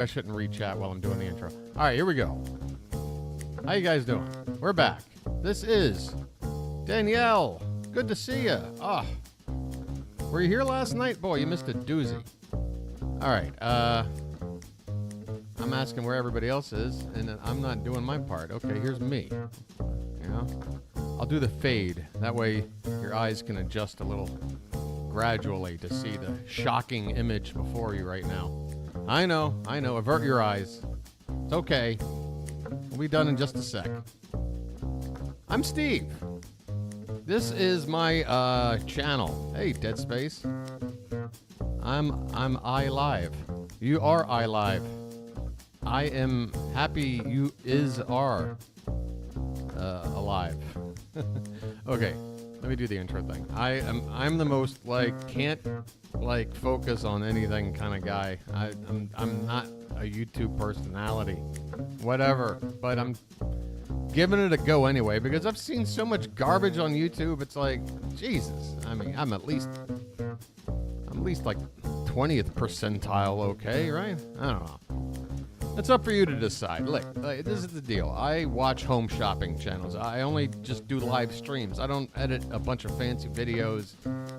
I shouldn't read chat while I'm doing the intro. All right, here we go. How you guys doing? We're back. This is Danielle. Good to see you. Ah, were you here last night? Boy, you missed a doozy. All right. I'm asking where everybody else is, and I'm not doing my part. Okay, here's me. You know, I'll do the fade. That way, your eyes can adjust a little gradually to see the shocking image before you right now. I know. Avert your eyes. It's okay. We'll be done in just a sec. I'm Steve. This is my channel. Hey, Dead Space. I'm iLive. You are iLive. I am happy you are alive. Okay, let me do the intro thing. I'm the most can't focus on anything kind of guy. I'm not a YouTube personality, whatever. But I'm giving it a go anyway because I've seen so much garbage on YouTube. It's like Jesus. I mean, I'm at least like 20th percentile okay, right? I don't know. It's up for you to decide. Look, this is the deal. I watch home shopping channels. I only just do live streams. I don't edit a bunch of fancy videos.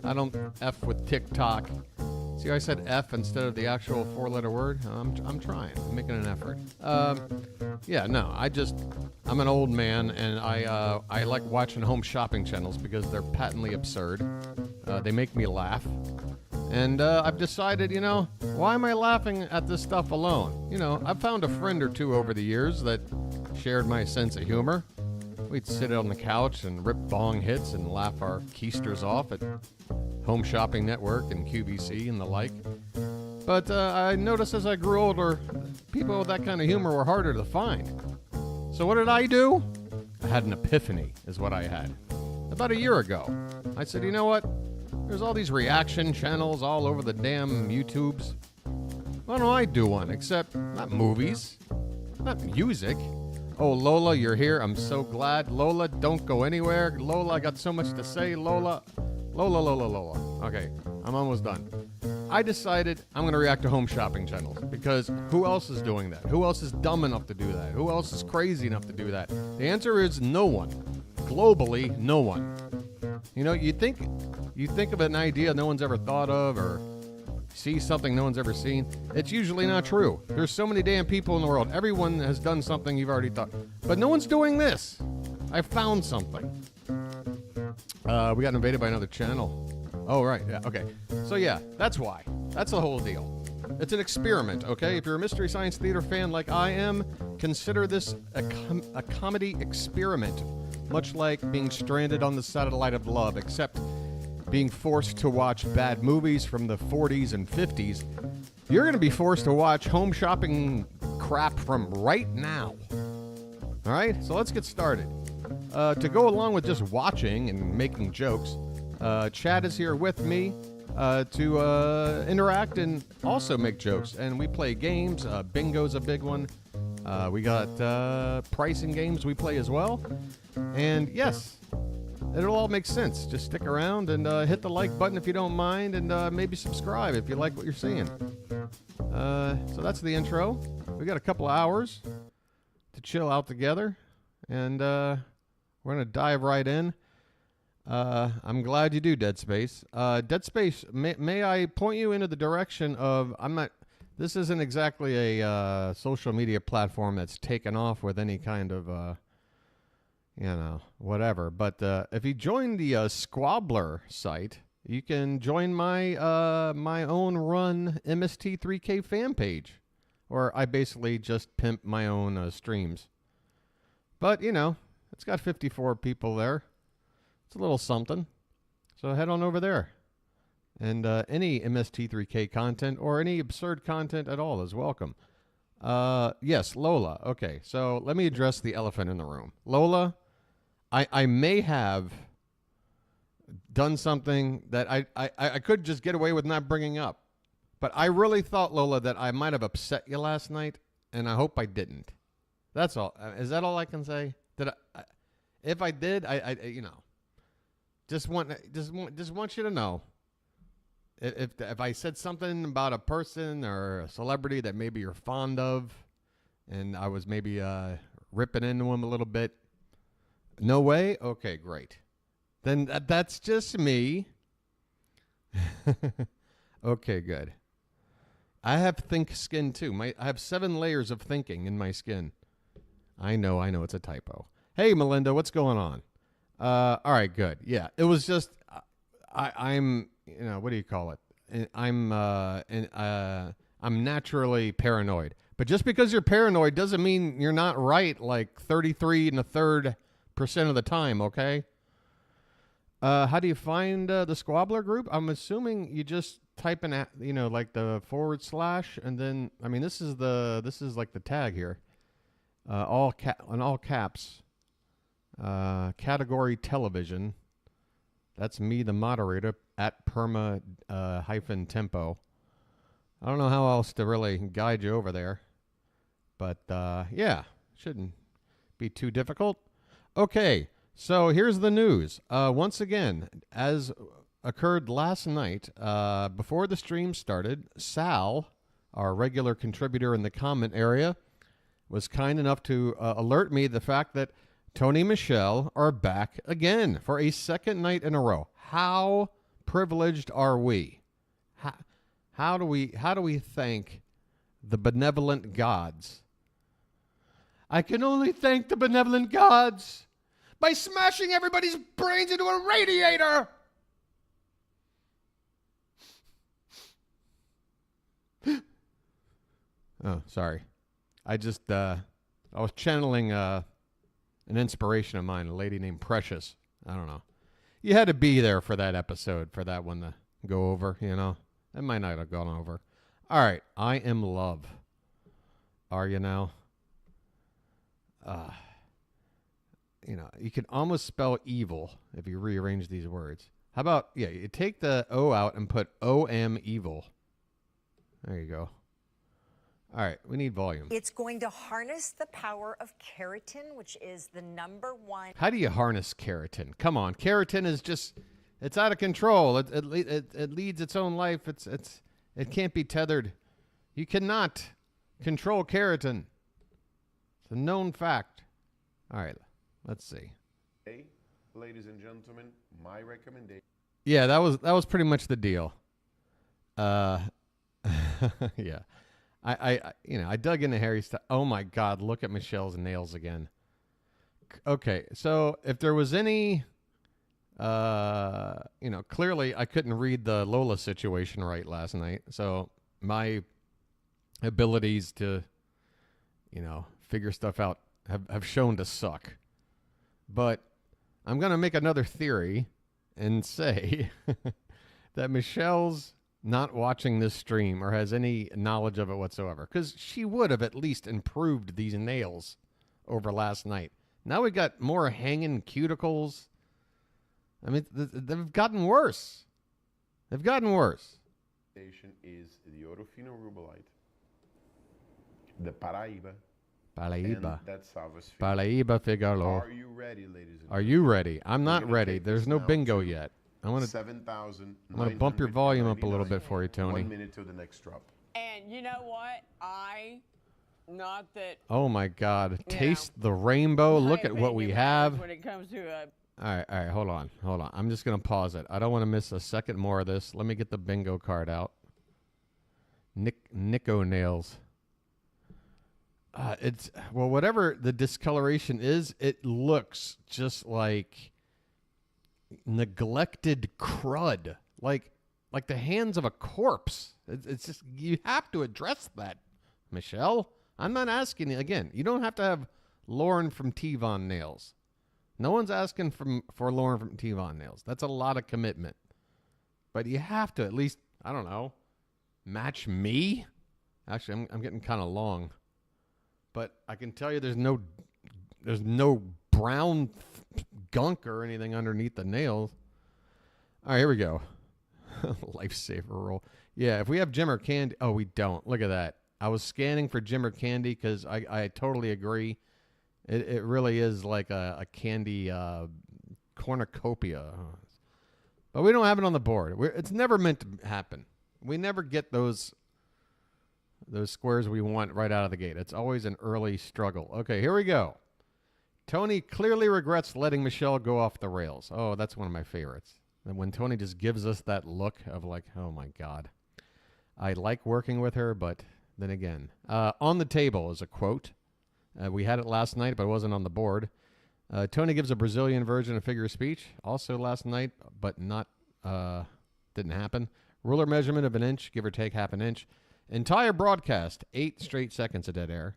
I don't F with TikTok. See, I said F instead of the actual four-letter word. I'm trying. I'm making an effort. Yeah, no. I'm an old man, and I like watching home shopping channels because they're patently absurd. They make me laugh. And I've decided, why am I laughing at this stuff alone? I've found a friend or two over the years that shared my sense of humor. We'd sit on the couch and rip bong hits and laugh our keisters off at Home Shopping Network and QVC and the like. But I noticed as I grew older, people with that kind of humor were harder to find. So what did I do? I had an epiphany, is what I had. About a year ago, I said, you know what? There's all these reaction channels all over the damn YouTubes. Why don't I do one? Except not movies, not music. Oh, Lola, you're here. I'm so glad. Lola, don't go anywhere. Lola, I got so much to say. Lola. Okay, I'm almost done. I decided I'm going to react to home shopping channels because who else is doing that? Who else is dumb enough to do that? Who else is crazy enough to do that? The answer is no one. Globally, no one. You think of an idea no one's ever thought of or see something no one's ever seen. It's usually not true. There's so many damn people in the world. Everyone has done something you've already thought. But no one's doing this. I found something. We got invaded by another channel. Oh, right. Yeah, okay. So, yeah, that's why. That's the whole deal. It's an experiment, okay? If you're a Mystery Science Theater fan like I am, consider this a comedy experiment. Much like being stranded on the satellite of love, except being forced to watch bad movies from the 40s and 50s, you're going to be forced to watch home shopping crap from right now. All right, so let's get started. To go along with just watching and making jokes, Chad is here with me to interact and also make jokes. And we play games. Bingo's a big one. We got pricing games we play as well. And yes, it'll all make sense. Just stick around and hit the like button if you don't mind, and maybe subscribe if you like what you're seeing. So that's the intro. We got a couple of hours to chill out together, and we're going to dive right in. I'm glad you do, Dead Space. Dead Space, may I point you into the direction of, this isn't exactly a social media platform that's taken off with any kind of, whatever. But if you join the Squabbler site, you can join my my own run MST3K fan page, where I basically just pimp my own streams. But, it's got 54 people there. It's a little something. So head on over there. And any MST3K content or any absurd content at all is welcome. Yes, Lola. Okay, so let me address the elephant in the room. Lola, I may have done something that I could just get away with not bringing up. But I really thought, Lola, that I might have upset you last night, and I hope I didn't. That's all. Is that all I can say? If I did, just want you to know. if I said something about a person or a celebrity that maybe you're fond of, and I was maybe ripping into him a little bit, no way? Okay, great. Then that's just me. Okay, good. I have think skin too. I have 7 layers of thinking in my skin. I know it's a typo. Hey, Melinda, what's going on? All right, good. Yeah, it was just I'm what do you call it? I'm naturally paranoid. But just because you're paranoid doesn't mean you're not right like 33 1/3% of the time, okay? How do you find the Squabbler group? I'm assuming you just type in, like the / and then, I mean, this is like the tag here. In all caps. Category television. That's me, the moderator, at perma hyphen tempo. I don't know how else to really guide you over there. But, yeah, shouldn't be too difficult. Okay, so here's the news. Once again, as occurred last night, before the stream started, Sal, our regular contributor in the comment area, was kind enough to alert me the fact that Tony and Michelle are back again for a second night in a row. How privileged are we? How do we thank the benevolent gods? I can only thank the benevolent gods by smashing everybody's brains into a radiator. Oh, sorry. I was channeling an inspiration of mine, a lady named Precious. I don't know. You had to be there for that episode, for that one to go over, It might not have gone over. All right. I am love. Are you now? You can almost spell evil if you rearrange these words. How about, you take the O out and put O-M evil. There you go. All right, we need volume. It's going to harness the power of keratin, which is the #1. How do you harness keratin? Come on, keratin is it's out of control. It leads its own life. It can't be tethered. You cannot control keratin. It's a known fact. All right, let's see. Hey, ladies and gentlemen, my recommendation. Yeah, that was pretty much the deal. Yeah. I dug into Harry's stuff. Oh my God, look at Michelle's nails again. Okay, so if there was any, clearly I couldn't read the Lola situation right last night. So my abilities to, figure stuff out have shown to suck. But I'm going to make another theory and say that Michelle's not watching this stream or has any knowledge of it whatsoever, because she would have at least improved these nails over last night. Now we got more hanging cuticles. I mean, they've gotten worse. They've gotten worse. Is the Orofino Rubelite, the Paraíba, and that Salvas Paraíba Figaro. Are you ready, ladies and gentlemen? Are you ready? I'm not ready. There's no bingo yet. I'm gonna bump your volume up a little bit for you, Tony. 1 minute to the next drop. And you know what? Not that. Oh my God! Taste the rainbow. Look at what we have. When it comes to a. All right. Hold on. I'm just gonna pause it. I don't want to miss a second more of this. Let me get the bingo card out. Nico nails. Whatever the discoloration is, it looks just like neglected crud, like the hands of a corpse. It's just, you have to address that, Michelle. I'm not asking you again. You don't have to have Lauren from T-Von nails. No one's asking for Lauren from T-Von nails. That's a lot of commitment. But you have to at least, I don't know, match me. Actually, I'm getting kind of long. But I can tell you there's no brown gunk or anything underneath the nails. All right, here we go. Lifesaver roll. Yeah, if we have Jim or Candy. Oh, we don't. Look at that. I was scanning for Jim or Candy because I totally agree. It really is like a candy cornucopia. But we don't have it on the board. It's never meant to happen. We never get those squares we want right out of the gate. It's always an early struggle. Okay, here we go. Tony clearly regrets letting Michelle go off the rails. Oh, that's one of my favorites. And when Tony just gives us that look of like, oh my God. I like working with her, but then again. On the table is a quote. We had it last night, but it wasn't on the board. Tony gives a Brazilian version of figure of speech, also last night, but not didn't happen. Ruler measurement of an inch, give or take half an inch. Entire broadcast, 8 straight seconds of dead air.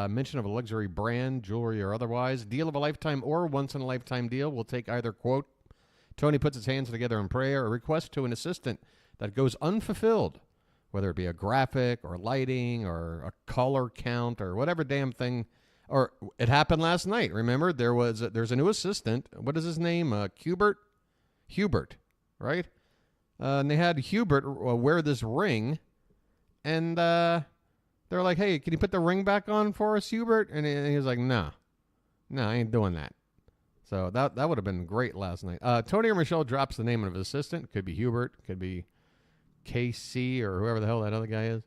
Mention of a luxury brand, jewelry or otherwise. Deal of a lifetime or once-in-a-lifetime deal. We'll take either quote. Tony puts his hands together in prayer. A request to an assistant that goes unfulfilled, whether it be a graphic or lighting or a color count or whatever damn thing. Or it happened last night. Remember, there's a new assistant. What is his name? Hubert, right? And they had Hubert wear this ring, and they're like, "Hey, can you put the ring back on for us, Hubert?" And he was like, "No, I ain't doing that." So that would have been great last night. Tony or Michelle drops the name of his assistant. Could be Hubert. Could be KC or whoever the hell that other guy is.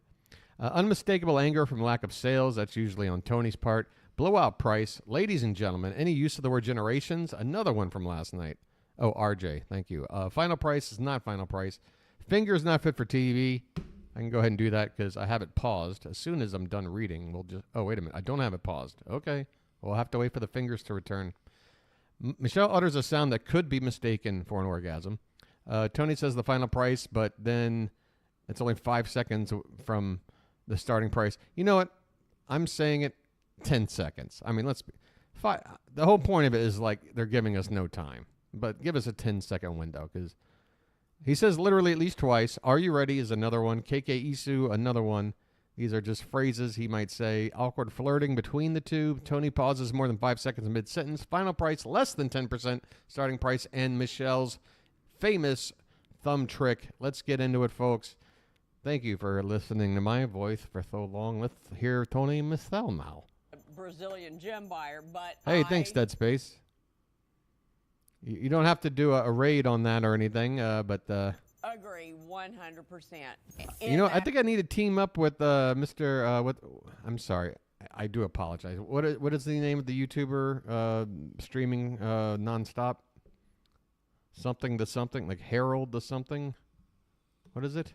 Unmistakable anger from lack of sales. That's usually on Tony's part. Blowout price. Ladies and gentlemen, any use of the word generations? Another one from last night. Oh, RJ, thank you. Final price is not final price. Fingers not fit for TV. I can go ahead and do that because I have it paused. As soon as I'm done reading, we'll just... Oh, wait a minute. I don't have it paused. Okay. We'll have to wait for the fingers to return. Michelle utters a sound that could be mistaken for an orgasm. Tony says the final price, but then it's only 5 seconds from the starting price. You know what? I'm saying it 10 seconds. I mean, the whole point of it is like they're giving us no time. But give us a 10-second window because he says literally at least twice. Are you ready is another one. KK Isu, another one. These are just phrases he might say. Awkward flirting between the two. Tony pauses more than 5 seconds mid-sentence. Final price less than 10% starting price. And Michelle's famous thumb trick. Let's get into it, folks. Thank you for listening to my voice for so long. Let's hear Tony and Michelle now. Brazilian gem buyer, but hey, thanks, Dead Space. You don't have to do a raid on that or anything, but... Agree, 100%. You know, I think I need to team up with Mr. I'm sorry, I do apologize. What is the name of the YouTuber streaming nonstop? Something to something, like Harold to something. What is it?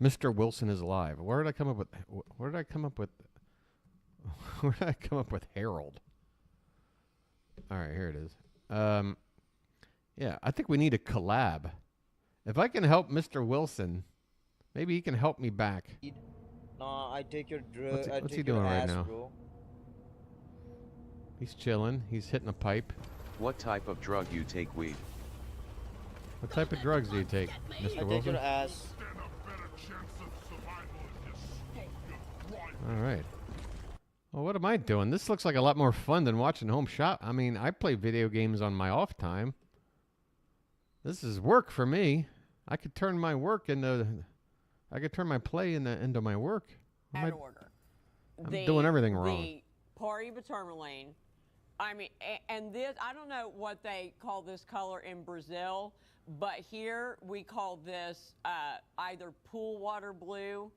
Mr. Wilson is live. Where did I come up with? Where did I come up with? Where did I come up with Harold? All right, here it is. Yeah, I think we need a collab. If I can help Mr. Wilson, maybe he can help me back. Nah, I take your What's he doing right now? Bro. He's chilling. He's hitting a pipe. What type of drug you take, weed? What type of drugs do you take, Mr. Wilson? I take your ass. All right. Well, what am I doing? This looks like a lot more fun than watching Home Shop. I mean, I play video games on my off time. This is work for me. I could turn my work into... I could turn my play into my work. Out of order. I'm doing everything wrong. The Party Tourmaline. I mean, and this, I don't know what they call this color in Brazil, but here we call this either pool water blue.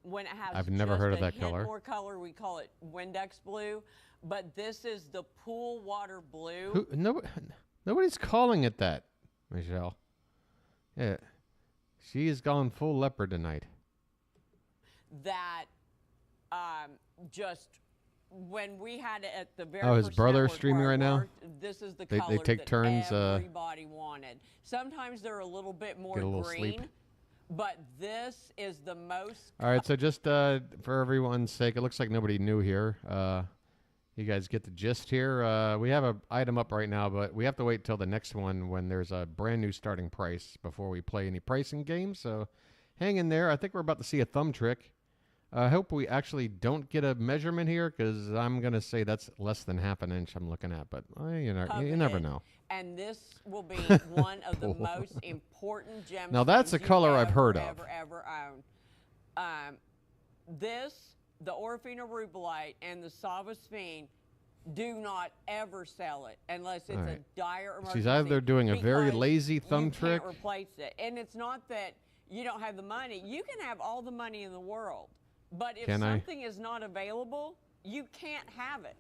When it has I've never heard of that color. More color, we call it Windex blue. But this is the pool water blue. Nobody's calling it that, Michelle. Yeah. She has gone full leopard tonight. That just when we had it at the very his first brother's network streaming where I right now? worked, this is the color They take that turns, everybody wanted. Sometimes they're a little bit more get a little green, sleep. but this is the most. All right, so just for everyone's sake, it looks like nobody new here. You guys get the gist here. We have an item up right now, but we have to wait till the next one when there's a brand new starting price before we play any pricing games. So hang in there. I think we're about to see a thumb trick. I hope we actually don't get a measurement here because I'm going to say that's less than half an inch I'm looking at, but you never know. And this will be one of the most important gems. Now that's a color I've heard of. Ever own. This, the Orofino Rubellite, and the Savasfine, do not ever sell it unless it's All right. a dire emergency. She's either doing a very because lazy thumb you trick. can't replace it. And it's not that you don't have the money. You can have all the money in the world. But if Can I? something is not available, you can't have it.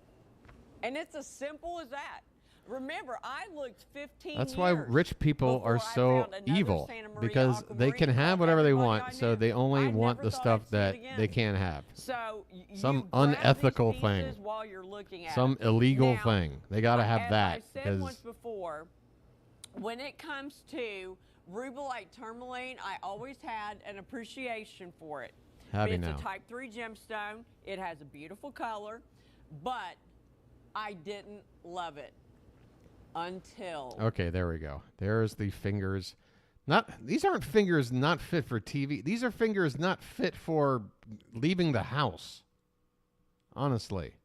And it's as simple as that. Remember, I looked 15 That's years why rich people before are I so found another evil, Santa Maria because they can Aquamarine have called whatever they everybody want, I so knew. they only I want never the thought stuff I'd see it that again. they can't have. So Some you grab these unethical thing. pieces while you're looking at Some it. illegal Now, thing. They got to have as that I said because once before, when it comes to rubellite tourmaline, I always had an appreciation for it. Have you It's now? a type 3 gemstone. It has a beautiful color, but I didn't love it until Okay, there we go. There's the fingers. These aren't fingers not fit for TV. These are fingers not fit for leaving the house. Honestly.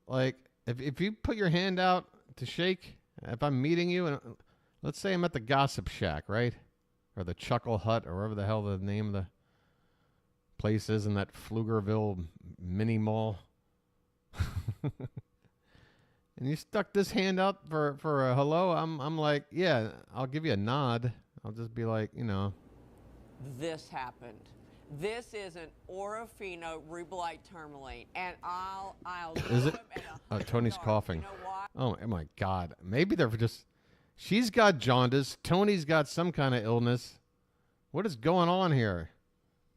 Like, if you put your hand out to shake, if I'm meeting you, and let's say I'm at the Gossip Shack, right? Or the Chuckle Hut, or whatever the hell the name of the place is in that Pflugerville mini mall. And you stuck this hand out for a hello, I'm like, yeah, I'll give you a nod. I'll just be like, this happened. This is an Orofino rubellite tourmaline, and I'll Is do it? them at Oh, $100. Tony's coughing. You know why? Oh my God. Maybe they're just. She's got jaundice. Tony's got some kind of illness. What is going on here?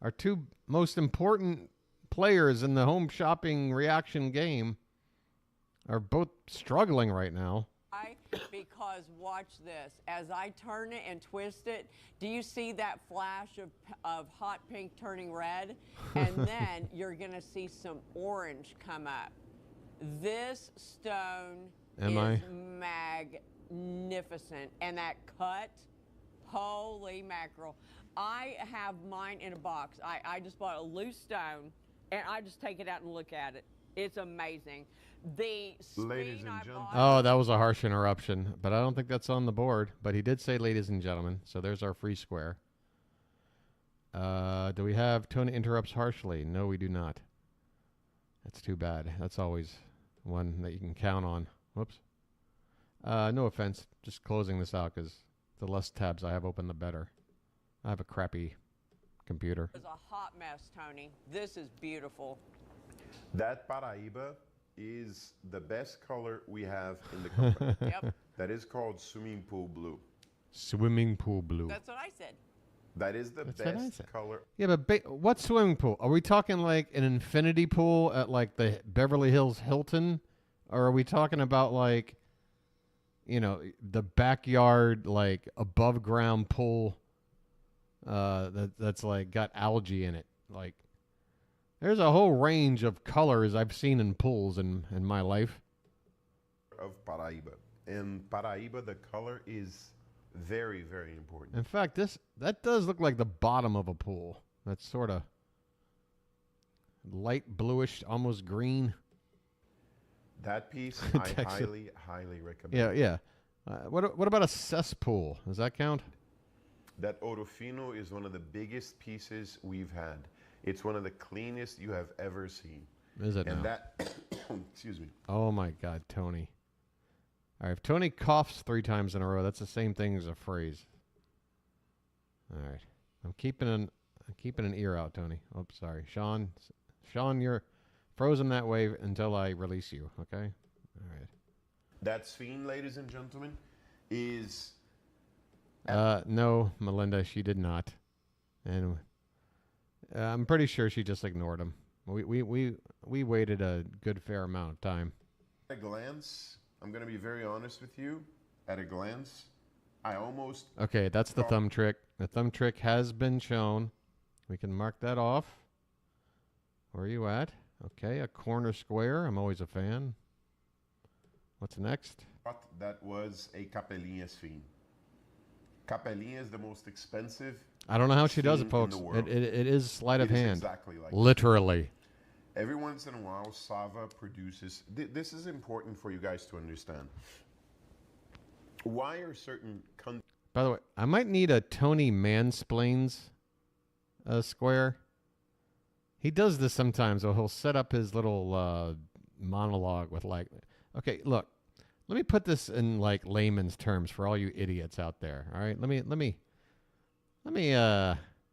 Our two most important players in the home shopping reaction game are both struggling right now. Because watch this. As I turn it and twist it, do you see that flash of hot pink turning red? And then you're going to see some orange come up. This stone is magnificent. And that cut, holy mackerel. I have mine in a box. I just bought a loose stone, and I just take it out and look at it. It's amazing. The Ladies screen and I gentlemen. bought- Oh, that was a harsh interruption, but I don't think that's on the board. But he did say, ladies and gentlemen, so there's our free square. Do we have Tony interrupts harshly? No, we do not. That's too bad. That's always one that you can count on. Whoops. No offense. Just closing this out because the less tabs I have open, the better. I have a crappy computer. It's a hot mess, Tony. This is beautiful. That Paraíba is the best color we have in the company. Yep, That is called swimming pool blue. Swimming pool blue. that's what I said. That is the That's what I best said. color. Yeah, but what swimming pool? Are we talking like an infinity pool at like the Beverly Hills Hilton? Or are we talking about like, the backyard, like above ground pool that's like got algae in it? Like, there's a whole range of colors I've seen in pools in my life. Of Paraíba. In Paraíba, the color is very, very important. In fact, that does look like the bottom of a pool. That's sort of light bluish, almost green. That piece I Texas. highly, highly recommend. Yeah. What about a cesspool? Does that count? That Orofino is one of the biggest pieces we've had. It's one of the cleanest you have ever seen. Is it And now? that, excuse me. Oh my God, Tony. All right, if Tony coughs 3 times in a row, that's the same thing as a phrase. All right, I'm keeping an ear out, Tony. Oh, sorry, Sean, you're frozen that way until I release you. Okay. All right. That scene, ladies and gentlemen, is No, Melinda, she did not, and I'm pretty sure she just ignored him. We waited a good fair amount of time. at a glance. I'm going to be very honest with you. At a glance, I almost Okay, that's the thumb trick. The thumb trick has been shown. We can mark that off. Where are you at? Okay, a corner square. I'm always a fan. What's next? thought that was a capelinha scene. Capelinha is the most expensive. I don't know how she does scene it, folks. in the world. It is sleight of It is hand. exactly like Literally. Every once in a while, Sava produces. This is important for you guys to understand. Why are certain countries By the way, I might need a Tony mansplains square. He does this sometimes. He'll set up his little monologue with like, okay, look, let me put this in like layman's terms for all you idiots out there. All right, let me,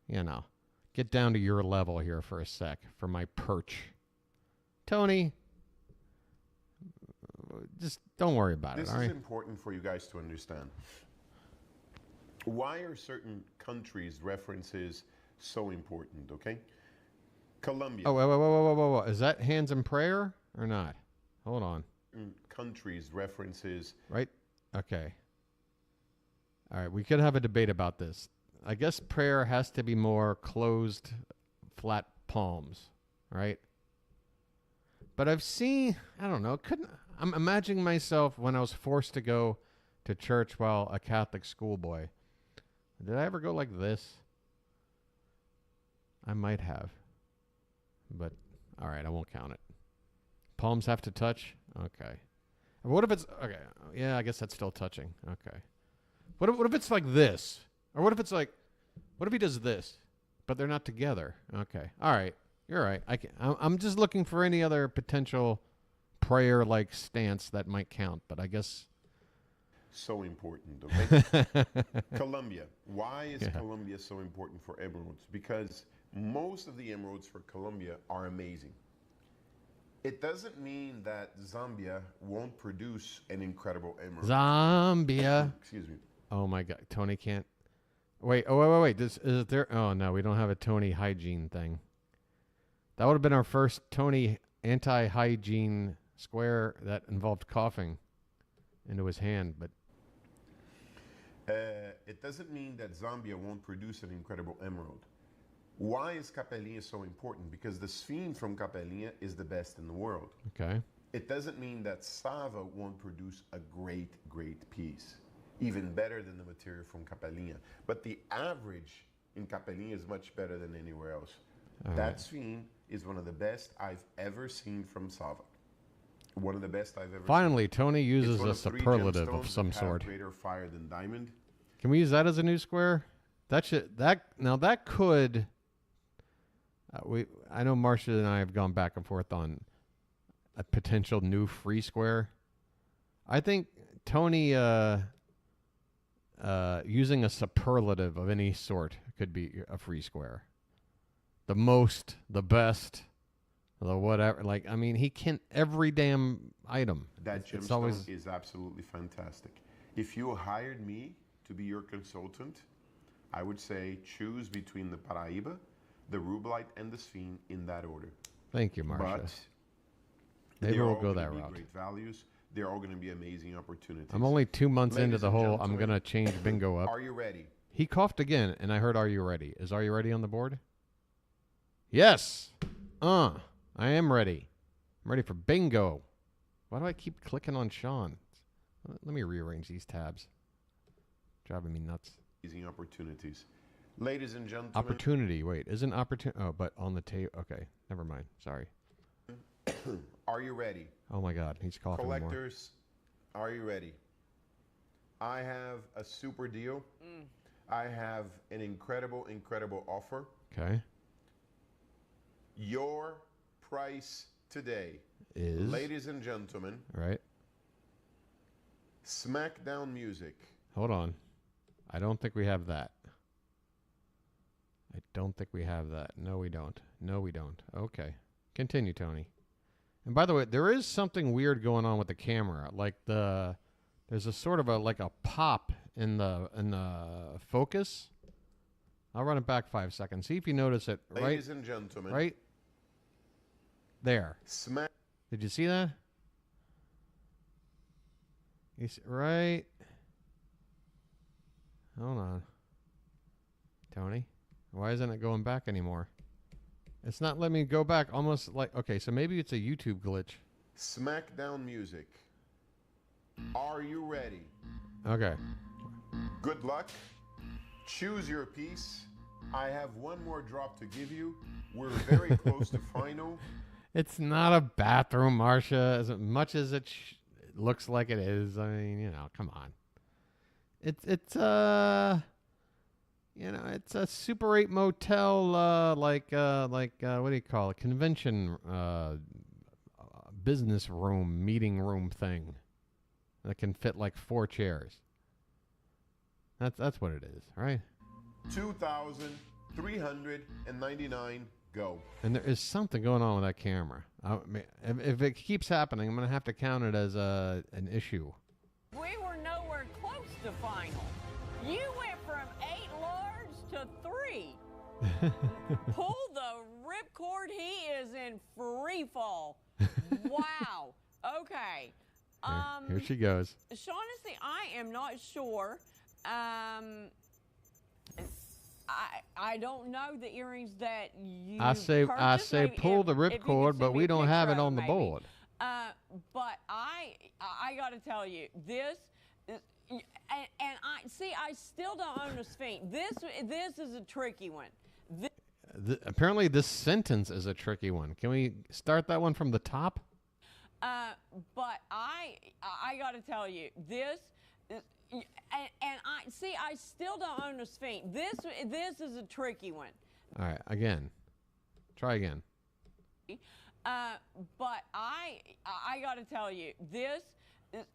you know, get down to your level here for a sec for my perch. Tony, just don't worry about This it. All is right. important for you guys to understand. Why are certain countries' references so important? Okay, Colombia. Oh, whoa. Is that hands in prayer or not? Hold on. Countries' references. Right? Okay. All right. We could have a debate about this. I guess prayer has to be more closed, flat palms, right? But I've seen, I don't know, I'm imagining myself when I was forced to go to church while a Catholic schoolboy. Did I ever go like this? I might have. But, all right, I won't count it. Palms have to touch? Okay. What if it's, okay, yeah, I guess that's still touching. Okay. What if it's like this? Or what if it's like, what if he does this, but they're not together? Okay. All right. You're right. I'm just looking for any other potential prayer-like stance that might count, but I guess. So important, okay? Colombia. Why is Colombia so important for emeralds? Because most of the emeralds for Colombia are amazing. It doesn't mean that Zambia won't produce an incredible emerald. Zambia. Excuse me. Oh my God, Tony can't. Wait. Oh wait. This is there. Oh no, we don't have a Tony hygiene thing. That would have been our first Tony anti-hygiene square that involved coughing into his hand, but. It doesn't mean that Zambia won't produce an incredible emerald. Why is Capelinha so important? Because the sphinx from Capelinha is the best in the world. Okay. It doesn't mean that Sava won't produce a great, great piece, even better than the material from Capelinha. But the average in Capelinha is much better than anywhere else. That sphinx is one of the best I've ever seen from Sava. One of the best I've ever Finally, seen. Tony uses It's one a of 3 superlative gemstones of some that have sort. greater fire than diamond. Can we use that as a new square? That could. I know Marcia and I have gone back and forth on a potential new free square. I think Tony using a superlative of any sort could be a free square. The most, the best, the whatever. Like, I mean, he can every damn item. That It's gemstone always is absolutely fantastic. If you hired me to be your consultant, I would say choose between the Paraíba, the Rubelite, and the Sphinx in that order. Thank you, Marcia. But Maybe they're we'll all go gonna that be route. Great values. They're all going to be amazing opportunities. I'm only 2 months into Ladies the and whole. I'm gentlemen, gonna change bingo up. Are you ready? He coughed again, and I heard, "Are you ready?" Is "Are you ready" on the board? Yes. I am ready. I'm ready for bingo. Why do I keep clicking on Sean? Let me rearrange these tabs. Driving me nuts. Amazing opportunities. Ladies and gentlemen. Opportunity. Wait, isn't opportunity? Oh, but on the table. Okay, never mind. Sorry. Are you ready? Oh my God, he's coughing more. Collectors, are you ready? I have a super deal. I have an incredible, incredible offer. Okay. Your price today, Is ladies and gentlemen, right. SmackDown music. Hold on. I don't think we have that. I don't think we have that. No, we don't. No, we don't. Okay. Continue, Tony. And by the way, there is something weird going on with the camera. Like there's a sort of a pop in the focus. I'll run it back 5 seconds. See if you notice it. Ladies and gentlemen. Right there. Smack. Did you see that? You see, right. Hold on. Tony, why isn't it going back anymore? It's not letting me go back. Almost like, okay, so maybe it's a YouTube glitch. SmackDown music. Are you ready? Okay. Good luck. Choose your piece. I have one more drop to give you. We're very close to final. It's not a bathroom, Marcia, as much as it looks like it is. I mean, you know, come on. It's you know, it's a Super 8 motel, like what do you call it? Convention business room, meeting room thing that can fit like 4 chairs. That's what it is, right? 2,399 go. And there is something going on with that camera. I mean, if it keeps happening, I'm going to have to count it as an issue. We were nowhere close to final. You went from 8 large to 3. Pull the ripcord. He is in free fall. Wow. Okay. Here she goes. Shaughnessy, I am not sure. I don't know the earrings that you I say purchased. Maybe pull the if you could ripcord, send but me we a don't picture have it of on the maybe. board. But I got to tell you, this, and I still don't own a Sphinx. This is a tricky one. Apparently, this sentence is a tricky one. Can we start that one from the top? But I got to tell you, this, and I still don't own a Sphinx. This is a tricky one. All right, again. Try again. But I got to tell you, this, and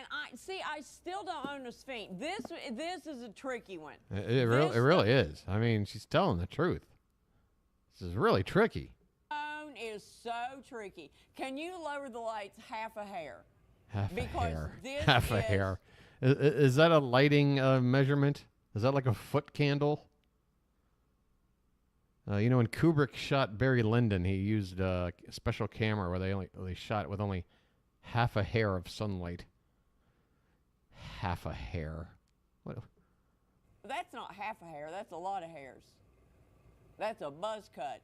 I still don't own a Sphinx. This is a tricky one. It really is. I mean, she's telling the truth. This is really tricky. Phone is so tricky. Can you lower the lights half a hair? Half a Because hair. this Half a is- hair. Is that a lighting measurement? Is that like a foot candle? You know, when Kubrick shot Barry Lyndon, he used a special camera where they shot with only half a hair of sunlight. Half a hair. What? That's not half a hair. That's a lot of hairs. That's a buzz cut.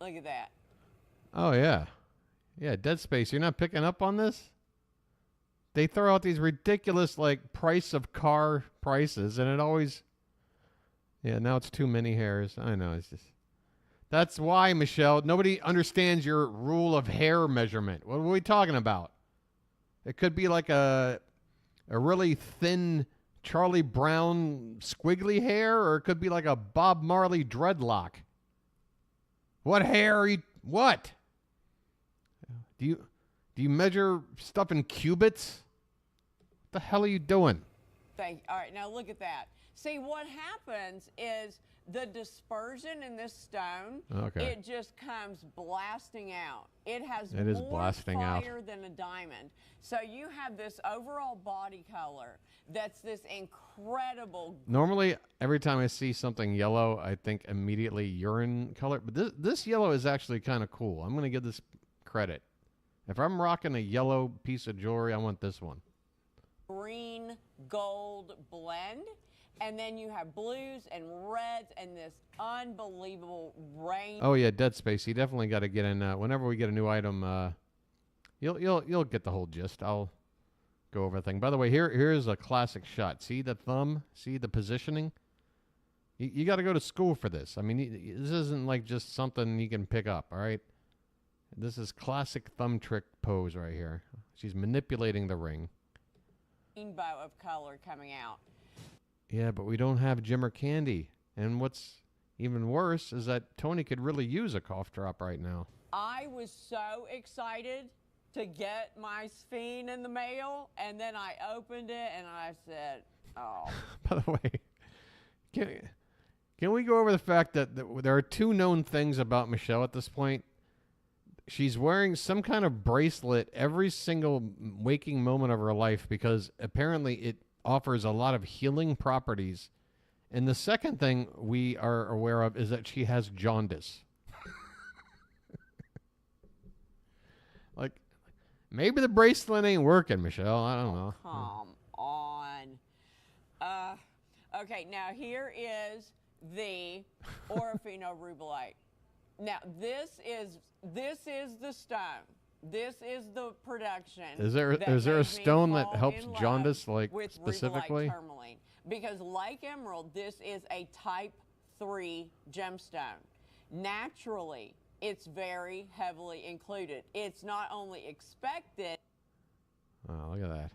Look at that. Oh, yeah. Yeah, Dead Space. You're not picking up on this? They throw out these ridiculous, like, price of car prices, and it always... Yeah, now it's too many hairs. I know, it's just... That's why, Michelle, nobody understands your rule of hair measurement. What are we talking about? It could be like a really thin Charlie Brown squiggly hair, or it could be like a Bob Marley dreadlock. What hair are you... What? Do you measure stuff in cubits? What the hell are you doing? All right, now look at that. See, what happens is the dispersion in this stone, it just comes blasting out. It has more blasting out. fire than a diamond. So you have this overall body color that's this incredible. Normally, every time I see something yellow, I think immediately urine color. But this yellow is actually kind of cool. I'm going to give this credit. If I'm rocking a yellow piece of jewelry, I want this one. Green gold blend, and then you have blues and reds and this unbelievable rain. Oh yeah, Dead Space. You definitely got to get in. Whenever we get a new item, you'll get the whole gist. I'll go over everything. By the way, here's a classic shot. See the thumb? See the positioning? You got to go to school for this. I mean, this isn't like just something you can pick up. All right. This is classic thumb trick pose right here. She's manipulating the ring. Rainbow of color coming out. Yeah, but we don't have Jimmer Candy. And what's even worse is that Tony could really use a cough drop right now. I was so excited to get my Sphinx in the mail, and then I opened it and I said, oh. By the way, can we go over the fact that there are two known things about Michelle at this point? She's wearing some kind of bracelet every single waking moment of her life because apparently it offers a lot of healing properties. And the second thing we are aware of is that she has jaundice. Like, maybe the bracelet ain't working, Michelle. I don't know. Come on. Okay, now here is the Orofino rubellite. Now this is the stone. This is the production. Is there a made me stone that fall helps in love jaundice, like, with specifically? rubellite tourmaline? Because like emerald, this is a type 3 gemstone. Naturally, it's very heavily included. It's not only expected. Oh, look at that.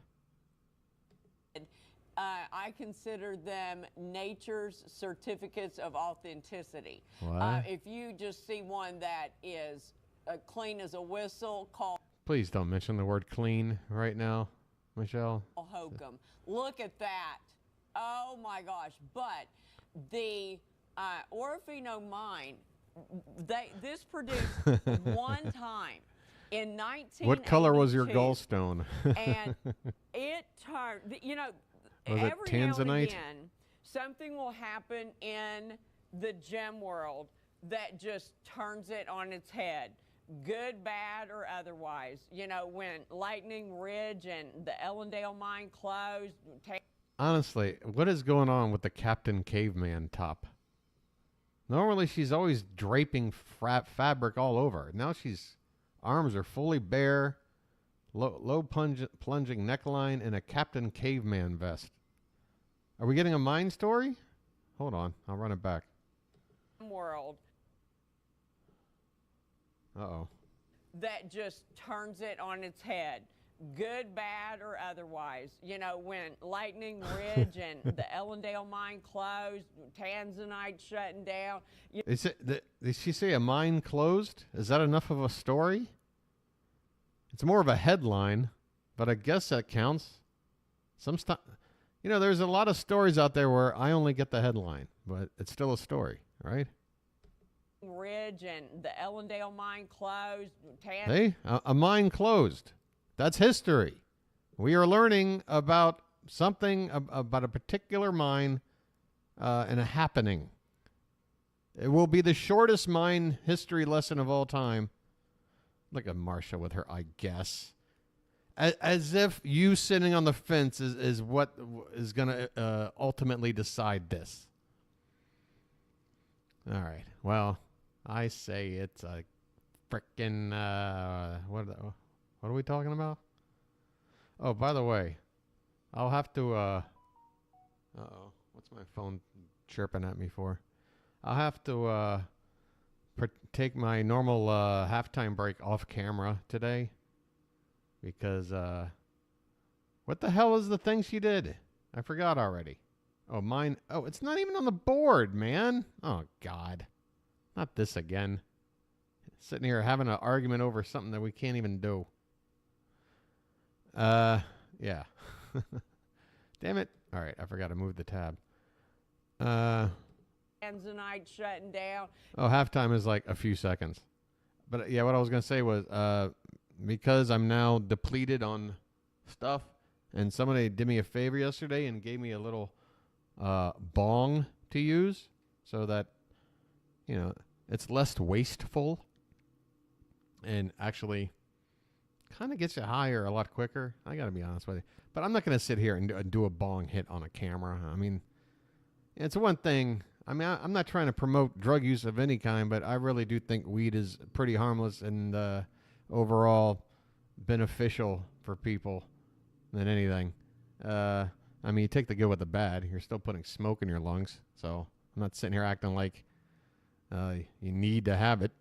I consider them nature's certificates of authenticity. What? If you just see one that is clean as a whistle, called Please don't mention the word clean right now, Michelle. hokum. Look at that. Oh my gosh. But the Orofino mine, this produced one time in 1982. What color was your gallstone? And it turned, you know, Was it every now and tanzanite? again, something will happen in the gem world that just turns it on its head. Good, bad, or otherwise. You know, when Lightning Ridge and the Ellendale mine closed. Honestly, what is going on with the Captain Caveman top? Normally, she's always draping fabric all over. Now she's arms are fully bare, low plunging neckline, and a Captain Caveman vest. Are we getting a mine story? Hold on, I'll run it back. World Uh-oh. that just turns it on its head. Good, bad, or otherwise. You know, when Lightning Ridge and the Ellendale mine closed, Tanzanite shutting down. Did she say a mine closed? Is that enough of a story? It's more of a headline, but I guess that counts. You know, there's a lot of stories out there where I only get the headline, but it's still a story, right? Ridge and the Ellendale mine closed. Hey, a mine closed. That's history. We are learning about something about a particular mine and a happening. It will be the shortest mine history lesson of all time. Look at Marsha with her, I guess. As if you sitting on the fence is what is going to ultimately decide this. All right. Well, I say it's a frickin' what are we talking about? Oh, by the way, I'll have to uh-oh, what's my phone chirping at me for? I'll have to take my normal halftime break off camera today because what the hell is the thing she did? I forgot already. Oh, mine. Oh, it's not even on the board, man. Oh, God. Not this again. Sitting here having an argument over something that we can't even do. Yeah. Damn it. All right, I forgot to move the tab. Tanzanite shutting down. Oh, halftime is like a few seconds. But yeah, what I was going to say was because I'm now depleted on stuff, and somebody did me a favor yesterday and gave me a little bong to use so that, you know, it's less wasteful and actually kind of gets you higher a lot quicker. I got to be honest with you. But I'm not going to sit here and do a bong hit on a camera. I mean, it's one thing. I mean, I'm not trying to promote drug use of any kind, but I really do think weed is pretty harmless and overall beneficial for people than anything. I mean, you take the good with the bad. You're still putting smoke in your lungs. So I'm not sitting here acting like you need to have it.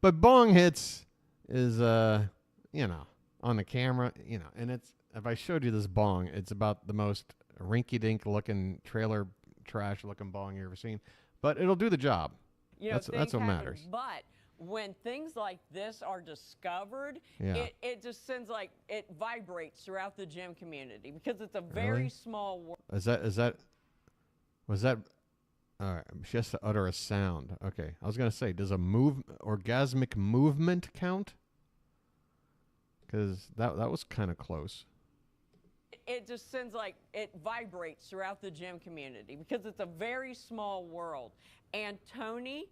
But bong hits is, you know, on the camera, you know, and it's, if I showed you this bong, it's about the most rinky-dink looking trailer trash looking bong you ever seen, but it'll do the job. You know, that's what matters. But when things like this are discovered, Yeah. it just sends like, it vibrates throughout the gym community because it's a very Really? small world. Was that, all right, she has to utter a sound. Okay, I was going to say, does a orgasmic movement count? Because that was kind of close. It just sends like, it vibrates throughout the gym community because it's a very small world. And Tony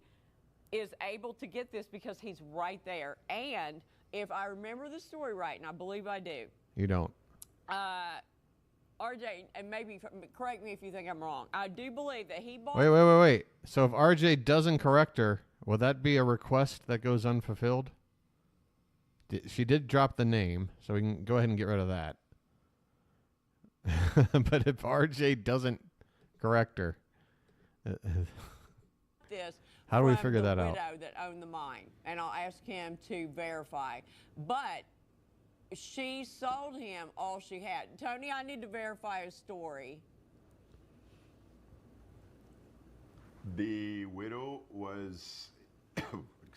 is able to get this because he's right there. And if I remember the story right, and I believe I do. You don't. RJ, and maybe correct me if you think I'm wrong. I do believe that he bought. Wait. So if RJ doesn't correct her, will that be a request that goes unfulfilled? She did drop the name, so we can go ahead and get rid of that. But if RJ doesn't correct her, This how do we from figure the that out? widow that owned the mine, and I'll ask him to verify. But she sold him all she had. Tony, I need to verify a story. The widow was,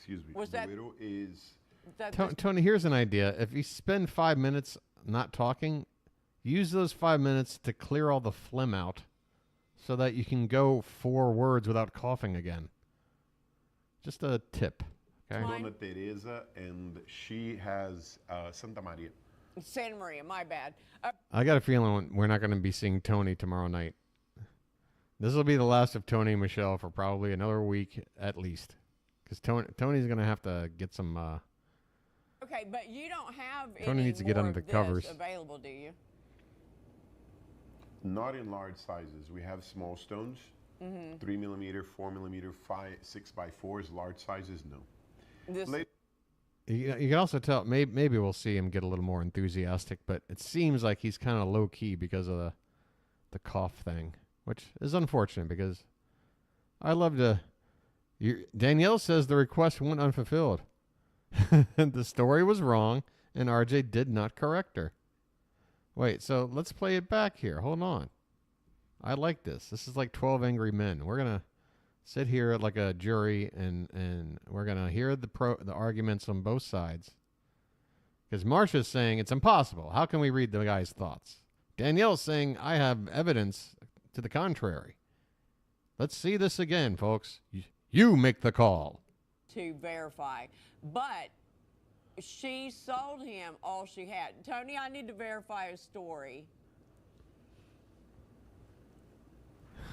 excuse me. Was the that- widow is That Tony, here's an idea. If you spend 5 minutes not talking, use those 5 minutes to clear all the phlegm out so that you can go 4 words without coughing again. Just a tip. Okay. Mine. Dona Teresa, and she has Santa Maria. Santa Maria, my bad. I got a feeling we're not going to be seeing Tony tomorrow night. This will be the last of Tony and Michelle for probably another week at least. Because Tony's going to have to get some... Okay, but you don't have Tony any needs to get more under of the covers. this available, do you? Not in large sizes. We have small stones, 3 millimeter, 4 millimeter, 6 by 4s. Large sizes, no. This You can also tell, maybe we'll see him get a little more enthusiastic, but it seems like he's kind of low-key because of the cough thing, which is unfortunate because I love to... Danielle says the request went unfulfilled. The story was wrong, and RJ did not correct her. Wait, so let's play it back here. Hold on. I like this. This is like 12 Angry Men. We're going to sit here like a jury, and we're going to hear the arguments on both sides. Because Marsha's saying it's impossible. How can we read the guy's thoughts? Danielle's saying I have evidence to the contrary. Let's see this again, folks. You make the call. to verify, but she sold him all she had. Tony, I need to verify a story.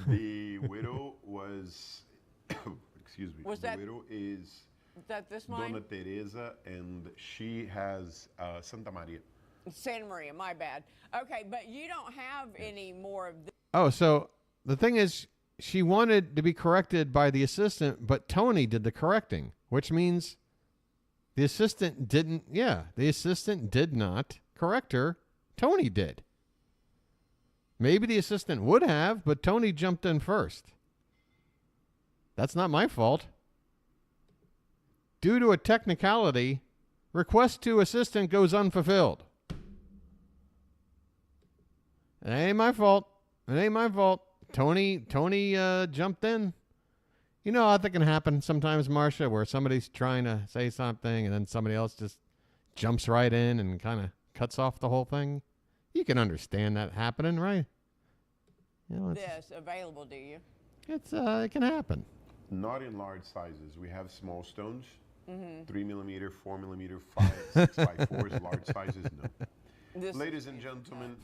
The widow was, excuse me. Was the that- widow is Is that this mine? Dona Teresa, and she has Santa Maria. Santa Maria, my bad. Okay, but you don't have any more of this. Oh, so the thing is, she wanted to be corrected by the assistant, but Tony did the correcting, which means the assistant didn't. Yeah, the assistant did not correct her. Tony did. Maybe the assistant would have, but Tony jumped in first. That's not my fault. Due to a technicality, request to assistant goes unfulfilled. It ain't my fault. It ain't my fault. Tony jumped in. You know how that can happen sometimes, Marcia, where somebody's trying to say something and then somebody else just jumps right in and kind of cuts off the whole thing. You can understand that happening, right? You know, This available, do you? it can happen. Not in large sizes. We have small stones, 3 millimeter, 4 millimeter, 6 by 4s. Large sizes, no. This Ladies and gentlemen,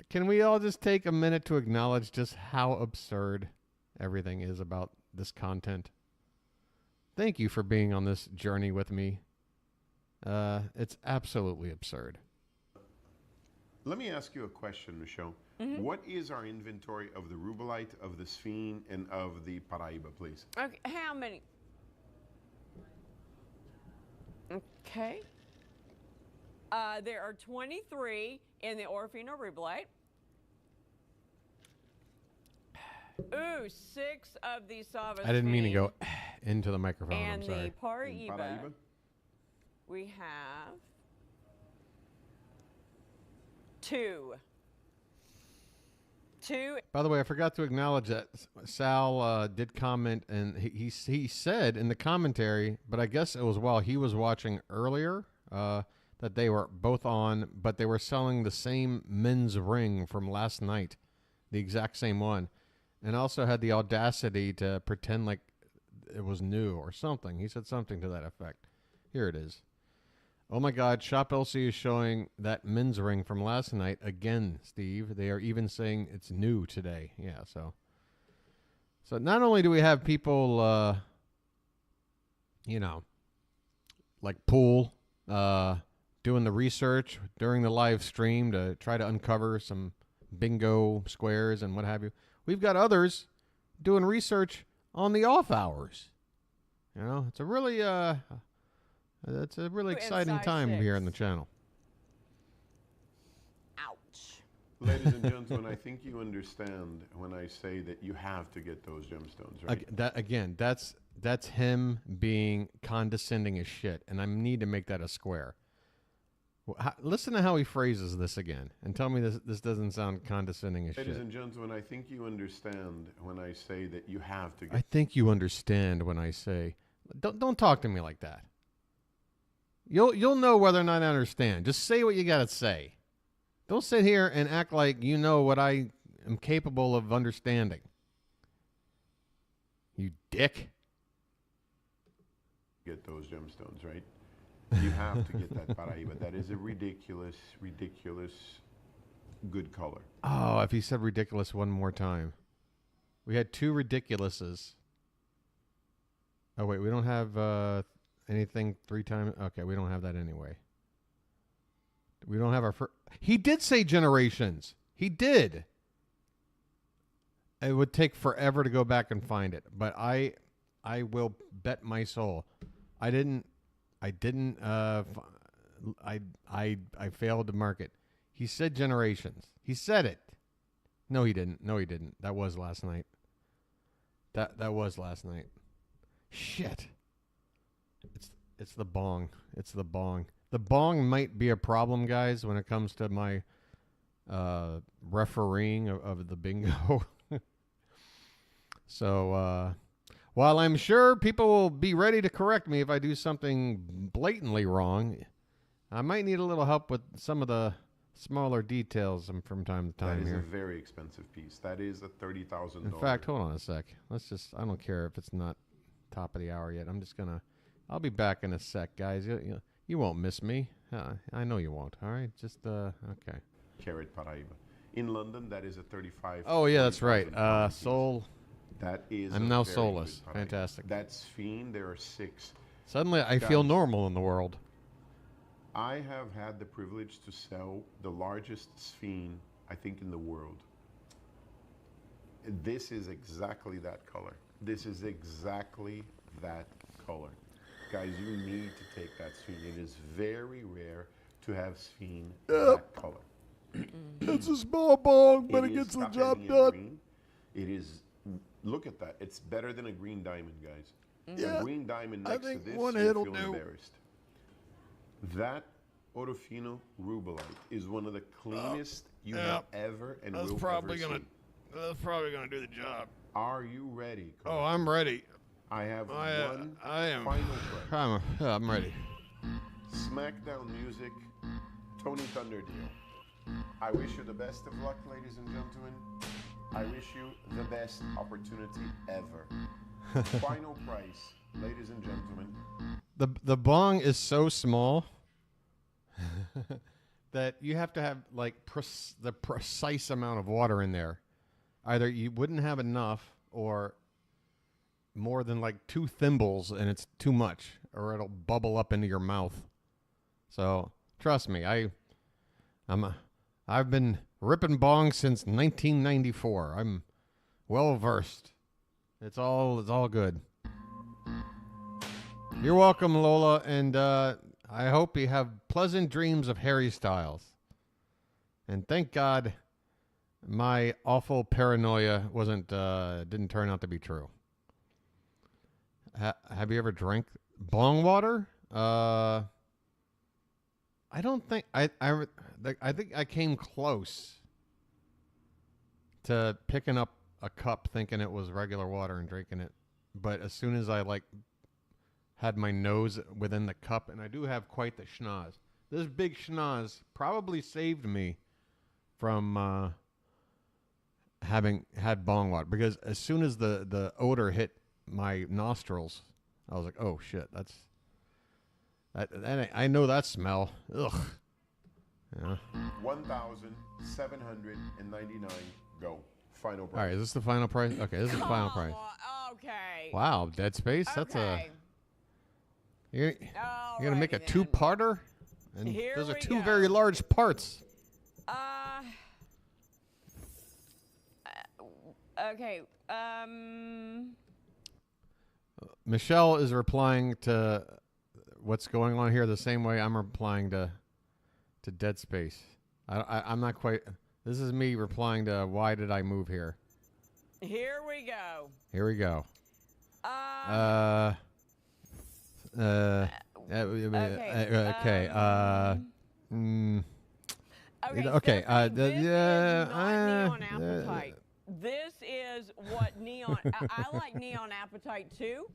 Can we all just take a minute to acknowledge just how absurd everything is about this content? Thank you for being on this journey with me. It's absolutely absurd. let me ask you a question, Michelle. What is our inventory of the rubellite, of the sphene, and of the Paraíba, please? Okay, how many? Okay. There are 23 in the Orfino rubellite. Ooh, 6 of the Savas. I didn't mean to go into the microphone. And I'm sorry. the Paraíba, Paraíba? we have 2. 2. By the way, I forgot to acknowledge that Sal did comment, and he said in the commentary, but I guess it was while he was watching earlier, that they were both on, but they were selling the same men's ring from last night, the exact same one, and also had the audacity to pretend like it was new or something. He said something to that effect. Here it is. Oh my God, ShopLC is showing that men's ring from last night again, Steve. They are even saying it's new today. Yeah, so not only do we have people, like Pool, doing the research during the live stream to try to uncover some bingo squares and what have you, we've got others doing research on the off hours. You know, it's a really exciting Inside time six. here on the channel. Ouch. Ladies and gentlemen, I think you understand when I say that you have to get those gemstones, right? That's him being condescending as shit, and I need to make that a square. Listen to how he phrases this again, and tell me this doesn't sound condescending as Ladies shit. and gentlemen, I think you understand when I say that you have to I get. think you understand when I say, don't talk to me like that. You'll know whether or not I understand. Just say what you gotta say. Don't sit here and act like you know what I am capable of understanding. You dick. Get those gemstones, right? You have to get that Paraíba. That is a ridiculous good color. Oh, if he said ridiculous one more time. We had 2 ridiculouses. Oh, wait, we don't have anything 3 times. Okay, we don't have that anyway. We don't have our first. He did say generations. He did. It would take forever to go back and find it, but I will bet my soul. I failed to mark it. He said generations. He said it. No, he didn't. That was last night. That was last night. Shit. It's the bong. It's the bong. The bong might be a problem, guys, when it comes to my refereeing of the bingo. So, while I'm sure people will be ready to correct me if I do something blatantly wrong, I might need a little help with some of the smaller details from time to time That is here. a very expensive piece. That is a $30,000. In fact, hold on a sec. I don't care if it's not top of the hour yet. I'll be back in a sec, guys. You won't miss me. I know you won't. All right. Okay. Carat Paraíba. In London, that is a 35. Oh, yeah, that's right. $40,000 piece. Soul. That is. I'm a now very soulless. good Paraíba. Fantastic. That's Fiend. There are 6. Suddenly, I feel Guys. normal in the world. I have had the privilege to sell the largest Fiend, I think, in the world. This is exactly that color. This is exactly that color. Guys, you need to take that Fiend. It is very rare to have Fiend that color. It's a small bong, but it is gets the Capelli job in done. green. It is. Look at that. It's better than a green diamond, guys. Yeah, a green diamond I next think to this, one you'll hit'll feel do. embarrassed. That Orofino Rubellite is one of the cleanest you have ever and will ever see. That's probably gonna do the job. Are you ready? Oh, Carl? I'm ready. I have one I am. final price. I'm ready. SmackDown Music, Tony Thunderdale. I wish you the best of luck, ladies and gentlemen. I wish you the best opportunity ever. Final price, ladies and gentlemen. The bong is so small that you have to have like the precise amount of water in there. Either you wouldn't have enough, or more than like 2 thimbles, and it's too much, or it'll bubble up into your mouth. So trust me, I've been ripping bongs since 1994. I'm well versed. It's all good. You're welcome, Lola, and I hope you have pleasant dreams of Harry Styles. And thank God my awful paranoia didn't turn out to be true. Have you ever drank bong water? I don't think I think I came close to picking up a cup thinking it was regular water and drinking it. But as soon as I had my nose within the cup, and I do have quite the schnoz. This big schnoz probably saved me from having had bong water, because as soon as the odor hit my nostrils, I was like, oh shit, I know that smell. Ugh. Yeah. 1,799. Go. Final price. All right, is this the final price? Okay, this is the final price. Okay. Wow, Dead Space. That's Okay. You're gonna make a Alrighty then. 2-parter, and Here those are we 2 go. very large parts. Okay. Michelle is replying to what's going on here the same way I'm replying to Dead Space. I'm not quite. This is me replying to why did I move here. Here we go. Here we go. Okay. Okay, Stephanie, the- this yeah, is not neon appetite. This is what neon. I like neon appetite too,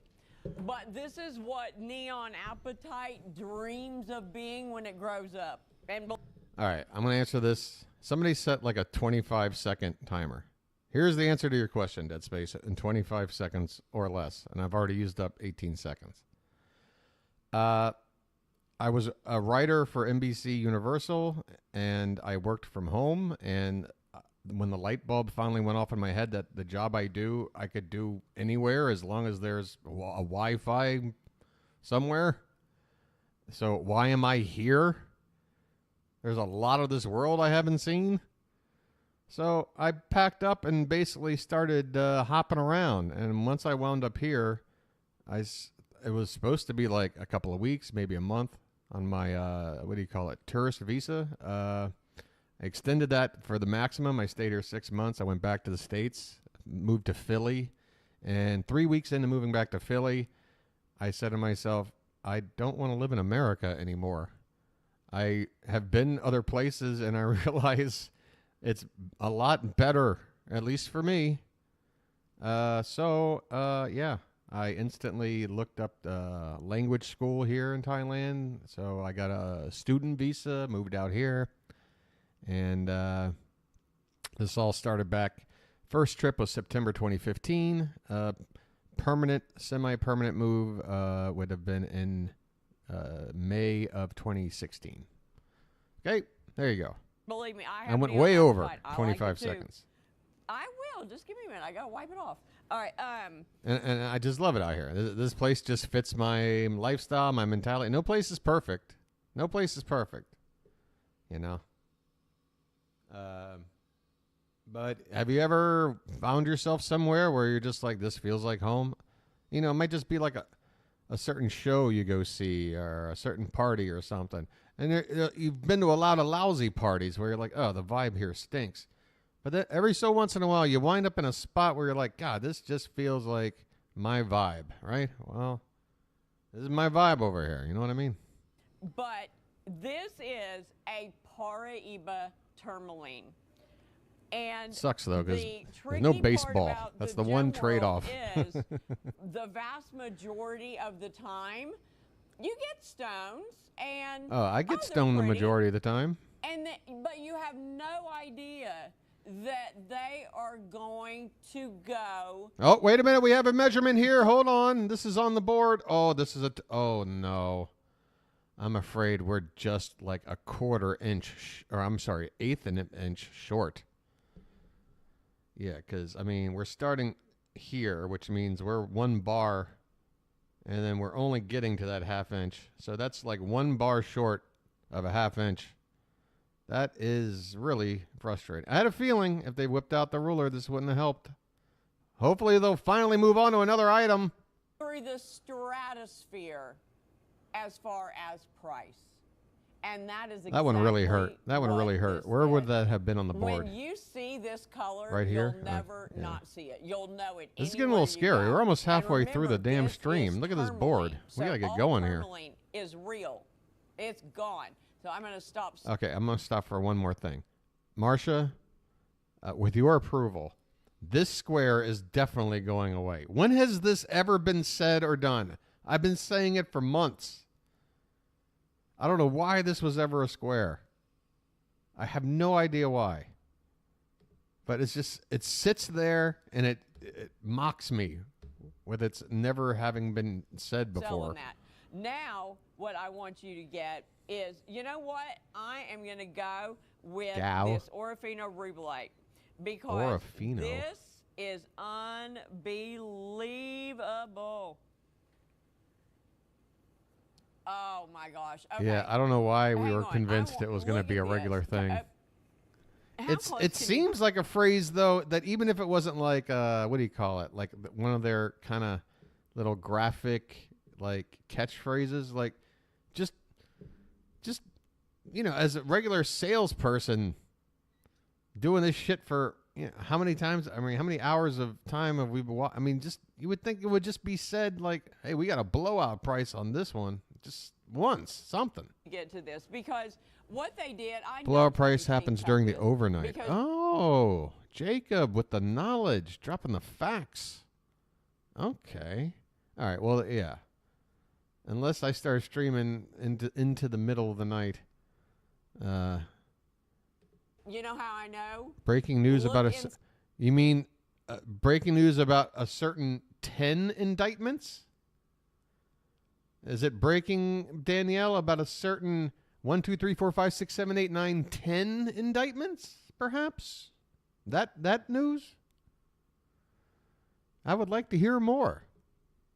but this is what neon appetite dreams of being when it grows up. And All right, I'm going to answer this. Somebody set like a 25-second timer. Here's the answer to your question, Dead Space, in 25 seconds or less, and I've already used up 18 seconds. I was a writer for NBC Universal, and I worked from home, and when the light bulb finally went off in my head that the job I do, I could do anywhere as long as there's a Wi-Fi somewhere. So why am I here? There's a lot of this world I haven't seen. So I packed up and basically started hopping around. And once I wound up here, it was supposed to be like a couple of weeks, maybe a month on my, tourist visa. I extended that for the maximum. I stayed here 6 months. I went back to the States, moved to Philly. And 3 weeks into moving back to Philly, I said to myself, I don't want to live in America anymore. I have been other places, and I realize it's a lot better, at least for me. Yeah, I instantly looked up language school here in Thailand. So I got a student visa, moved out here. And this all started back. First trip was September 2015. Permanent, semi-permanent move would have been in May of 2016. Okay, there you go. believe me, I I have went neon way over appetite. I like 25 it too. seconds. I will. Just give me a minute. I gotta wipe it off. All right. And I just love it out here. This place just fits my lifestyle, my mentality. No place is perfect. No place is perfect. You know? But have you ever found yourself somewhere where you're just like, this feels like home? You know, it might just be like a certain show you go see or a certain party or something. And you've been to a lot of lousy parties where you're like, oh, the vibe here stinks. But then every so once in a while, you wind up in a spot where you're like, God, this just feels like my vibe, right? Well, this is my vibe over here. You know what I mean? But this is a Paraiba tourmaline. And Sucks, though, 'cause the there's no tricky part baseball. about That's the one gem world trade-off. is the vast majority of the time, you get stones and Oh, I get they're stoned the pretty. majority of the time. And but you have no idea that they are going to go. Oh, wait a minute. We have a measurement here. Hold on. This is on the board. Oh, this is oh, no. I'm afraid we're just like a quarter inch, or I'm sorry, eighth an inch short. Yeah, because, I mean, we're starting here, which means we're 1 bar, and then we're only getting to that ½ inch. So that's like 1 bar short of a ½ inch. That is really frustrating. I had a feeling if they whipped out the ruler, this wouldn't have helped. Hopefully, they'll finally move on to another item. Through the stratosphere as far as price. And that is exactly That one really hurt. That one what really hurt. this Where would is. that have been on the board? When you see this color, Right here? you'll never Yeah. not see it. You'll know it. This is getting a little anywhere you scary. go. We're almost And halfway through the remember, damn this stream. is Look at this tourmaline. board. We So gotta get all going here. tourmaline is real. It's gone. So I'm going to stop. Okay, I'm going to stop for one more thing. Marcia, with your approval, this square is definitely going away. When has this ever been said or done? I've been saying it for months. I don't know why this was ever a square. I have no idea why. But it's just, it sits there and it mocks me with its never having been said before. Selling that. Now, what I want you to get is, you know what? I am going to go with this Orofino Rubelite because Orofino. this is unbelievable. Oh my gosh. Okay. Yeah, I don't know why we Hang were on. convinced it was going to Look be at a regular this. thing. How It close can you- seems like a phrase, though, that even if it wasn't like, what do you call it? Like one of their kind of little graphic, like, catchphrases, like, just, you know, as a regular salesperson doing this shit for, you know, how many times, I mean, how many hours of time have we been, I mean, just, you would think it would just be said, like, hey, we got a blowout price on this one. Just once, something. get to this because what they did, I know Blowout price Tony's team happens cut during the this overnight. because- Oh, Jacob with the knowledge, dropping the facts. Okay. All right. Well, yeah. Unless I start streaming into the middle of the night. You know how I know? Breaking news Look about in- you mean breaking news about a certain 10 indictments? Is it breaking, Danielle, about a certain 1, 2, 3, 4, 5, 6, 7, 8, 9, 10 indictments, perhaps? That news? I would like to hear more.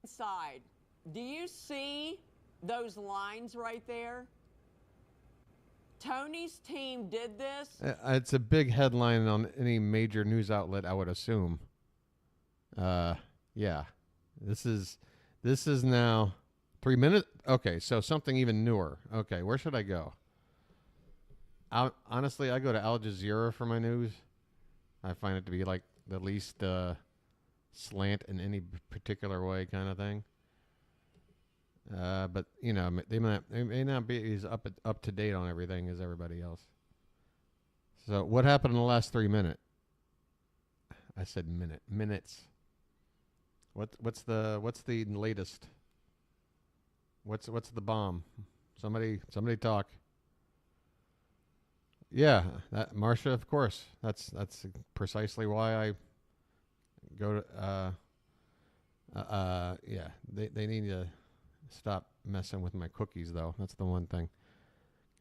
Side. Do you see those lines right there? Tony's team did this. It's a big headline on any major news outlet, I would assume. Yeah. This is now 3 minutes. Okay, so something even newer. Okay, where should I go? Honestly, I go to Al Jazeera for my news. I find it to be like the least slant in any particular way kind of thing. But you know, they may not be as up to date on everything as everybody else. So what happened in the last 3 minutes? I said minutes. What's the latest? What's the bomb? Somebody talk. Yeah, Marcia, of course. That's precisely why I go to. Yeah, they need to stop messing with my cookies, though. That's the one thing.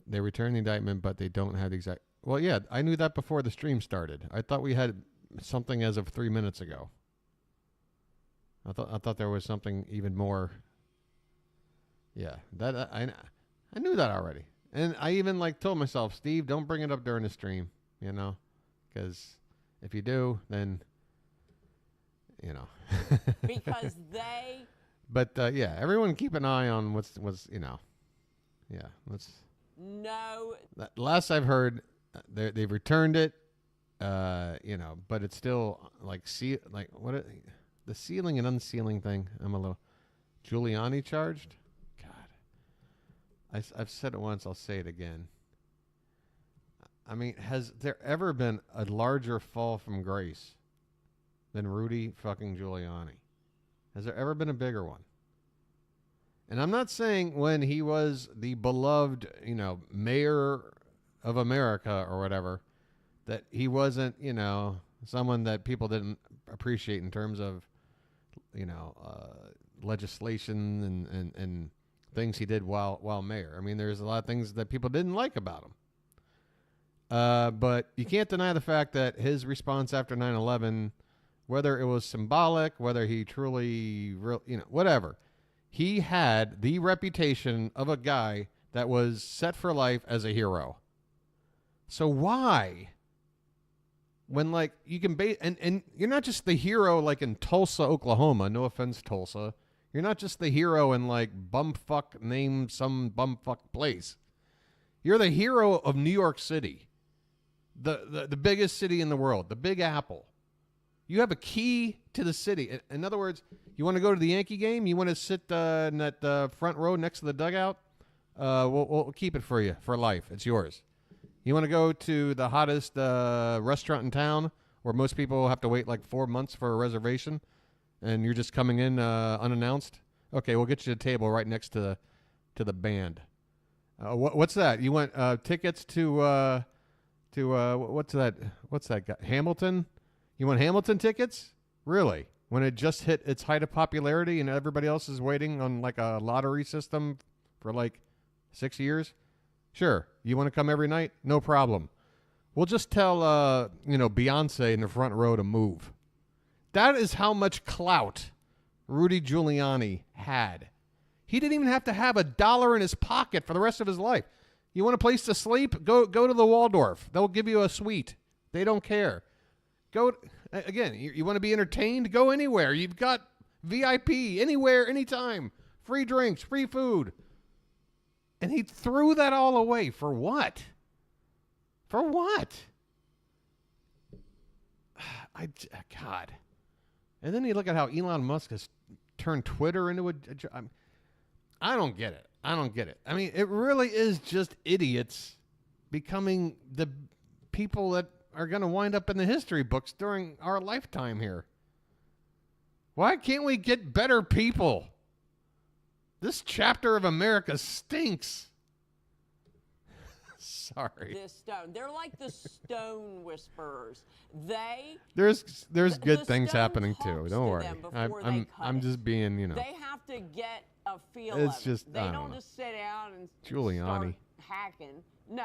They return the indictment, but they don't have the exact. Well, yeah, I knew that before the stream started. I thought we had something as of 3 minutes ago. I thought there was something even more. Yeah, that I knew that already, and I even told myself, Steve, don't bring it up during the stream, you know, because if you do, then you know. Because they. But yeah, everyone keep an eye on what's you know. Yeah, let's. No. Last I've heard, they've returned it, you know, but it's still the sealing and unsealing thing. I'm a little Giuliani charged. God, I've said it once. I'll say it again. I mean, has there ever been a larger fall from grace than Rudy fucking Giuliani? Has there ever been a bigger one? And I'm not saying when he was the beloved, you know, mayor of America or whatever, that he wasn't, you know, someone that people didn't appreciate in terms of, you know, legislation and things he did while mayor. I mean, there's a lot of things that people didn't like about him. But you can't deny the fact that his response after 9/11, whether it was symbolic, whether he truly, you know, whatever, he had the reputation of a guy that was set for life as a hero. So why, when you can and you're not just the hero in Tulsa, Oklahoma, no offense, Tulsa, you're not just the hero in bumfuck name some bumfuck place. You're the hero of New York City, the biggest city in the world, the Big Apple. You have a key to the city. In other words, you want to go to the Yankee game? You want to sit in that front row next to the dugout? We'll keep it for you for life. It's yours. You want to go to the hottest restaurant in town where most people have to wait 4 months for a reservation and you're just coming in unannounced? Okay, we'll get you a table right next to the band. What's that? You want tickets to what's that guy? Hamilton? You want Hamilton tickets? Really? When it just hit its height of popularity and everybody else is waiting on a lottery system for 6 years? Sure. You want to come every night? No problem. We'll just tell Beyonce in the front row to move. That is how much clout Rudy Giuliani had. He didn't even have to have $1 in his pocket for the rest of his life. You want a place to sleep? Go to the Waldorf. They'll give you a suite. They don't care. Go again. You want to be entertained? Go anywhere. You've got VIP anywhere, anytime. Free drinks, free food. And he threw that all away for what? For what? God. And then you look at how Elon Musk has turned Twitter into I don't get it. I don't get it. I mean, it really is just idiots becoming the people that are going to wind up in the history books during our lifetime here. Why can't we get better people? This chapter of America stinks. Sorry. This stone. They're like the stone whisperers. There's the good things stone happening too. talks Don't to worry. them before they cut I'm it. just being, They have to get a feel It's of just- it. They I don't don't know. just sit down and Giuliani. start hacking. No,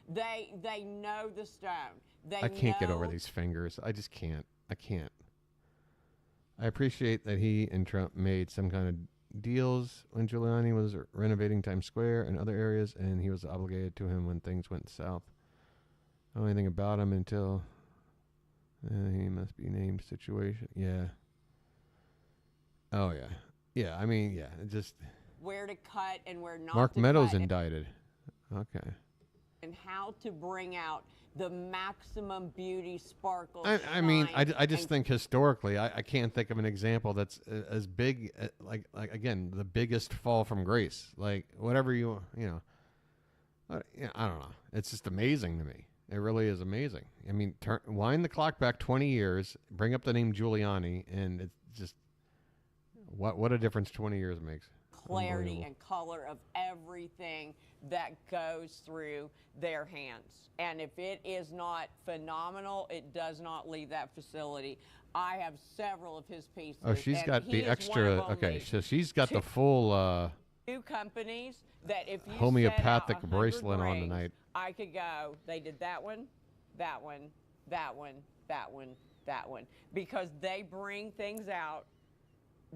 they know the stone. They I can't get over know- these fingers. I just can't. I can't. I appreciate that he and Trump made some kind of deals when Giuliani was renovating Times Square and other areas, and he was obligated to him when things went south. I don't know anything about him until he must be named situation. Yeah. Oh, yeah. Yeah, I mean, yeah. It just where to cut and where not Mark to Meadows cut, indicted. Okay. and how to bring out the maximum beauty, sparkle. I mean, shine, I just and think historically, I can't think of an example that's as big, like again, the biggest fall from grace. Like, whatever you know. Yeah, I don't know. It's just amazing to me. It really is amazing. I mean, wind the clock back 20 years, bring up the name Giuliani, and it's just, what a difference 20 years makes. clarity Unbelievable. and color of everything that goes through their hands. And if it is not phenomenal, it does not leave that facility. I have several of his pieces. Oh, she's and got he the is one extra. of Okay, only so she's got the full. two companies that if you Homeopathic set out 100 bracelet on rings, tonight. I could go, they did that one, that one, that one, that one, that one. Because they bring things out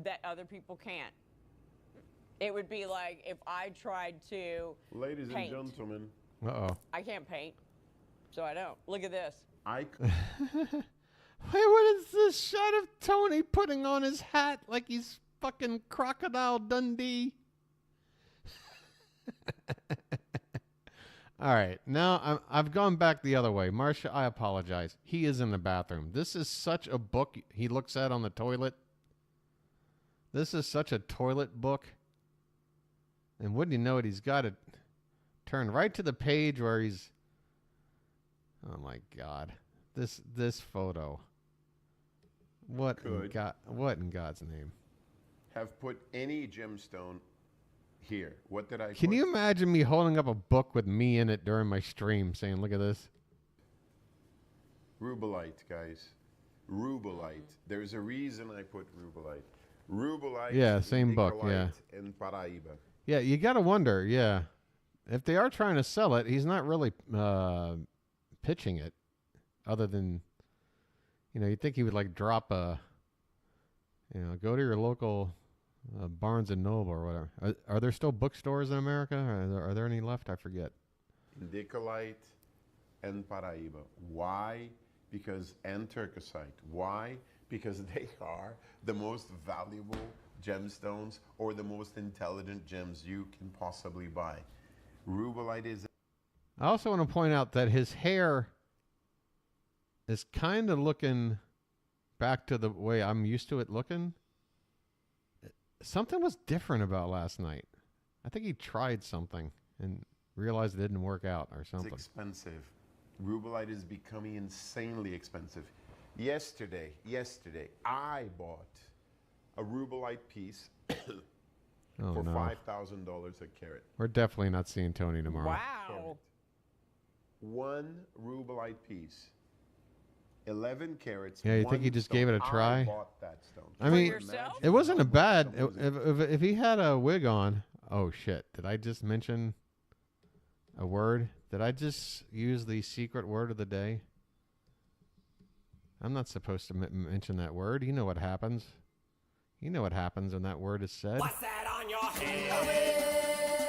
that other people can't. It would be like if I tried to Ladies paint. and gentlemen, Uh-oh. I can't paint, so I don't. Look at this. I Wait, what is this shot of Tony putting on his hat like he's fucking Crocodile Dundee? All right, now I've gone back the other way. Marcia, I apologize. He is in the bathroom. This is such a book he looks at on the toilet. This is such a toilet book. And wouldn't you know it, he's got it turned right to the page where he's... Oh, my God. This photo. What in God's name? have put any gemstone here. What did I Can put? you imagine me holding up a book with me in it during my stream saying, look at this? Rubellite, guys. Rubellite. There's a reason I put rubellite. Rubellite. Yeah, same book, yeah. And Paraíba. Yeah, you got to wonder, yeah. If they are trying to sell it, he's not really pitching it other than, you'd think he would like drop a, go to your local Barnes and Noble or whatever. Are there still bookstores in America? Are there any left? I forget. Indicolite and Paraíba. Why? And Turkosite. Why? Because they are the most valuable gemstones or the most intelligent gems you can possibly buy. Rubellite is... I also want to point out that his hair is kind of looking back to the way I'm used to it looking. Something was different about last night. I think he tried something and realized it didn't work out or something. It's expensive. Rubellite is becoming insanely expensive. Yesterday, I bought a Rubellite piece Oh, for no. $5,000 a carat. We're definitely not seeing Tony tomorrow. Wow. One Rubellite piece, 11 carats. Yeah, you one think he just stone. gave it a try? I bought that stone. I mean, yourself? it wasn't a bad. How much If he had a wig on, oh shit! Did I just mention a word? Did I just use the secret word of the day? I'm not supposed to mention that word. You know what happens. You know what happens when that word is said. What's that on your head?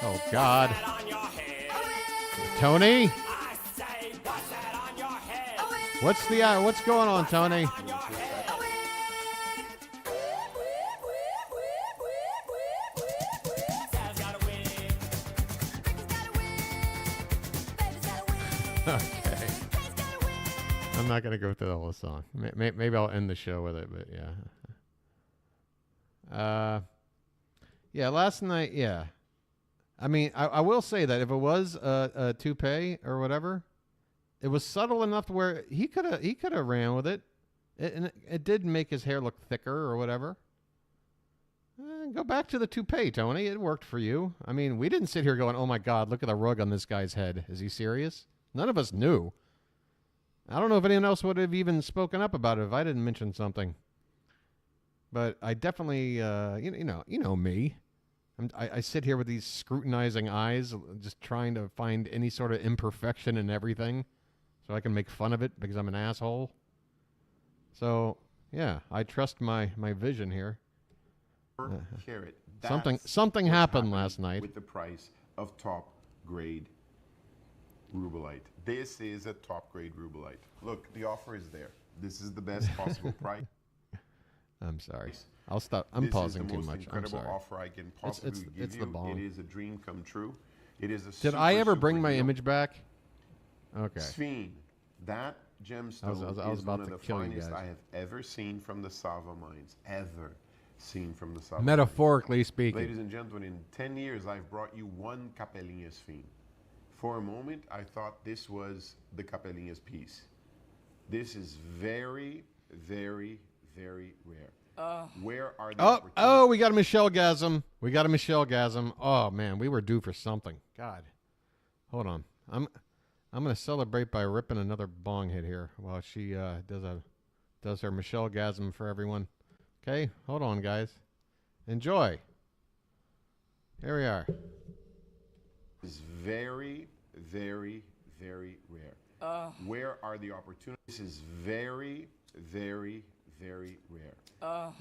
Oh God, What's that on your head? Tony, I say, what's that on your head? what's going on, Tony? On your head. Sal's got a wig. Okay. I'm not gonna go through the whole song. Maybe I'll end the show with it, but yeah. Yeah, last night, yeah. I mean, I will say that if it was a toupee or whatever, it was subtle enough to where he could have ran with it. And it did make his hair look thicker or whatever. Go back to the toupee, Tony. It worked for you. I mean, we didn't sit here going, oh, my God, look at the rug on this guy's head. Is he serious? None of us knew. I don't know if anyone else would have even spoken up about it if I didn't mention something. But I definitely, you know me. I sit here with these scrutinizing eyes, just trying to find any sort of imperfection in everything so I can make fun of it because I'm an asshole. So, yeah, I trust my vision here. Carrot. Something what happened last night. With the price of top grade rubellite. This is a top grade rubellite. Look, the offer is there. This is the best possible price. I'm sorry. I'll stop. I'm pausing too much. I'm Incredible sorry. offer I can possibly give it's you. the bomb. It is a dream come true. It is a Did I ever super bring my deal. image back? Okay. Sphene, that gemstone I was is about one to of the kill you finest guys. I have ever seen from the Sava mines. Ever seen from the Sava Metaphorically mines. speaking. Ladies and gentlemen, in 10 years, I've brought you one Capelinha Sphene. For a moment, I thought this was the Capelinha's piece. This is very, very, very rare. Where are the opportunities? We got a Michelle-gasm. Oh, man, we were due for something. God. Hold on. I'm going to celebrate by ripping another bong hit here while she does her Michelle-gasm for everyone. Okay, hold on, guys. Enjoy. Here we are. Is very, very, very rare. Where are the opportunities? This is very, very, very rare.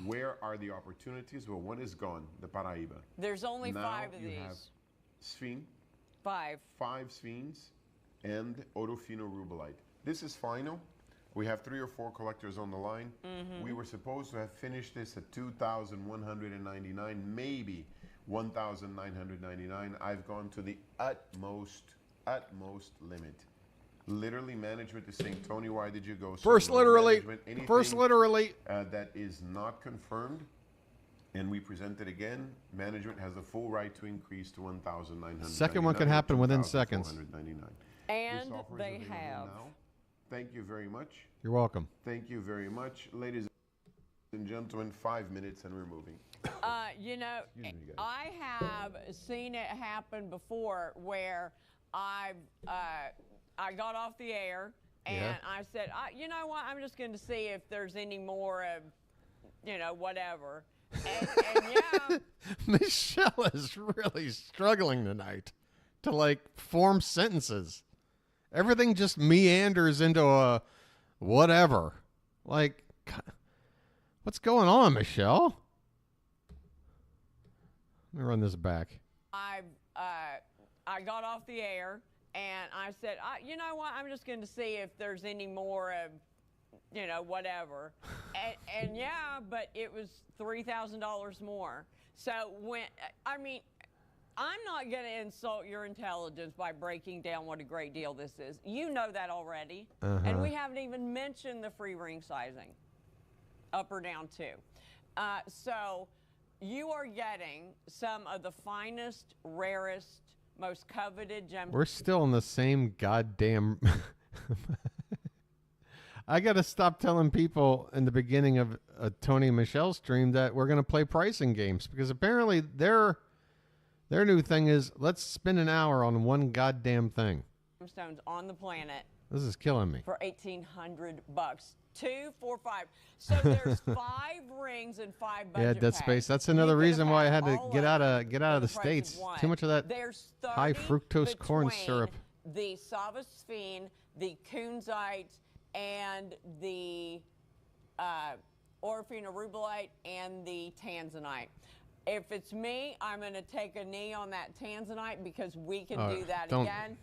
Where are the opportunities? Well, one is gone, the Paraíba. There's only Now 5 of you these. have Sphene, 5. 5 Sphenes, and Orofino Rubellite. This is final. We have 3 or 4 collectors on the line. We were supposed to have finished this at $2,199, maybe $1,999. I've gone to the utmost limit. Literally, management is saying, Tony, why did you go so First low? literally. Management, anything, First literally. that is not confirmed, and we present it again, management has the full right to increase to $1,999. Second one can happen within seconds. $2,499. And This offer is they available have. now. Thank you very much. You're welcome. Thank you very much. Ladies and gentlemen, 5 minutes and we're moving. You know, me, guys. I have seen it happen before where I got off the air and Yeah. I said, you know what, I'm just going to see if there's any more of, whatever. And yeah, Michelle is really struggling tonight to form sentences. Everything just meanders into a whatever. What's going on, Michelle? Let me run this back. I got off the air and I said, you know what, I'm just going to see if there's any more of, whatever. and yeah, but it was $3,000 more. So I'm not going to insult your intelligence by breaking down what a great deal this is. You know that already. And we haven't even mentioned the free ring sizing, up or down too. So you are getting some of the finest, rarest, most coveted gems. We're still in the same goddamn... I got to stop telling people in the beginning of a Tony and Michelle stream that we're going to play pricing games because apparently their new thing is let's spend an hour on one goddamn thing. Gemstones on the planet This is killing me. for $1,800. 2, 4, 5. So there's 5 rings and 5 budget Yeah, Dead packs. Space. That's You another could reason why I have had to all get out of them the for price of States. one. Too much of that There's high 30 fructose corn between syrup. The Savasphene, the Kunzite, and the Orofino Rubellite, and the Tanzanite. If it's me, I'm going to take a knee on that Tanzanite because we can do that don't- again.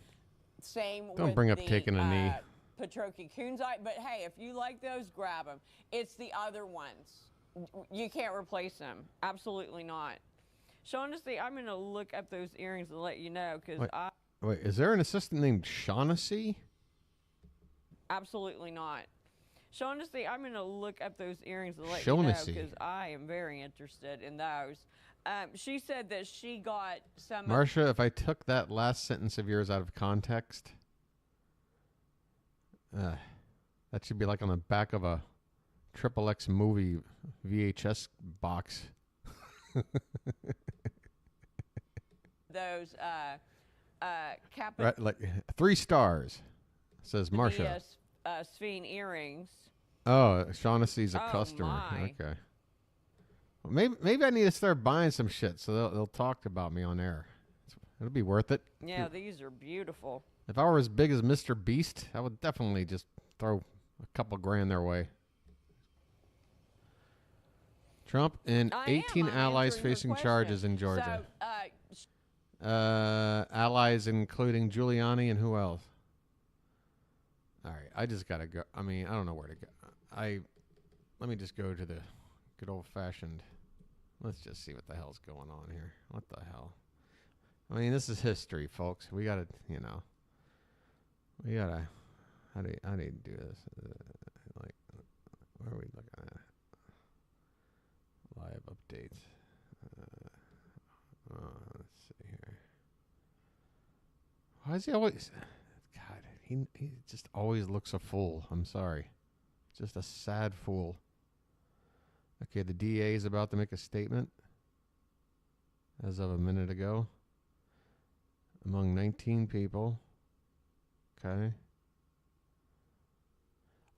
Same don't with bring up the, taking a knee. Petroki Kunzite, but hey, if you like those, grab them. It's the other ones. You can't replace them. Absolutely not. Shaughnessy, I'm going to look up those earrings and let you know because Wait, is there an assistant named Shaughnessy? absolutely not. Shaughnessy, I'm going to look up those earrings and let Shaughnessy. you know because I am very interested in those. She said that she got some. Marcia, if I took that last sentence of yours out of context, that should be like on the back of a XXX movie VHS box. Those Right, like 3 stars, says Marcia. Sphene earrings. Oh, Shaughnessy's a Oh, customer. my. Okay. Well, maybe I need to start buying some shit so they'll talk about me on air. It'll be worth it. Yeah, these are beautiful. If I were as big as Mr. Beast, I would definitely just throw a couple grand their way. Trump and 18 I'm allies answering your facing question. charges in Georgia. Allies including Giuliani and who else? All right, I just gotta go. I mean, I don't know where to go. Let me just go to the good old fashioned. Let's just see what the hell's going on here. What the hell? I mean, this is history, folks. We gotta, How do you do this? Like, where are we looking at? Live updates. Let's see here. Why is he always? God, he just always looks a fool. I'm sorry, just a sad fool. Okay, the DA is about to make a statement. As of a minute ago, among 19 people. Okay.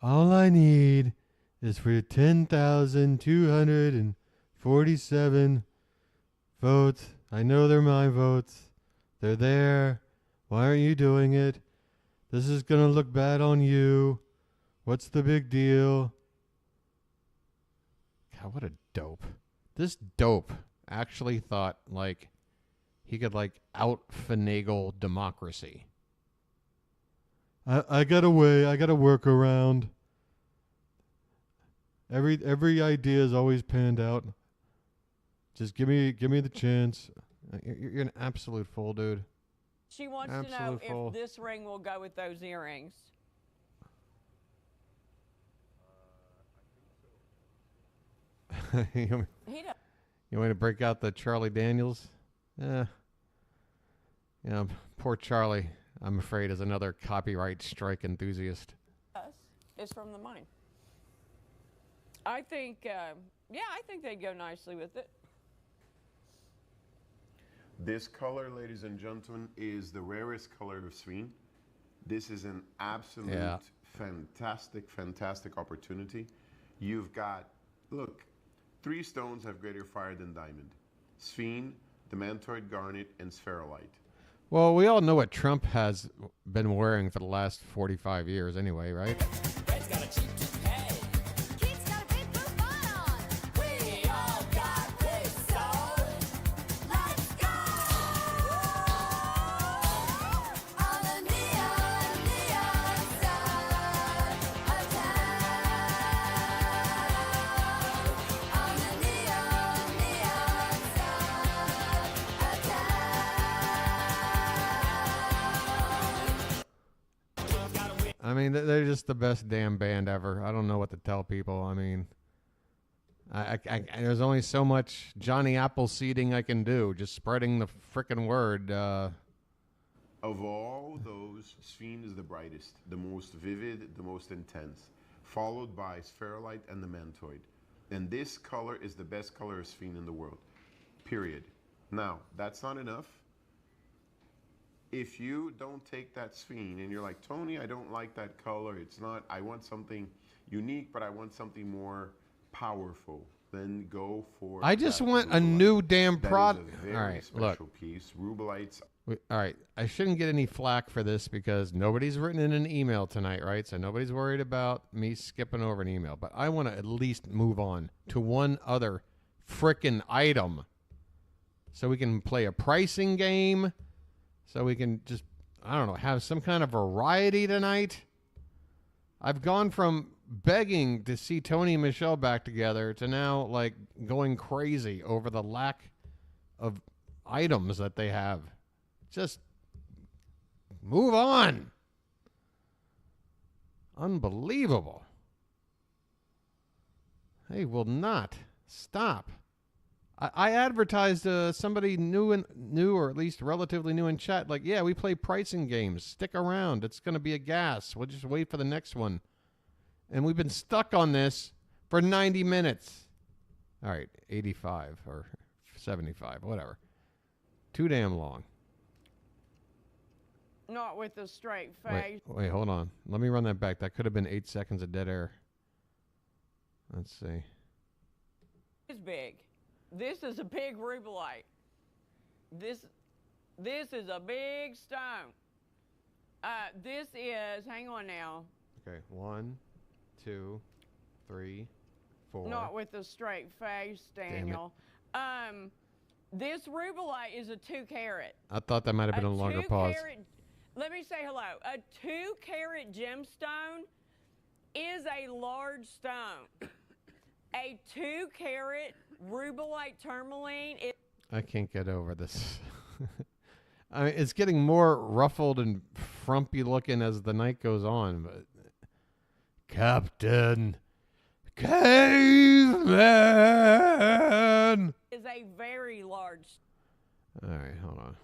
All I need is for 10,247 votes. I know they're my votes. They're there. Why aren't you doing it? This is going to look bad on you. What's the big deal? God, what a dope. This dope actually thought, like, he could, like, out-finagle democracy. I got a way. I got a workaround. Every idea is always panned out. Just give me the chance. You're an absolute fool, dude. She wants to know Absolute fool. if this ring will go with those earrings. you want He does. me to break out the Charlie Daniels? Yeah. Yeah, poor Charlie, I'm afraid, is another copyright strike enthusiast. Is from the mine. I think, I think they'd go nicely with it. This color, ladies and gentlemen, is the rarest color of Sphene. This is an absolute fantastic opportunity. You've got, look, 3 stones have greater fire than diamond. Sphene, demantoid garnet, and spherolite. Well, we all know what Trump has been wearing for the last 45 years anyway, right? Red's got a cheap toupee. Keith's got a big blue bun on. We all got this, so Let's go! On the neon side of town. On the neon side of town. I mean, they're just the best damn band ever. I don't know what to tell people. I mean, there's only so much Johnny Appleseeding I can do, just spreading the frickin' word. Of all those, Sphene is the brightest, the most vivid, the most intense, followed by spherolite and the mantoid. And this color is the best color of Sphene in the world, period. Now, that's not enough. If you don't take that Sphene and you're like, Tony, I don't like that color, it's not, I want something unique, but I want something more powerful, then go for I just that want a rubelite. new damn That is product. a very All right, special look. piece. Rubelites. All right, I shouldn't get any flack for this because nobody's written in an email tonight, right? So nobody's worried about me skipping over an email. But I want to at least move on to one other frickin' item so we can play a pricing game, so we can just, I don't know, have some kind of variety tonight. I've gone from begging to see Tony and Michelle back together to now, like, going crazy over the lack of items that they have. Just move on. Unbelievable. They will not stop. I advertised somebody new or at least relatively new in chat. Like, yeah, we play pricing games. Stick around. It's going to be a gas. We'll just wait for the next one. And we've been stuck on this for 90 minutes. All right, 85 or 75, whatever. Too damn long. Not with a straight face. Wait, hold on. Let me run that back. That could have been 8 seconds of dead air. Let's see. It's big. This is a big rubellite. This is a big stone. This is, hang on now. Okay, 1, 2, 3, 4. Not with a straight face, Daniel. This rubellite is a 2 carat. I thought that might have been a longer pause. Let me say hello. A 2 carat gemstone is a large stone. A 2 carat rubellite tourmaline is. I can't get over this. I mean, it's getting more ruffled and frumpy looking as the night goes on. But Captain Caveman is a very large. All right, hold on.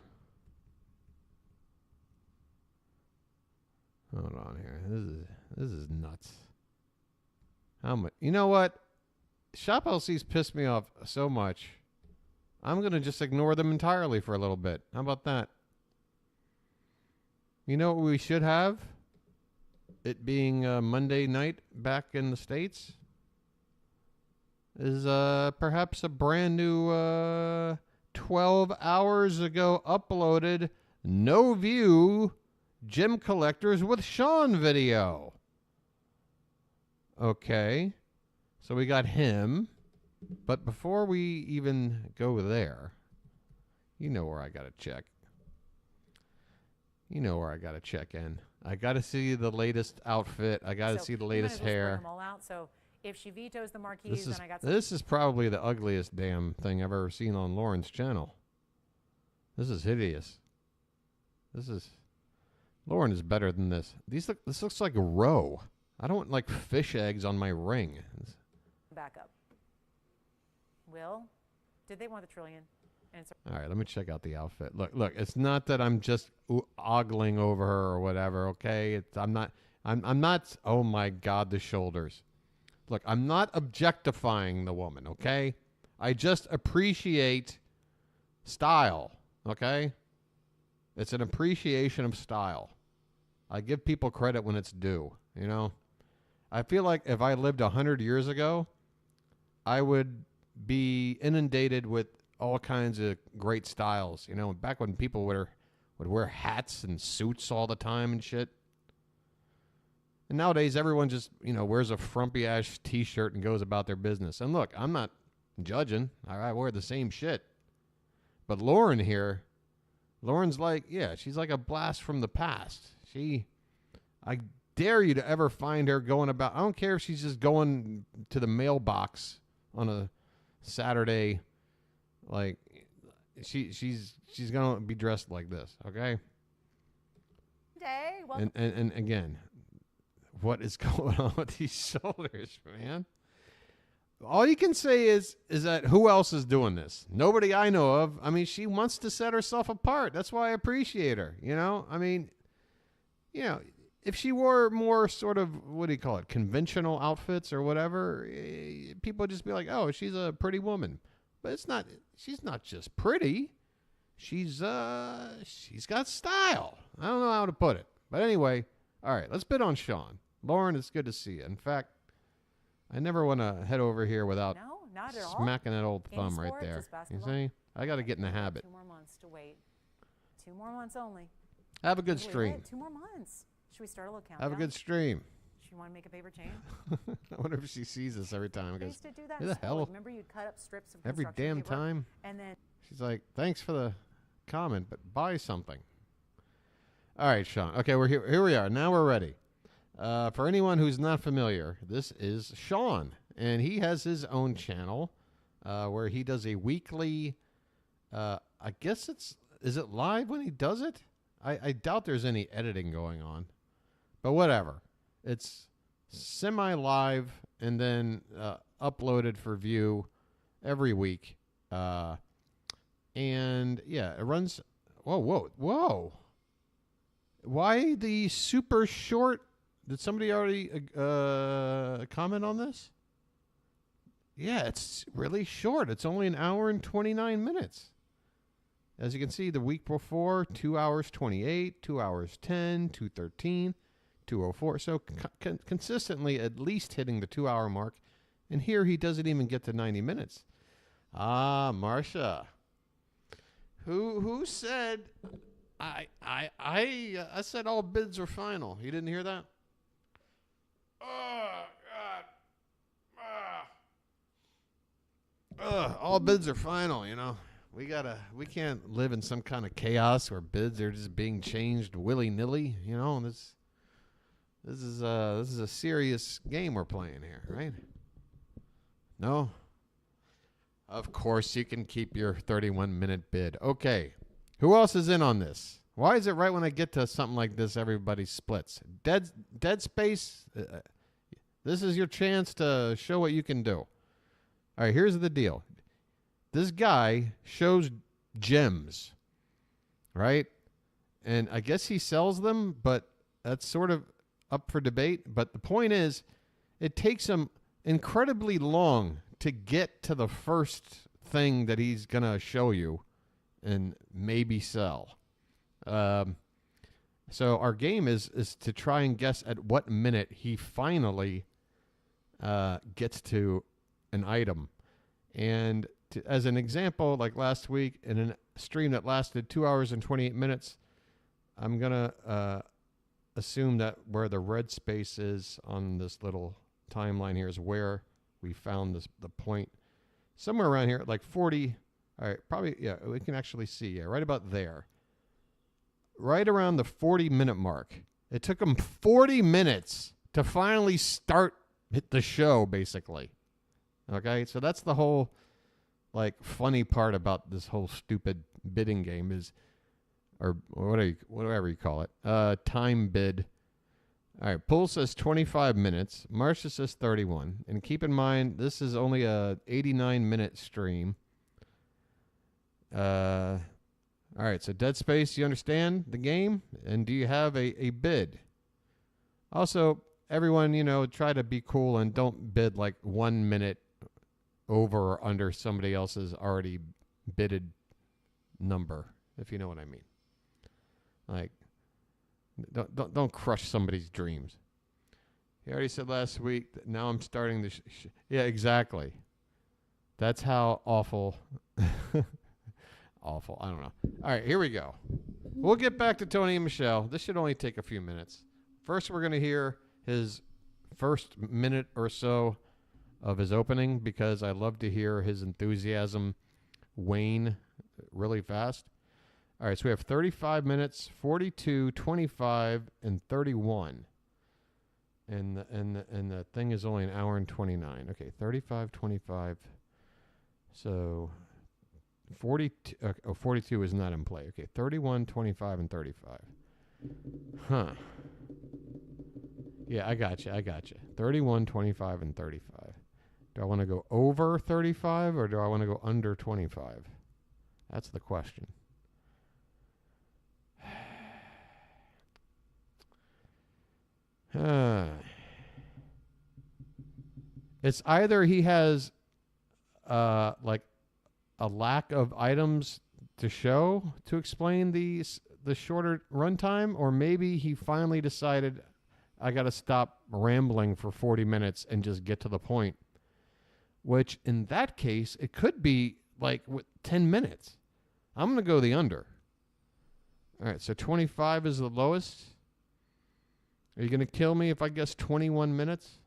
Hold on here. This is nuts. How much? You know what? ShopLC's pissed me off so much. I'm going to just ignore them entirely for a little bit. How about that? You know what we should have? It being Monday night back in the States is perhaps a brand new 12 hours ago uploaded no view Gem Collectors with Sean video. Okay. So we got him. But before we even go there, you know where I got to check. You know where I got to check in. I got to see the latest outfit. I got to see the latest hair. Them all out. So if she vetoes the marquees, then I got some. This is probably the ugliest damn thing I've ever seen on Lauren's channel. This is hideous. Lauren is better than this. This looks like a roe. I don't like fish eggs on my ring. Back up. Will, did they want the trillion? All right, let me check out the outfit. Look. It's not that I'm just ogling over her or whatever. Okay, I'm not. Oh my God, the shoulders. Look, I'm not objectifying the woman. Okay, I just appreciate style. Okay, it's an appreciation of style. I give people credit when it's due. You know, I feel like if I lived 100 years ago, I would be inundated with all kinds of great styles. You know, back when people would wear hats and suits all the time and shit. And nowadays, everyone just, wears a frumpy ass T-shirt and goes about their business. And look, I'm not judging. I wear the same shit. But Lauren here, Lauren's like, yeah, she's like a blast from the past. I dare you to ever find her going about. I don't care if she's just going to the mailbox on a Saturday. Like, she's gonna be dressed like this, okay? And again, what is going on with these shoulders, man? All you can say is that who else is doing this? Nobody I know of. I mean, she wants to set herself apart. That's why I appreciate her. I mean, if she wore more sort of, what do you call it, conventional outfits or whatever, people would just be like, oh, she's a pretty woman. But she's not just pretty. She's got style. I don't know how to put it. But anyway, all right, let's bid on Sean. Lauren, it's good to see you. In fact, I never want to head over here without not at smacking that old Any thumb sport, right there. just You basketball. see? I got to get in the habit. 2 more months to wait. 2 more months only. Have a good Wait, stream. 2 more months. Should we start a little countdown? Have a good stream. Should you want to make a paper chain? I wonder if she sees us every time. They Goes, used to do that who in the school. hell? Remember you'd cut up strips of Every construction damn paper, time. and then She's like, thanks for the comment, but buy something. All right, Sean. Okay, we're here. Here we are. Now we're ready. For anyone who's not familiar, this is Sean, and he has his own channel where he does a weekly. I guess is it live when he does it? I doubt there's any editing going on, but whatever. It's semi-live and then uploaded for view every week. And yeah, it runs. Whoa. Why the super short? Did somebody already comment on this? Yeah, it's really short. It's only an hour and 29 minutes. As you can see, the week before, 2 hours 28, 2 hours 10, 2:13, 2:04. So consistently at least hitting the 2 hour mark. And here he doesn't even get to 90 minutes. Ah, Marcia. Who said I said all bids are final. You didn't hear that? Oh, God. All bids are final, you know. We can't live in some kind of chaos where bids are just being changed willy-nilly, you know. This is a serious game we're playing here, right? No? Of course you can keep your 31-minute bid. Okay. Who else is in on this? Why is it right when I get to something like this, everybody splits? Dead Space, this is your chance to show what you can do. All right, here's the deal. This guy shows gems, right? And I guess he sells them, but that's sort of up for debate. But the point is, it takes him incredibly long to get to the first thing that he's going to show you and maybe sell. So our game is to try and guess at what minute he finally gets to an item. And as an example, like last week in a stream that lasted 2 hours and 28 minutes, I'm going to assume that where the red space is on this little timeline here is where we found the point. Somewhere around here, like 40. All right, probably, yeah, we can actually see. Yeah, right about there. Right around the 40-minute mark. It took him 40 minutes to finally start the show, basically. Okay, so that's the whole, like, funny part about this whole stupid bidding game is, or whatever you call it, time bid. All right, Pool says 25 minutes. Marcia says 31. And keep in mind, this is only a 89-minute stream. All right, so Dead Space, you understand the game? And do you have a bid? Also, everyone, you know, try to be cool and don't bid like 1 minute over or under somebody else's already bidded number, if you know what I mean. Like, don't crush somebody's dreams. He already said last week that now I'm starting the yeah, exactly. That's how awful. Awful. I don't know. All right, here we go. We'll get back to Tony and Michelle. This should only take a few minutes. First, we're going to hear his first minute or so of his opening because I love to hear his enthusiasm wane really fast. All right, so we have 35 minutes, 42, 25, and 31. And the thing is only an hour and 29. Okay, 35, 25. So 42, 42 is not in play. Okay, 31, 25, and 35. Huh. Yeah, I got you. 31, 25, and 35. Do I want to go over 35 or do I want to go under 25? That's the question. It's either he has like a lack of items to show to explain the shorter runtime, or maybe he finally decided I got to stop rambling for 40 minutes and just get to the point. Which in that case, it could be like 10 minutes. I'm going to go the under. All right, so 25 is the lowest. Are you going to kill me if I guess 21 minutes?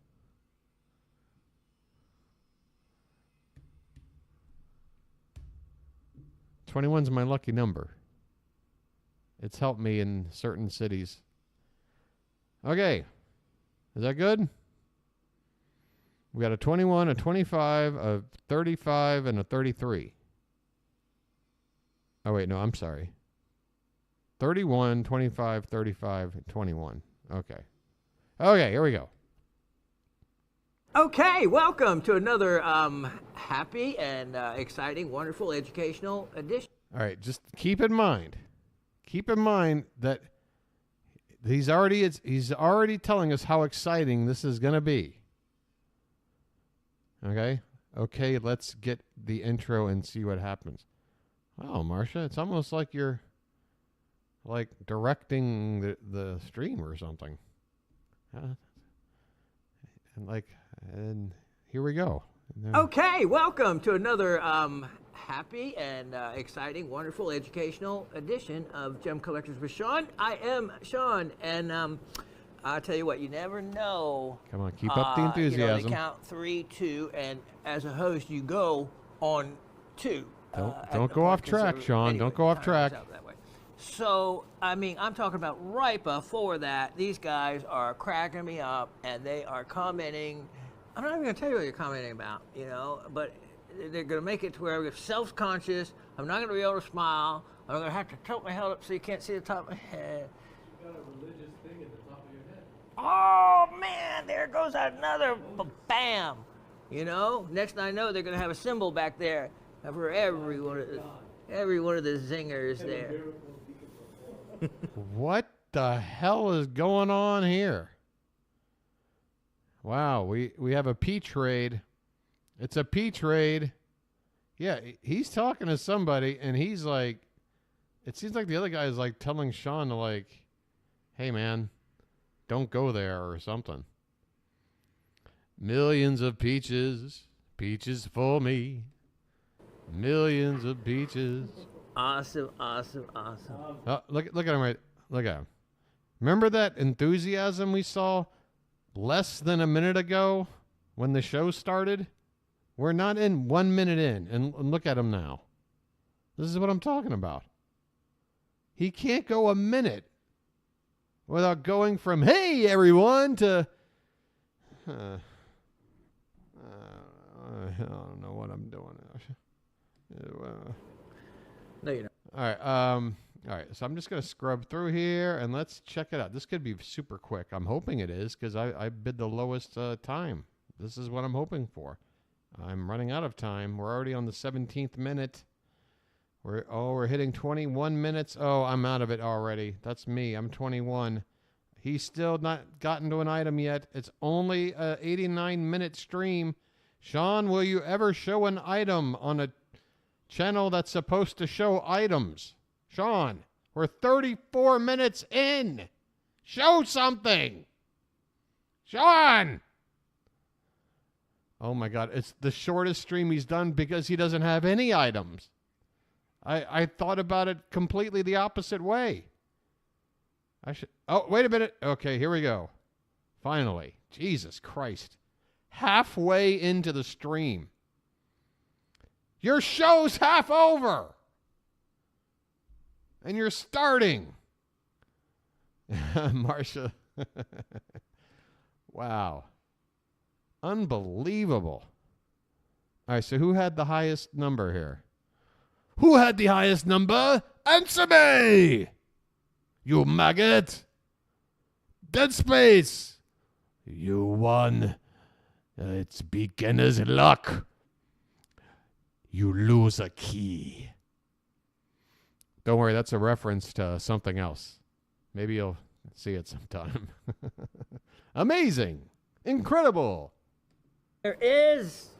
Twenty-one's my lucky number. It's helped me in certain cities. Okay. Is that good? We got a 21, a 25, a 35, and a 33. Oh, wait, no, I'm sorry. 31, 25, 35, 21. Okay. Okay, here we go. Okay, welcome to another happy and exciting, wonderful, educational edition. All right, just keep in mind that he's already telling us how exciting this is going to be. Okay, let's get the intro and see what happens. Oh, Marcia, it's almost like you're like directing the stream or something. And here we go. Okay, welcome to another happy and exciting, wonderful, educational edition of Gem Collectors with Sean. I am Sean, and I'll tell you what, you never know. Come on, keep up the They enthusiasm. count 3, 2, and as a host, you go on 2. Don't go off track, Sean. Don't go off track. So, I mean, I'm talking about right before that, these guys are cracking me up, and they are commenting. I'm not even going to tell you what they're commenting about, but they're going to make it to where I'm self-conscious. I'm not going to be able to smile. I'm going to have to tilt my head up so you can't see the top of my head. You got a religious thing at the top of your head. Oh, man, there goes another bam. Next thing I know, they're going to have a symbol back there for every one of the zingers there. What the hell is going on here? Wow, we have a peach raid. It's a peach raid. Yeah, he's talking to somebody, and he's like, it seems like the other guy is like telling Sean to like, hey man, don't go there or something. Millions of peaches, peaches for me. Millions of peaches. Awesome. Oh, look at him right. Look at him. Remember that enthusiasm we saw less than a minute ago when the show started? We're not in 1 minute in, and look at him now. This is what I'm talking about. He can't go a minute without going from, hey, everyone, to, I don't know what I'm doing. No, you don't. All right. So I'm just going to scrub through here, and let's check it out. This could be super quick. I'm hoping it is, because I bid the lowest time. This is what I'm hoping for. I'm running out of time. We're already on the 17th minute. We're hitting 21 minutes. Oh, I'm out of it already. That's me. I'm 21. He's still not gotten to an item yet. It's only a 89-minute stream. Sean, will you ever show an item on a channel that's supposed to show items? Sean, we're 34 minutes in. Show something. Sean. Oh my God, it's the shortest stream he's done because he doesn't have any items. I thought about it completely the opposite way. Oh, wait a minute. Okay, here we go. Finally. Jesus Christ. Halfway into the stream. Your show's half over. And you're starting. Marcia. Wow. Unbelievable. All right, so who had the highest number here? Who had the highest number? Answer me! You maggot! Dead Space! You won. It's beginner's luck. You lose a key. Don't worry, that's a reference to something else. Maybe you'll see it sometime. Amazing. Incredible. There is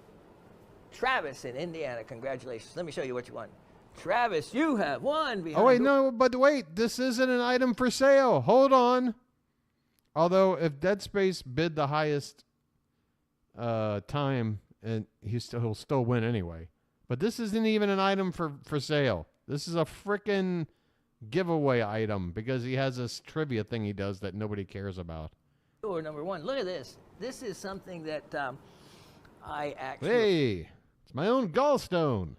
Travis in Indiana. Congratulations. Let me show you what you won. Travis, you have won. Oh, wait, no, but wait. This isn't an item for sale. Hold on. Although, if Dead Space bid the highest time, and he'll still win anyway. But this isn't even an item for sale. This is a frickin' giveaway item because he has this trivia thing he does that nobody cares about. Or number one. Look at this. This is something that I actually... Hey, it's my own gallstone.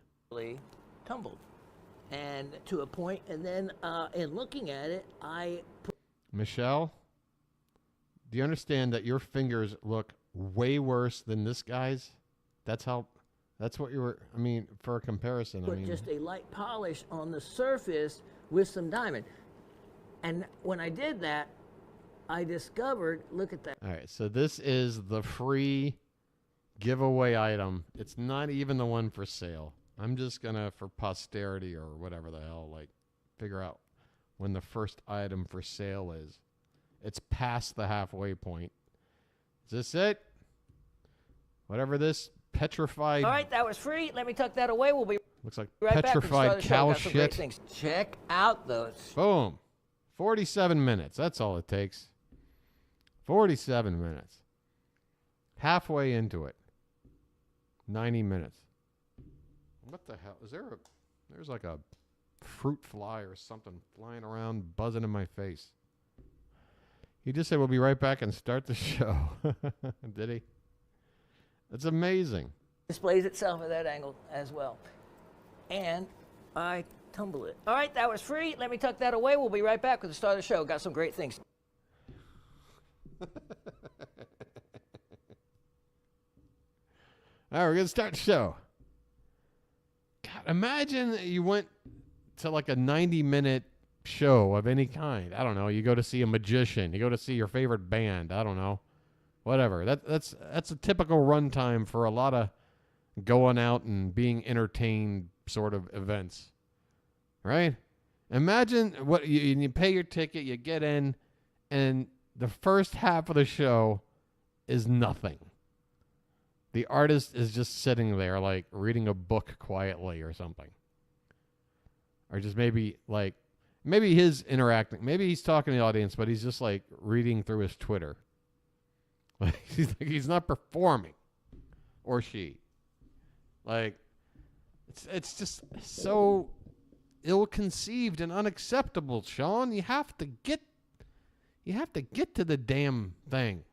Tumbled. And to a point, and then in looking at it, Michelle, do you understand that your fingers look way worse than this guy's? That's what you were, for a comparison. put just a light polish on the surface with some diamond. And when I did that, I discovered, look at that. All right, so this is the free giveaway item. It's not even the one for sale. I'm just going to, for posterity or whatever the hell, like, figure out when the first item for sale is. It's past the halfway point. Is this it? Whatever this petrified... All right, that was free. Let me tuck that away. We'll be Looks like right back with the start petrified of the show. cow Got some great shit. things. Check out those. Boom. 47 minutes. That's all it takes. 47 minutes. Halfway into it. 90 minutes. What the hell? Is there a... There's like a fruit fly or something flying around, buzzing in my face. He just said we'll be right back and start the show. Did he? It's amazing. Displays itself at that angle as well. And I tumble it. All right, that was free. Let me tuck that away. We'll be right back with the start of the show. Got some great things. All right, we're going to start the show. God, imagine you went to like a 90-minute show of any kind. I don't know. You go to see a magician. You go to see your favorite band. I don't know. Whatever. That's a typical runtime for a lot of going out and being entertained sort of events. Right? Imagine what you pay your ticket, you get in, and the first half of the show is nothing. The artist is just sitting there like reading a book quietly or something. Or just maybe he's interacting. Maybe he's talking to the audience, but he's just like reading through his Twitter. Like he's not performing. Or she. Like it's just so ill-conceived and unacceptable, Sean. You have to get to the damn thing.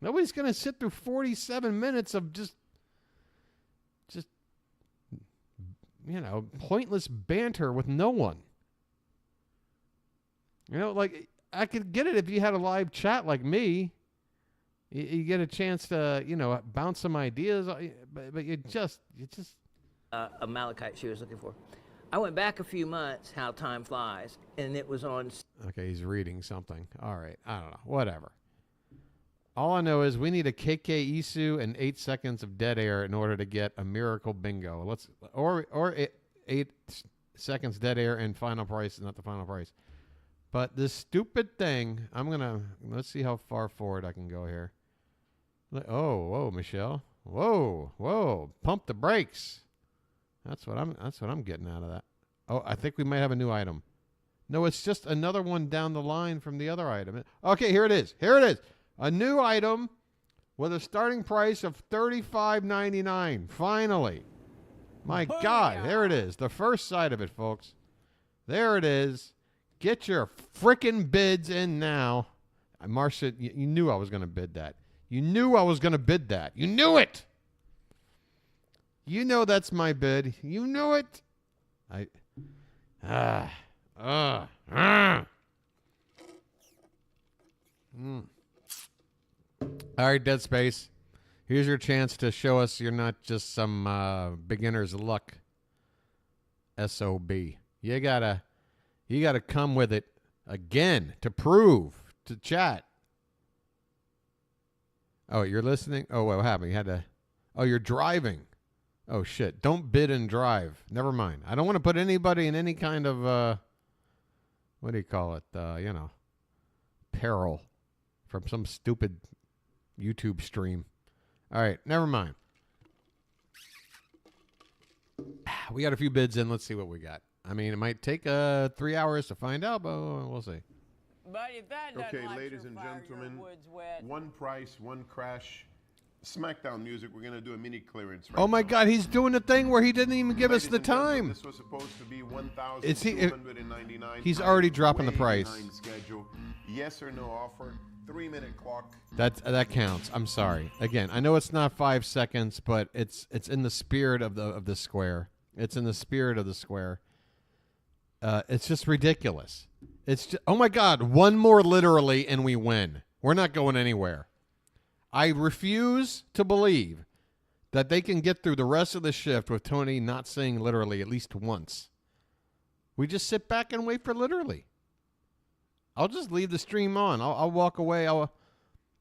Nobody's going to sit through 47 minutes of just pointless banter with no one. Like I could get it if you had a live chat like me. You get a chance to, bounce some ideas, but you just. A malachite she was looking for. I went back a few months, how time flies, and it was on. Okay, he's reading something. All right, I don't know. Whatever. All I know is we need a KK Isu and 8 seconds of dead air in order to get a miracle bingo. Or 8 seconds dead air and final price is not the final price. But this stupid thing, let's see how far forward I can go here. Whoa, Michelle. Whoa, pump the brakes. That's what I'm getting out of that. Oh, I think we might have a new item. No, it's just another one down the line from the other item. Okay, here it is. A new item with a starting price of $35.99. Finally. My God, there it is. The first sight of it, folks. There it is. Get your frickin' bids in now. Marcia, you knew I was going to bid that. You knew I was going to bid that. You knew it. You know that's my bid. You knew it. All right, Dead Space. Here's your chance to show us you're not just some beginner's luck SOB. You gotta come with it again to prove to chat. Oh, you're listening? Oh, what happened? You had to. Oh, you're driving. Oh shit! Don't bid and drive. Never mind. I don't want to put anybody in any kind of what do you call it? Peril from some stupid YouTube stream. All right, never mind. We got a few bids in. Let's see what we got. I mean, it might take 3 hours to find out, but we'll see. But if that doesn't Okay, light ladies your and fire, gentlemen, your wood's wet. one price, one crash. SmackDown music. We're going to do a mini clearance. Oh my now. God, he's doing the thing where he didn't even give us Ladies the and gentlemen, time. This was supposed to be Is he- $1,299. he's already dropping the Way price. behind schedule. Yes or no offer. 3-minute clock. That counts. I'm sorry. Again, I know it's not 5 seconds, but it's in the spirit of the square. It's in the spirit of the square. It's just ridiculous. It's just, oh my God, one more literally and we win. We're not going anywhere. I refuse to believe that they can get through the rest of the shift with Tony not saying literally at least once. We just sit back and wait for literally. I'll just leave the stream on. I'll walk away. I'll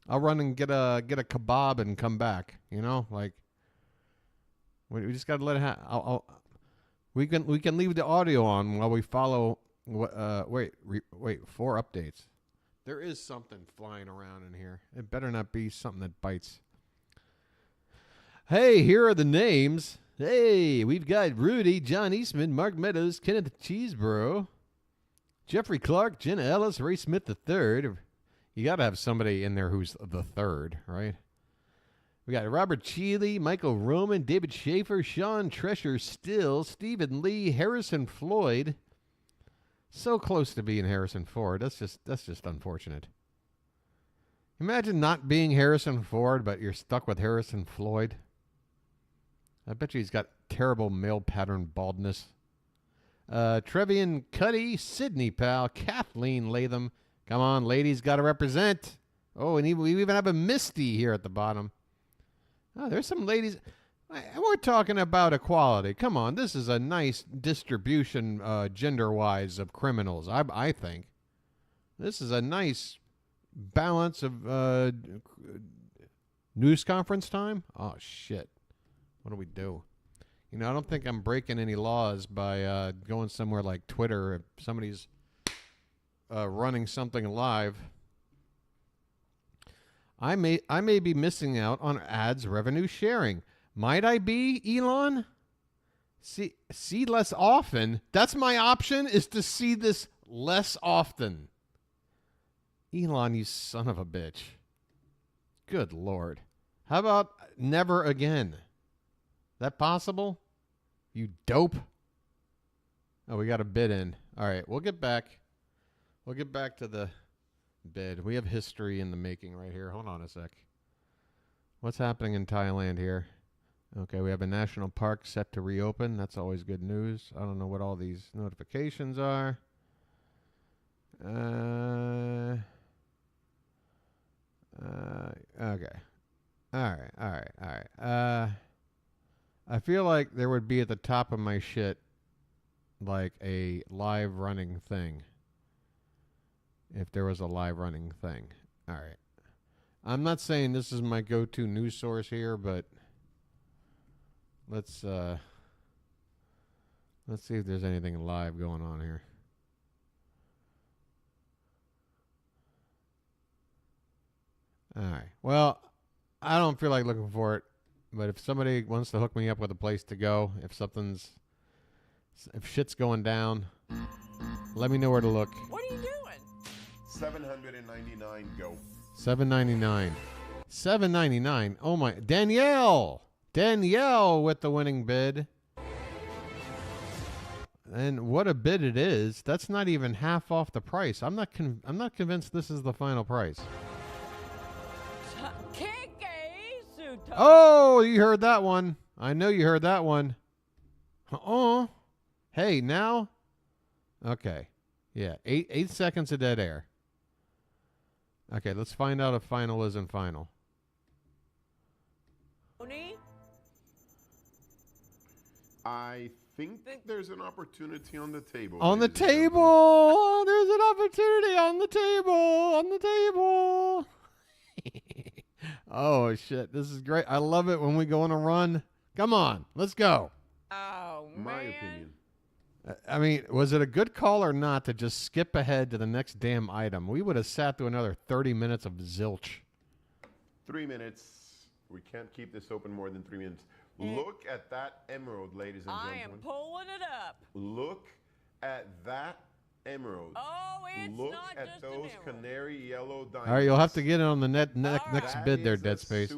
run and get a kebab and come back. Like We just got to let it we can leave the audio on while we follow. Wait, 4 updates. There is something flying around in here. It better not be something that bites. Hey, here are the names. Hey, we've got Rudy, John Eastman, Mark Meadows, Kenneth Cheeseborough, Jeffrey Clark, Jenna Ellis, Ray Smith III. You got to have somebody in there who's the third, right? We got Robert Cheeley, Michael Roman, David Schaefer, Sean Tresher Still, Stephen Lee, Harrison Floyd. So close to being Harrison Ford. That's just unfortunate. Imagine not being Harrison Ford, but you're stuck with Harrison Floyd. I bet you he's got terrible male pattern baldness. Trevian Cuddy, Sydney Powell, Kathleen Latham. Come on, ladies, got to represent. Oh, and we even have a Misty here at the bottom. Oh, there's some ladies. We're talking about equality. Come on, this is a nice distribution gender-wise of criminals, I think. This is a nice balance of news conference time. Oh, shit. What do we do? You know, I don't think I'm breaking any laws by going somewhere like Twitter. If somebody's running something live, I may be missing out on ads revenue sharing. Might I be, Elon? See less often. That's my option, is to see this less often. Elon, you son of a bitch. Good Lord. How about never again? That possible? You dope. Oh, we got a bid in. All right, we'll get back. We'll get back to the bid. We have history in the making right here. Hold on a sec. What's happening in Thailand here? Okay, we have a national park set to reopen. That's always good news. I don't know what all these notifications are. Okay. All right. I feel like there would be at the top of my shit like a live running thing. If there was a live running thing. All right. I'm not saying this is my go-to news source here, but let's see if there's anything live going on here. All right. Well, I don't feel like looking for it, but if somebody wants to hook me up with a place to go, if shit's going down, let me know where to look. What are you doing? $799 go. $7.99. $7.99. Oh my, Danielle with the winning bid. And what a bid it is. That's not even half off the price. I'm not convinced this is the final price. Oh, you heard that one. I know you heard that one. Oh. Hey, now? Okay. Yeah, 8 seconds of dead air. Okay, let's find out if final isn't final. I think there's an opportunity on the table. On the table! There's an opportunity on the table! On the table! Oh, shit. This is great. I love it when we go on a run. Come on. Let's go. Oh, man. My opinion. I mean, was it a good call or not to just skip ahead to the next damn item? We would have sat through another 30 minutes of zilch. 3 minutes. We can't keep this open more than 3 minutes. Look at that emerald, ladies and gentlemen. I am pulling it up. Look at that emerald. Oh, it's Look not at just those an emerald. canary yellow diamonds. All right, you'll have to get it on the next That bid there, is Dead a Space.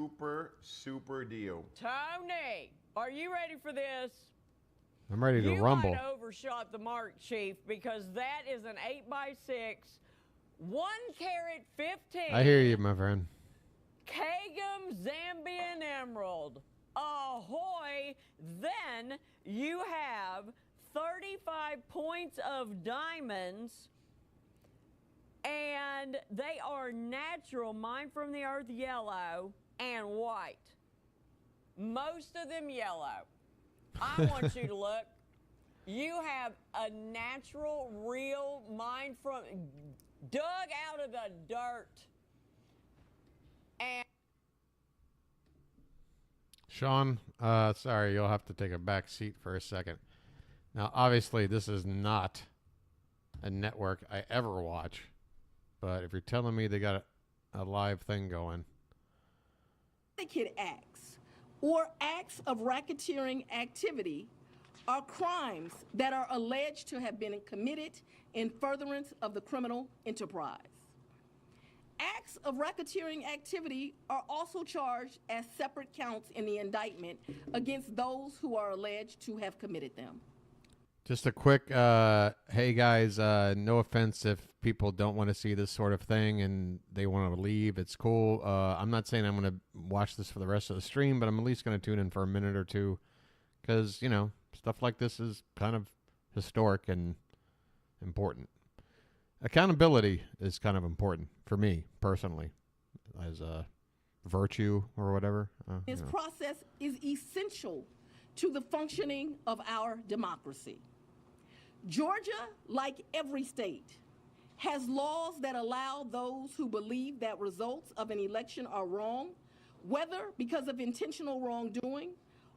Super deal. Tony, are you ready for this? I'm ready to you rumble. might overshot the mark, Chief, because that is an 8x6, 1 carat 15. I hear you, my friend. Kagum Zambian Emerald. Ahoy! Then you have 35 points of diamonds, and they are natural, mine from the earth yellow and white. Most of them yellow. I want you to look. You have a natural, real, mine from, dug out of the dirt. And Sean, sorry, you'll have to take a back seat for a second. Now, obviously, this is not a network I ever watch, but if you're telling me they got a live thing going, predicate acts or acts of racketeering activity are crimes that are alleged to have been committed in furtherance of the criminal enterprise. Acts of racketeering activity are also charged as separate counts in the indictment against those who are alleged to have committed them. just a quick, hey guys, no offense if people don't want to see this sort of thing and they want to leave. It's cool. I'm not saying I'm going to watch this for the rest of the stream, but I'm at least going to tune in for a minute or two because, you know, stuff like this is kind of historic and important. Accountability is kind of important for me personally as a virtue or whatever. This process is essential to the functioning of our democracy. Georgia, like every state, has laws that allow those who believe that results of an election are wrong, whether because of intentional wrongdoing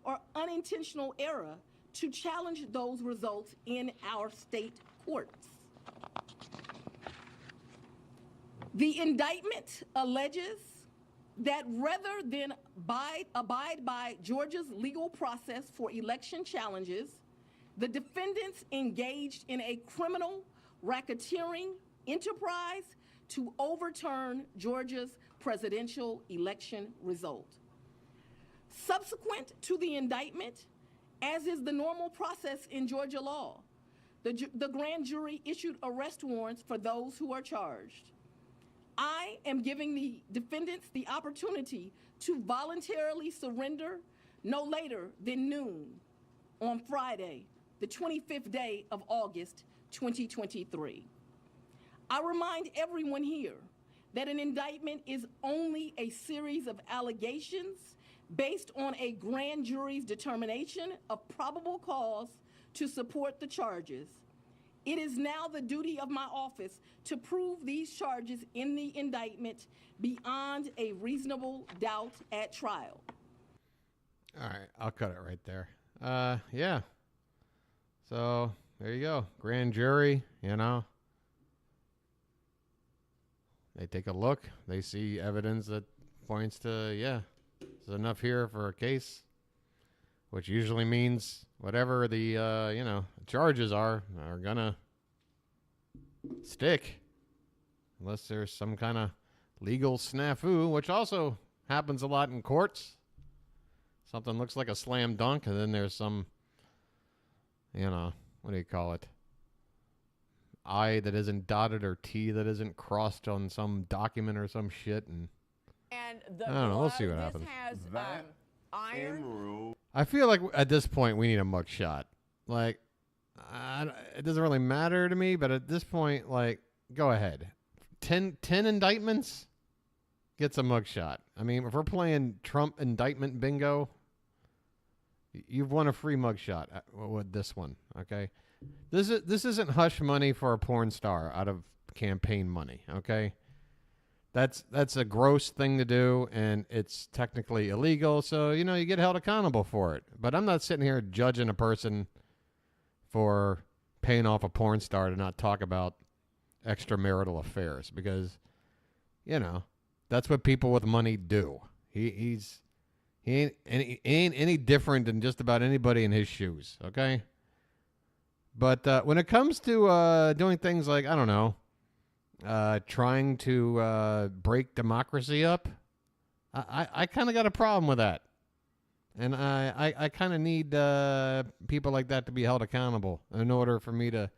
or unintentional error, to challenge those results in our state courts. The indictment alleges that rather than abide by Georgia's legal process for election challenges, the defendants engaged in a criminal racketeering enterprise to overturn Georgia's presidential election result. Subsequent to the indictment, as is the normal process in Georgia law, the grand jury issued arrest warrants for those who are charged. I am giving the defendants the opportunity to voluntarily surrender no later than noon on Friday, the 25th day of August, 2023. I remind everyone here that an indictment is only a series of allegations based on a grand jury's determination of probable cause to support the charges. It is now the duty of my office to prove these charges in the indictment beyond a reasonable doubt at trial. All right, I'll cut it right there. Yeah. So there you go. Grand jury, you know. They take a look. They see evidence that points to, yeah, there's enough here for a case, which usually means whatever the, you know, charges are gonna stick unless there's some kind of legal snafu, which also happens a lot in courts. Something looks like a slam dunk, and then there's some, you know, what do you call it? I that isn't dotted or T that isn't crossed on some document or some shit, and the I don't know. We'll see what this happens. has That iron. emerald. I feel like at this point we need a mugshot. Like, it doesn't really matter to me, but at this point, like, go ahead. 10 indictments gets a mugshot. I mean, if we're playing Trump indictment bingo, you've won a free mugshot with this one, okay? This isn't hush money for a porn star out of campaign money, okay? That's a gross thing to do, and it's technically illegal, so, you know, you get held accountable for it. But I'm not sitting here judging a person for paying off a porn star to not talk about extramarital affairs because, you know, that's what people with money do. He ain't any different than just about anybody in his shoes, okay? But when it comes to doing things like, I don't know, trying to break democracy up, I kind of got a problem with that. And I kind of need people like that to be held accountable in order for me to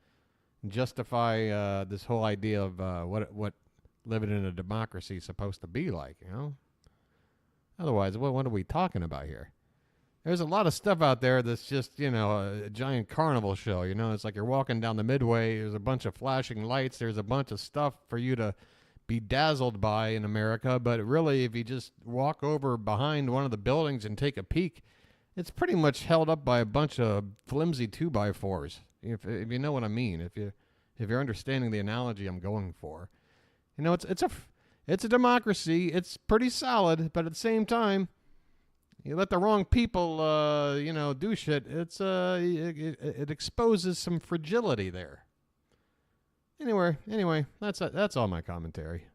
justify this whole idea of what living in a democracy is supposed to be like, you know? Otherwise, what are we talking about here? There's a lot of stuff out there that's just, you know, a giant carnival show, you know? It's like you're walking down the Midway, there's a bunch of flashing lights, there's a bunch of stuff for you to be dazzled by in America, but really, if you just walk over behind one of the buildings and take a peek, it's pretty much held up by a bunch of flimsy 2x4s, if you know what I mean, if you're understanding the analogy I'm going for. You know, it's a democracy, it's pretty solid, but at the same time, You let the wrong people, do shit. It exposes some fragility there. Anyway, that's all my commentary.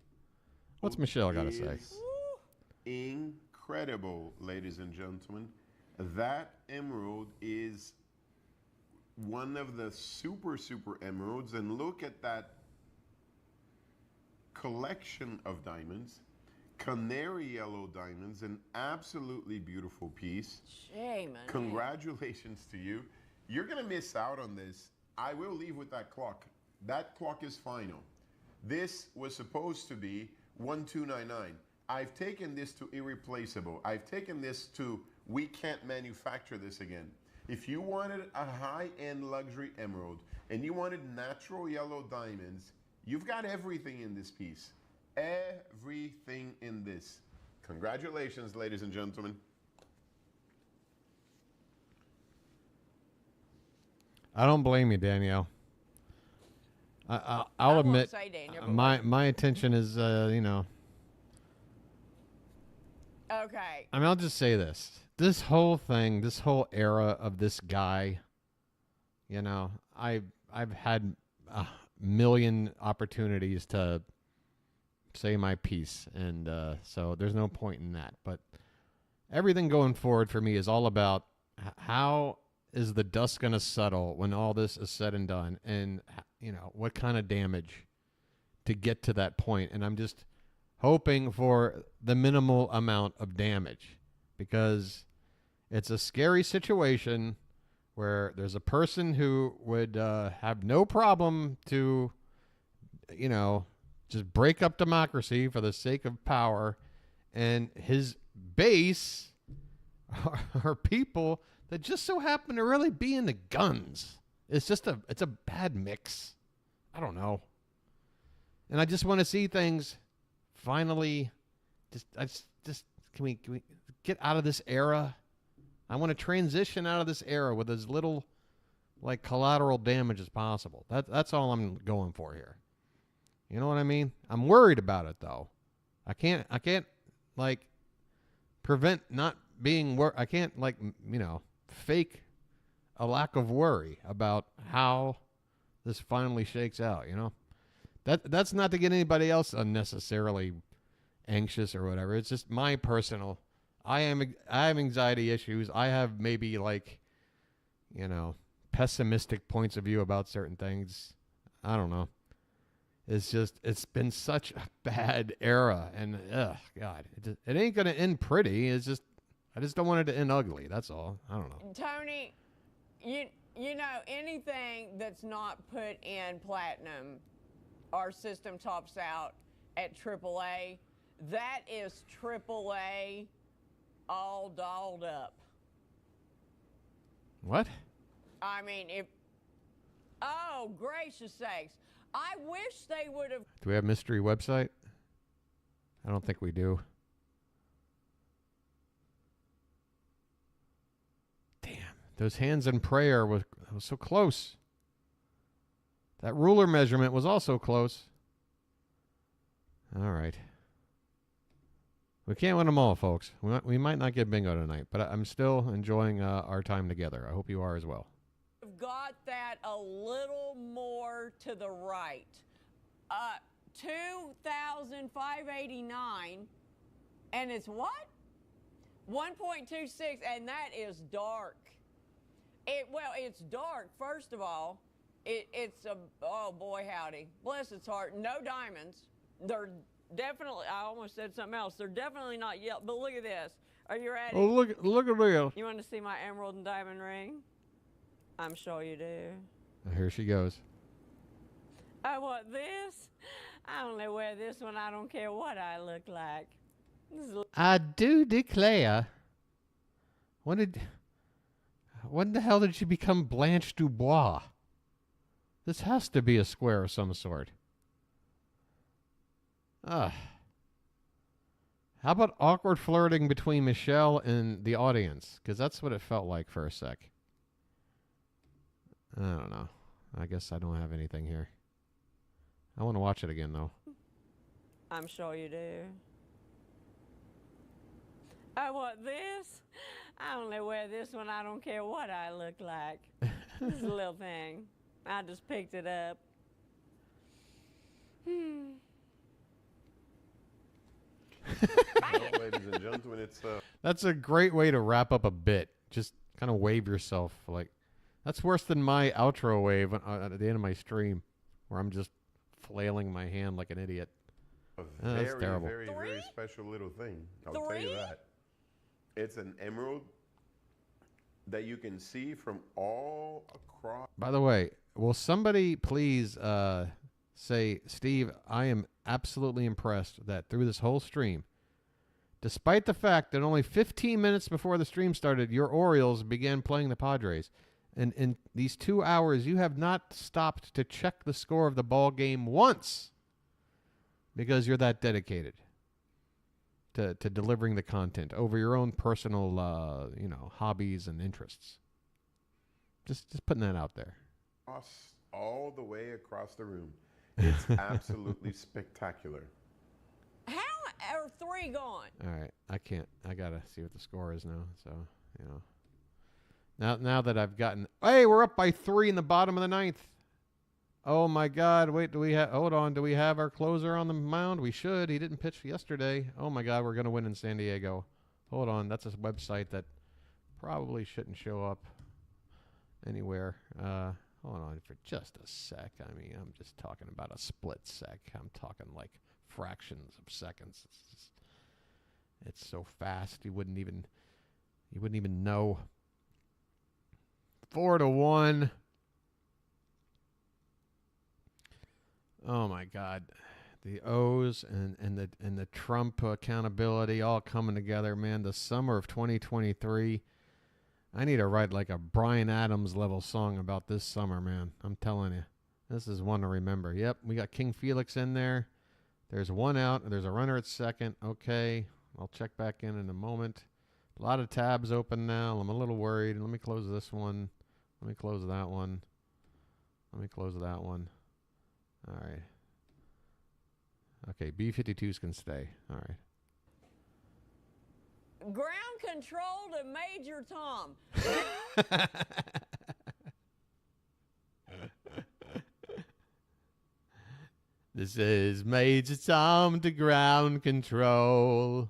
What's Michelle got to say? Incredible, ladies and gentlemen. That emerald is one of the super emeralds, and look at that collection of diamonds. Canary yellow diamonds, an absolutely beautiful piece. Shame. Congratulations to you. You're going to miss out on this. I will leave with that clock. That clock is final. This was supposed to be 1299. I've taken this to irreplaceable. I've taken this to we can't manufacture this again. If you wanted a high-end luxury emerald and you wanted natural yellow diamonds, you've got everything in this piece. Everything in this. Congratulations, ladies and gentlemen. I don't blame you, Danielle. I'll admit, my attention is, Okay. I mean, I'll just say this. This whole thing, this whole era of this guy, I've had a million opportunities to say my piece, and so there's no point in that. But everything going forward for me is all about how is the dust going to settle when all this is said and done, and what kind of damage to get to that point. And I'm just hoping for the minimal amount of damage, because it's a scary situation where there's a person who would have no problem to, just break up democracy for the sake of power, and his base are people that just so happen to really be into guns. It's a bad mix. I don't know. And I just want to see things finally can we get out of this era? I want to transition out of this era with as little collateral damage as possible. That's all I'm going for here. You know what I mean? I'm worried about it though. I can't prevent not being I can't fake a lack of worry about how this finally shakes out, That's not to get anybody else unnecessarily anxious or whatever. It's just my personal. I have anxiety issues. I have maybe pessimistic points of view about certain things. I don't know. It's been such a bad era, and God, it ain't gonna end pretty. I just don't want it to end ugly. That's all. I don't know. Tony, anything that's not put in platinum, our system tops out at AAA. That is AAA all dolled up. What? I mean, oh, gracious sakes. I wish they would have. Do we have a mystery website? I don't think we do. Damn, those hands in prayer was so close. That ruler measurement was also close. All right. We can't win them all, folks. We might not get bingo tonight, but I'm still enjoying our time together. I hope you are as well. Got that a little more to the right. 2,589, and it's what? 1.26, and that is dark. It's dark. First of all, it's a oh boy howdy, bless its heart. No diamonds. They're definitely. I almost said something else. They're definitely not yellow. But look at this. Are you ready? Oh, look at this. You want to see my emerald and diamond ring? I'm sure you do. Here she goes. I want this. I only wear this one. I don't care what I look like. I do declare. When the hell did she become Blanche Dubois? This has to be a square of some sort. How about awkward flirting between Michelle and the audience? Because that's what it felt like for a sec. I don't know. I guess I don't have anything here. I want to watch it again, though. I'm sure you do. I want this. I only wear this one. I don't care what I look like. This is a little thing. I just picked it up. Well, ladies and gentlemen, it's That's a great way to wrap up a bit. Just kind of wave yourself. Like, that's worse than my outro wave at the end of my stream, where I'm just flailing my hand like an idiot. a That's very, terrible. very, very special little thing. I'll tell you Three? that. It's an emerald that you can see from all across. By the way, will somebody please say, Steve, I am absolutely impressed that through this whole stream, despite the fact that only 15 minutes before the stream started, your Orioles began playing the Padres. And in these 2 hours, you have not stopped to check the score of the ball game once because you're that dedicated to delivering the content over your own personal, hobbies and interests. Just putting that out there. All the way across the room. It's absolutely spectacular. How are 3 gone? All right, I gotta see what the score is now. So now that I've gotten, hey, we're up by 3 in the bottom of the 9th. Oh my God! Wait, hold on? Do we have our closer on the mound? We should. He didn't pitch yesterday. Oh my God, we're gonna win in San Diego. Hold on, that's a website that probably shouldn't show up anywhere. Hold on for just a sec. I mean, I'm just talking about a split sec. I'm talking like fractions of seconds. It's so fast you wouldn't even know. 4-1. Oh my God, the O's and the Trump accountability all coming together, man. The summer of 2023. I need to write like a Bryan Adams level song about this summer, man. I'm telling you, this is one to remember. Yep, we got King Felix in there. There's one out. There's a runner at second. Okay, I'll check back in a moment. A lot of tabs open now. I'm a little worried. Let me close this one. Let me close that one. Let me close that one. All right. Okay, B-52s can stay. All right. Ground control to Major Tom. This is Major Tom to ground control.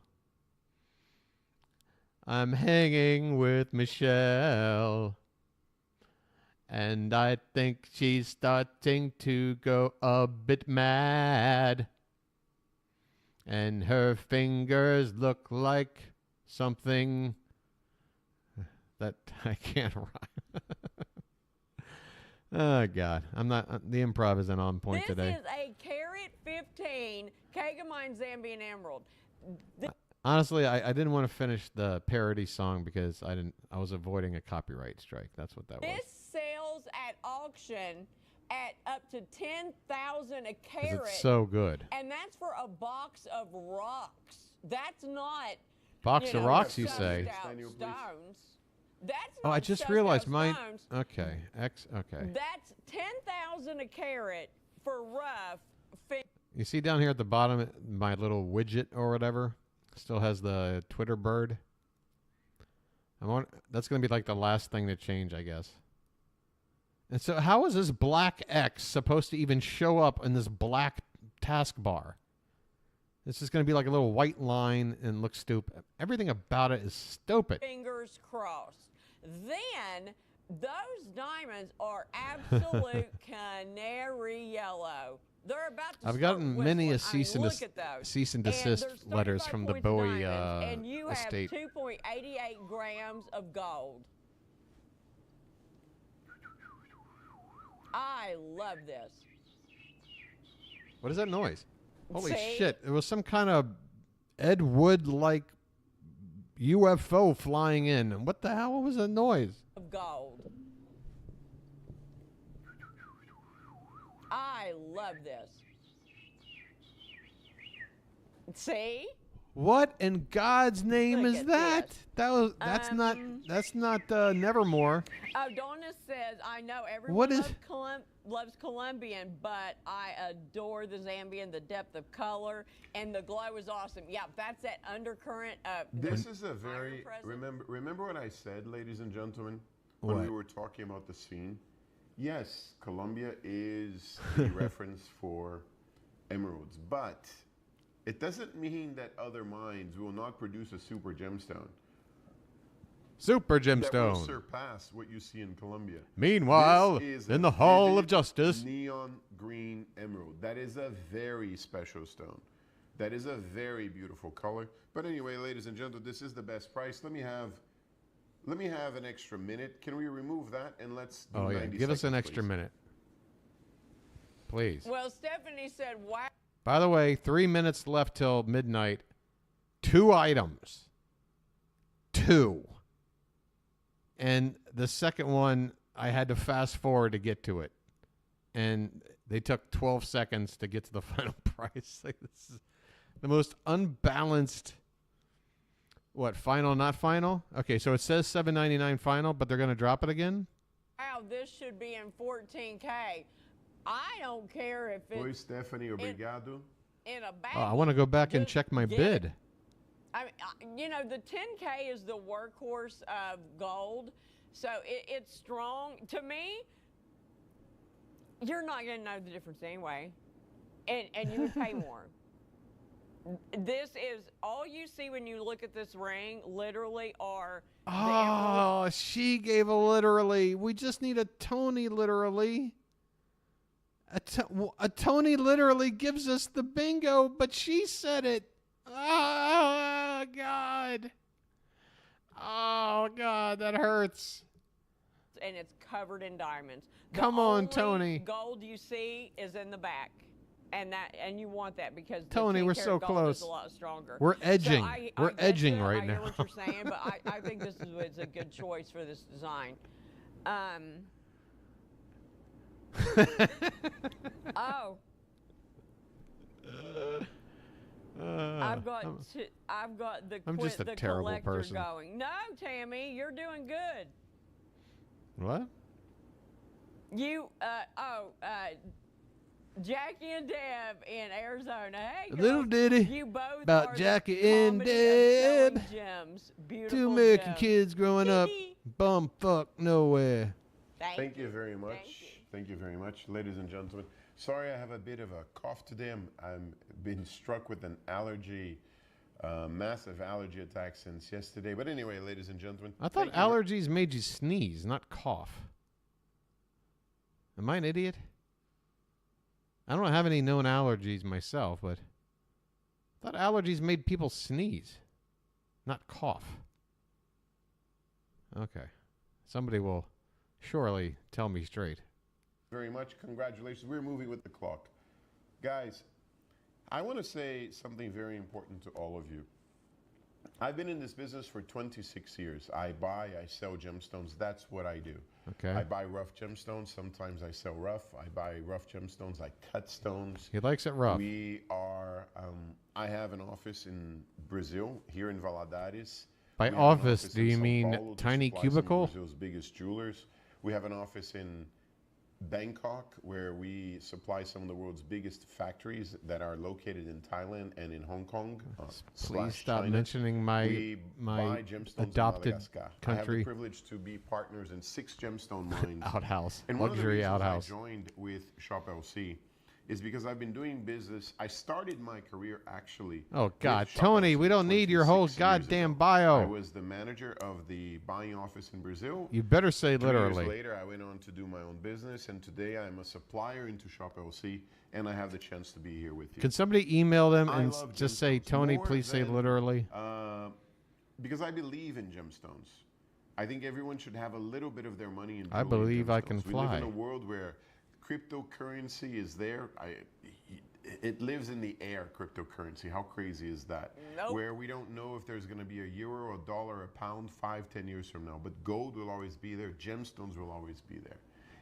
I'm hanging with Michelle. And I think she's starting to go a bit mad. And her fingers look like something that I can't rhyme. Oh, God. I'm not. The improv isn't on point today. This is a Carat 15 Kegamine Zambian Emerald. Honestly, I didn't want to finish the parody song because I was avoiding a copyright strike. That's what that was. This sells at auction at up to 10,000 a 'Cause carat. it's so good. And that's for a box of rocks. That's not Box of rocks, you sussed say? out stones. That's Oh, not I just sussed realized out mine. stones. Okay. Okay. That's 10,000 a carat for rough. You see down here at the bottom, my little widget or whatever still has the Twitter bird. That's going to be like the last thing to change, I guess. And so how is this black X supposed to even show up in this black taskbar? It's just going to be like a little white line and look stupid. Everything about it is stupid. Fingers crossed. Then those diamonds are absolute canary yellow. They're about to I've start gotten many a whistling. cease and, look at those. cease and And desist there's letters 35 from the points Bowie diamonds, and you estate. have 2.88 grams of gold. I love this. What is that noise? Holy See? shit. It was some kind of Ed Wood-like UFO flying in. What the hell was that noise? Of gold. I love this. See? What in God's name Look is at that? this. That's not Nevermore. Oh, Donna says, I know everyone What is- loves Columbia. loves Colombian, but I adore the Zambian, the depth of color, and the glow is awesome. Yeah, that's that undercurrent. This is a very present. remember what I said, ladies and gentlemen, when we What? were talking about the scene. Yes, Colombia is the reference for emeralds, but it doesn't mean that other mines will not produce a super gemstone Super that will gemstone. surpass what you see in Colombia. Meanwhile, This is in a the Hall of vivid Justice. neon green emerald. That is a very special stone. That is a very beautiful color. But anyway, ladies and gentlemen, this is the best price. Let me have an extra minute. Can we remove that and let's do Oh, yeah. 90 Give us an seconds, extra please. minute. Please. Well, Stephanie said, wow. By the way, 3 minutes left till midnight. 2 items. 2. And the second one, I had to fast forward to get to it. And they took 12 seconds to get to the final price. Like, this is the most unbalanced. What, final, not final? Okay, so it says $7.99 final, but they're going to drop it again? Wow, this should be in 14K. I don't care if Oi, it's Stephanie, obrigado. in a bag. Oh, I want to go back and Just check my get bid. it. I mean, you know, the 10K is the workhorse of gold, so it's strong. To me, you're not going to know the difference anyway, and you would pay more. This is all you see when you look at this ring. Literally, are the emeralds. Oh, she gave a literally. We just need a Tony literally. A Tony literally gives us the bingo, but she said it. Oh, God. Oh, God, that hurts. And it's covered in diamonds. Come The on, only Tony. Gold you see is in the back, and you want that because the Tony, 10 we're karat so gold close. Is a lot stronger. We're edging. So I We're get edging you. right I now. hear what you're saying, but I think this is a good choice for this design. Oh. I've got the I'm just a the terrible collector person. going. No, Tammy, you're doing good. What? You Jackie and Deb in Arizona. Hey, A little girls, ditty you both about are the Jackie and comedy of selling Deb. Gems. Beautiful Two American gems. kids growing up. Bum fuck nowhere. Thank you very much. Thank you very much, ladies and gentlemen. Sorry, I have a bit of a cough today. I'm been struck with an allergy, massive allergy attack since yesterday. But anyway, ladies and gentlemen, I thought thank you ver- allergies made you sneeze, not cough. Am I an idiot? I don't have any known allergies myself, but I thought allergies made people sneeze, not cough. Okay. Somebody will surely tell me straight. very much. Congratulations. We're moving with the clock. Guys, I want to say something very important to all of you. I've been in this business for 26 years. I buy, I sell gemstones. That's what I do. Okay. I buy rough gemstones. Sometimes I sell rough. I buy rough gemstones. I cut stones. He likes it rough. We are, I have an office in Brazil, here in Valadares. By We have an office, do in you São mean Paulo to tiny supply some of cubicle? Brazil's biggest jewelers. We have an office in Bangkok, where we supply some of the world's biggest factories that are located in Thailand and in Hong Kong. Please stop China. mentioning my We my buy gemstones in adopted Madagascar. I have country the privilege to be partners in 6 gemstone mines. outhouse, And one of the luxury reasons outhouse. I joined with ShopLC is because I've been doing business. I started my career actually. Oh with God, ShopLC Tony, we don't need your whole 26 years goddamn ago. bio. I was the manager of the buying office in Brazil. You better say 2 literally. years later, I went on to do my own business, and today I'm a supplier into ShopLC, and I have the chance to be here with you. Can somebody email them I and love just say, gemstones Tony, more please say than, literally? Because I believe in gemstones. I think everyone should have a little bit of their money in I jewelry and believe I can gemstones. We live fly. in a world where cryptocurrency is there. It lives in the air, cryptocurrency. How crazy is that? Nope. Where we don't know if there's going to be a euro, a dollar, a pound 5-10 years from now. But gold will always be there. Gemstones will always be there.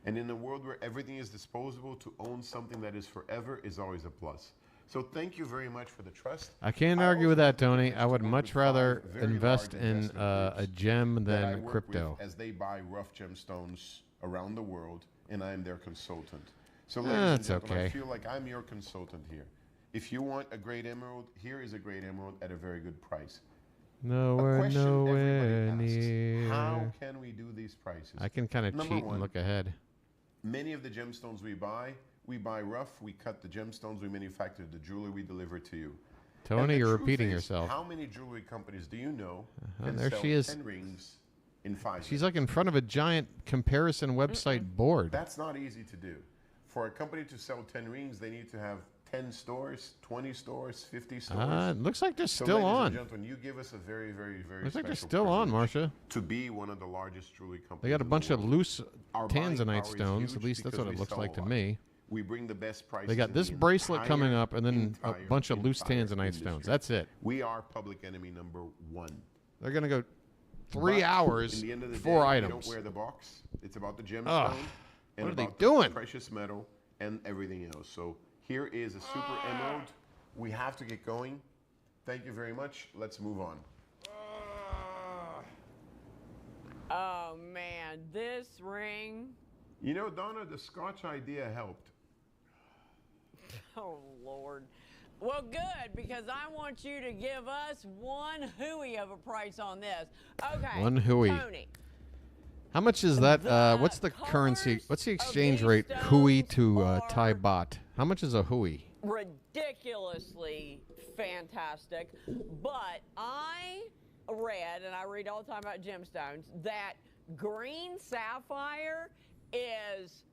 And in a world where everything is disposable, to own something that is forever is always a plus. So thank you very much for the trust. I can't I argue with also that, have the Tony. privilege I to would work much with rather 5 very invest large in investment a groups gem that I than work crypto. with as they buy rough gemstones around the world. and I'm their consultant. So ladies and That's gentlemen, I okay. feel like I'm your consultant here. If you want a great emerald, here is a great emerald at a very good price. Nowhere, question nowhere everybody asks, near. how can we do these prices? I can kind of Number cheat one, and look ahead. many of the gemstones we buy rough, we cut the gemstones, we manufacture the jewelry, we deliver to you. And Tony, the you're truth repeating is, yourself. How many jewelry companies do you know And can there sell she is. 10 rings in 5 She's minutes? like in front of a giant comparison website board. That's not easy to do. For a company to sell 10 rings, they need to have 10 stores, 20 stores, 50 stores. It looks like they're So still ladies on. and gentlemen, you give us a very, very, very Looks like they're special still on, privilege Marcia. to be one of the largest jewelry companies. They got a in the bunch of world. loose Our buying tanzanite power is stones. At huge least that's because what it we looks sell like a to lot. me. We bring the best prices. They got in this the bracelet coming entire- up and then a entire bunch of loose entire tanzanite stones. industry. That's it. We are public enemy number 1. They're going to go 3 But hours, in the end of the 4 day, items. We don't wear the box. It's about the gemstone Ugh. and What are they about the doing? precious metal and everything else. So here is a super emerald. We have to get going. Thank you very much. Let's move on. Oh man, this ring. You know, Donna, the Scotch idea helped. Oh Lord. Well, good, because I want you to give us one hooey of a price on this. Okay. One hooey. Tony. How much is that? The What's the currency? colors What's the of exchange these rate? Hui to stones Thai are- baht. How much is a hui? Ridiculously fantastic. But I read, and I read all the time about gemstones, that green sapphire is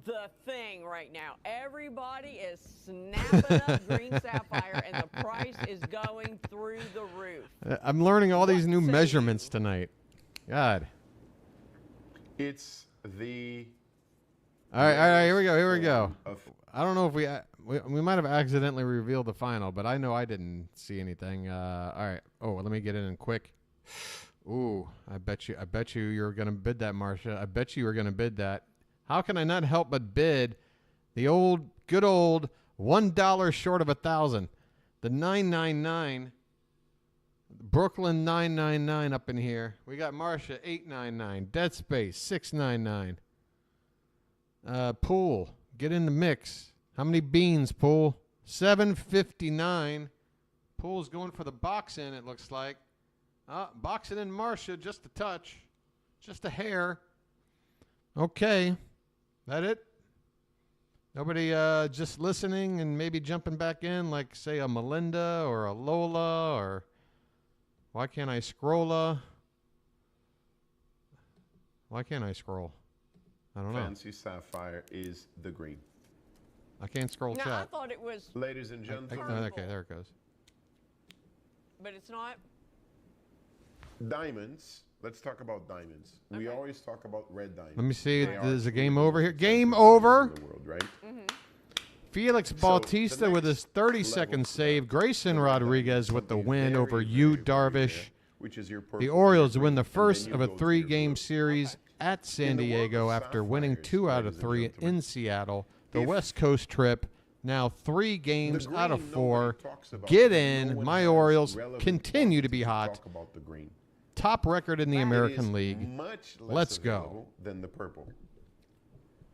the thing right now. Everybody is snapping up green sapphire, and the price is going through the roof. I'm learning all these new What say measurements you? tonight. God. It's the All right, here we go. Here we go. of I don't know if we might have accidentally revealed the final, but I know I didn't see anything. All right. Oh, let me get in quick. Ooh, I bet you you're gonna bid that, Marcia. I bet you were gonna bid that. How can I not help but bid the good old $1 short of 1,000, the 999, Brooklyn 999 up in here. We got Marcia 899, Dead Space 699. Pool, get in the mix. How many beans, Pool? 759. Pool's going for the box in, it looks like. Boxing in Marcia, just a touch. Just a hair. Okay. That it? Nobody just listening and maybe jumping back in, like, say, a Melinda or a Lola, or why can't I scroll? Why can't I scroll? I don't know. fancy sapphire is the green. I can't scroll Now, I chat. thought it was, Ladies and gentlemen, Okay, there it goes. but it's not. diamonds. Let's talk about diamonds. We Okay. always talk about red diamonds. Let me see. They are There's a truly game the over most here. Game expensive diamonds over. in the world, right? Felix So, Bautista the with his next 30-second level save. step, Grayson the red Rodriguez diamond, with the something win very, over very, Yu very Darvish. rare, which is your The purple Orioles and win green, the and then first you of a go to 3-game your series at San In the world Diego of after winning sapphires, 2 out of ladies and 3 gentlemen, in Seattle. The if West Coast trip, now 3 The games green out of nobody 4. talks about. Get No in. one My has Orioles relevant continue to be quantities hot. Talk about the green. Top record in the It American is League. Much less Let's go. available than the purple.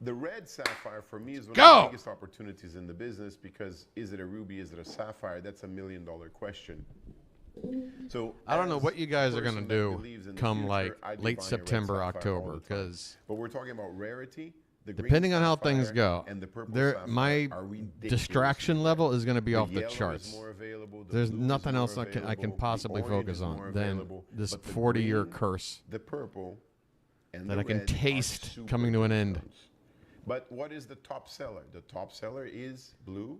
The red sapphire for me is one Go! of the biggest opportunities in the business because is it a ruby, is it a sapphire? That's $1 million question. So I don't know as what you guys a are going to person that do believes in the come future, like I'd be late buying a red September, sapphire all October, the time. because But we're talking about rarity. The green depending on how things sapphire go, and the purple my sapphire are ridiculously distraction rare. level is going to be The off the yellow is charts. more available, the There's blue is nothing more else I can available, possibly the orange focus is on more than available, this but the 40-year green, curse the purple, and that the I can red are taste super coming to an end. gemstones. But what is the top seller? The top seller is blue.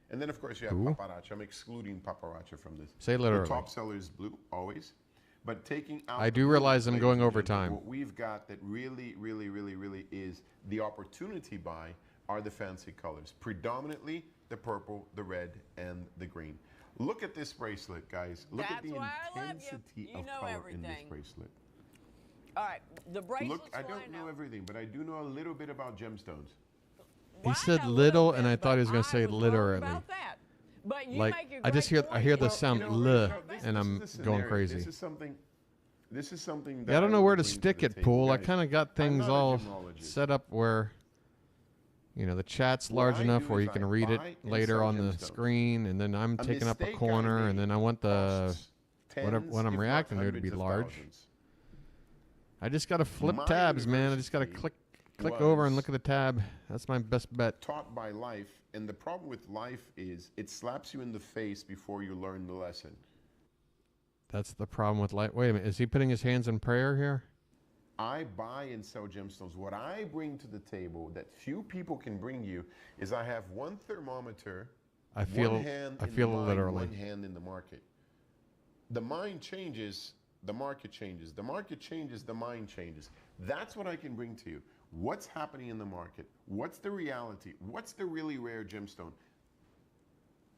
And then, of course, you have Who? paparazzi. I'm excluding paparazzi from this. Say literally. The top seller is blue, always. But taking out I the do blue, realize I'm ladies going and over gentlemen, time. What we've got that really is the opportunity buy are the fancy colors. Predominantly the purple, the red, and the green. Look at this bracelet, guys. Look at That's the why I love you. intensity You of know color in this everything. bracelet. All right, the bracelets. Look, I don't know everything, but I do know a little bit about gemstones. He said little, and I thought he was going to say literally. About that. But you Like make a I just great hear the point. sound this "l," is and I'm the going scenario. crazy. This is something. This is something that Yeah, I don't know wanna where to bring stick the it, table. Pool. I Guys, kind of got I'm things not a all gemologist. set up where, the chat's What large I enough do where is you can I read it buy and later sell on the gemstones. screen, and then I'm A taking up a mistake I corner, and made then I want the costs whatever tens, what I'm if not reacting to be hundreds of large. thousands. I just got to flip My tabs, man. I just got to university click over and was look at the tab. That's my best bet. Taught by life, and the problem with life is it slaps you in the face before you learn the lesson. That's the problem with light. Wait a minute. Is he putting his hands in prayer here? I buy and sell gemstones. What I bring to the table that few people can bring you is I have one thermometer, I feel one hand in it the mine, literally. one hand in the market. The mine changes, the market changes. The market changes, the mine changes. That's what I can bring to you. What's happening in the market? What's the reality? What's the really rare gemstone?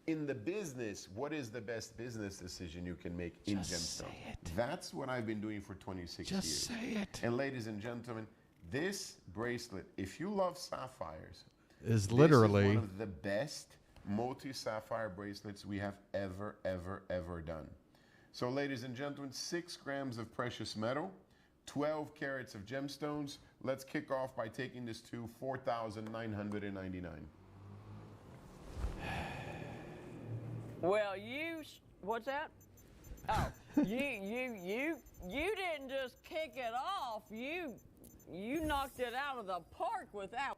In the business, what is the best business decision you can make in gemstone? That's what I've been doing for 26 years. Just say it. And ladies and gentlemen, this bracelet, if you love sapphires, Is this literally is one of the best multi-sapphire bracelets we have ever done. So ladies and gentlemen, 6 grams of precious metal, 12 carats of gemstones. Let's kick off by taking this to $4,999. Well, what's that? Oh, you didn't just kick it off. You knocked it out of the park with that.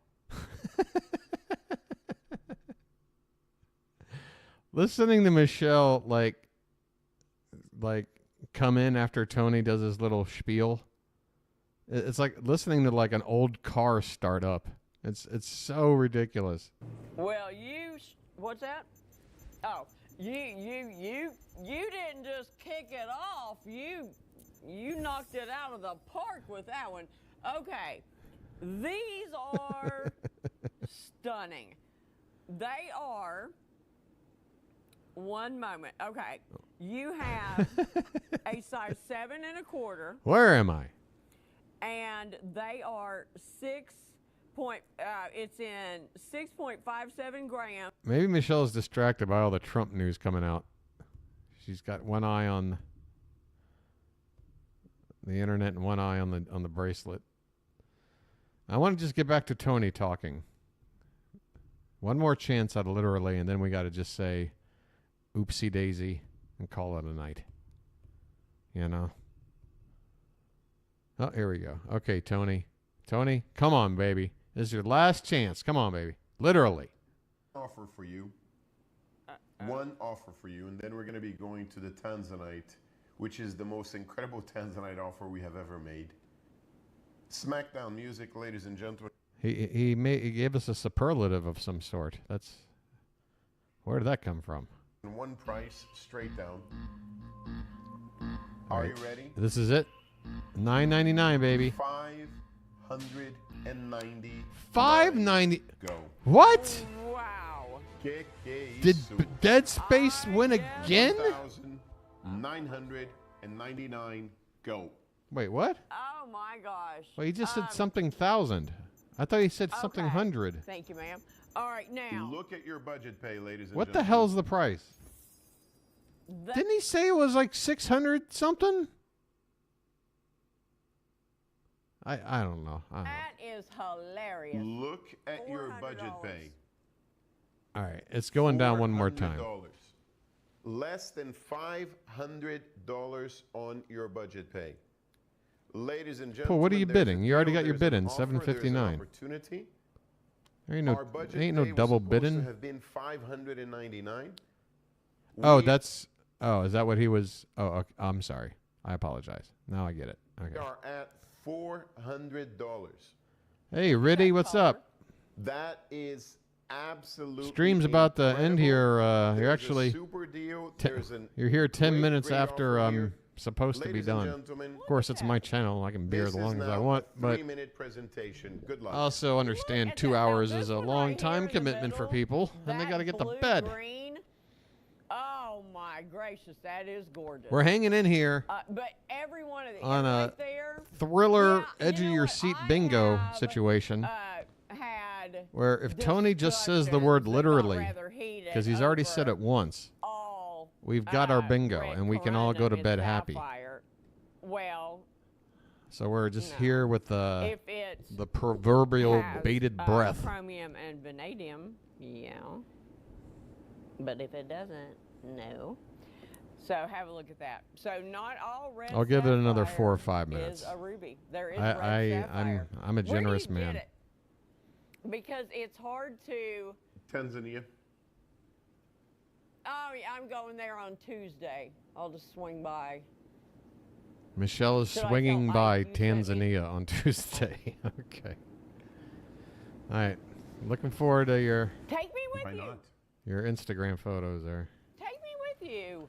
listening to Michelle like come in after Tony does his little spiel. It's like listening to like an old car start up. It's so ridiculous. Well, what's that? Oh, you didn't just kick it off. You knocked it out of the park with that one. Okay, these are stunning. They are. One moment. Okay, you have a size 7 1/4. Where am I? And they are it's in 6.57 grams. Maybe Michelle's distracted by all the Trump news coming out. She's got one eye on the internet and one eye on the bracelet. I want to just get back to Tony talking. One more chance out of literally, and then we got to just say, oopsie daisy, and call it a night. You know? Oh, here we go. Okay, Tony. Tony, come on, baby. This is your last chance. Come on, baby. Literally. Offer for you. One offer for you, and then we're going to be going to the Tanzanite, which is the most incredible Tanzanite offer we have ever made. Smackdown music, ladies and gentlemen. He gave us a superlative of some sort. Where did that come from? One price, straight down. Are you ready? This is it. $9.99, baby. $590. $590. Go. What? Wow. Did Dead Space win again? $999. Go. Wait, what? Oh my gosh. Well, he just said something thousand. I thought he said something Okay. hundred. Thank you, ma'am. All right, now. Look at your budget pay, ladies and What gentlemen. the hell's the price? Didn't he say it was like 600 something? I don't know. That is hilarious. Look at your budget $400. pay. All right, it's going down one more time. $400. Less than $500 on your budget pay. Ladies and gentlemen, Paul, what are you there's bidding? a You already deal, got your there's bid an in, offer, there's an $7.59. opportunity. There ain't Our budget ain't no pay was double supposed bidding. to have been $599. Oh, We is that what he was? Oh, okay, I'm sorry. I apologize. Now I get it. Okay. are at $400. Hey, Riddy, what's up? That is absolutely Stream's about to end here. incredible. You're There's a actually super deal. There's an you're here 10 great, minutes great after offer I'm here. supposed to be Ladies and done. gentlemen, Of course, it's my channel. I can be here this as long is as I now want, a but 3-minute presentation. Good luck. I also understand Look at 2 that. Now, hours this is a one long right time here in the commitment for middle, people, and they that got to get to blue bed. Green, oh my gracious, that is gorgeous. We're hanging in here But every one of these on right a there, thriller, yeah, edge you of know your what? seat I bingo have, situation. had Where if Tony just says the word literally, because he's already said it once, all we've got our bingo, red and we can all go to corundum bed and happy. sapphire. Well, So we're just No. here with if it's the proverbial has, bated breath. chromium and vanadium, yeah. But if it doesn't, no. So have a look at that. So not all red. I'll give it another sapphire 4 or 5 minutes. Is a ruby. There is red sapphire. I'm a generous Where do you man. get it? Because it's hard to. Tanzania. Oh, yeah, I'm going there on Tuesday. I'll just swing by. Michelle is So I swinging felt by like you sent me- Tanzania on Tuesday. Okay. All right. Looking forward to your Take me with Why you. not? Instagram photos there. Take me with you.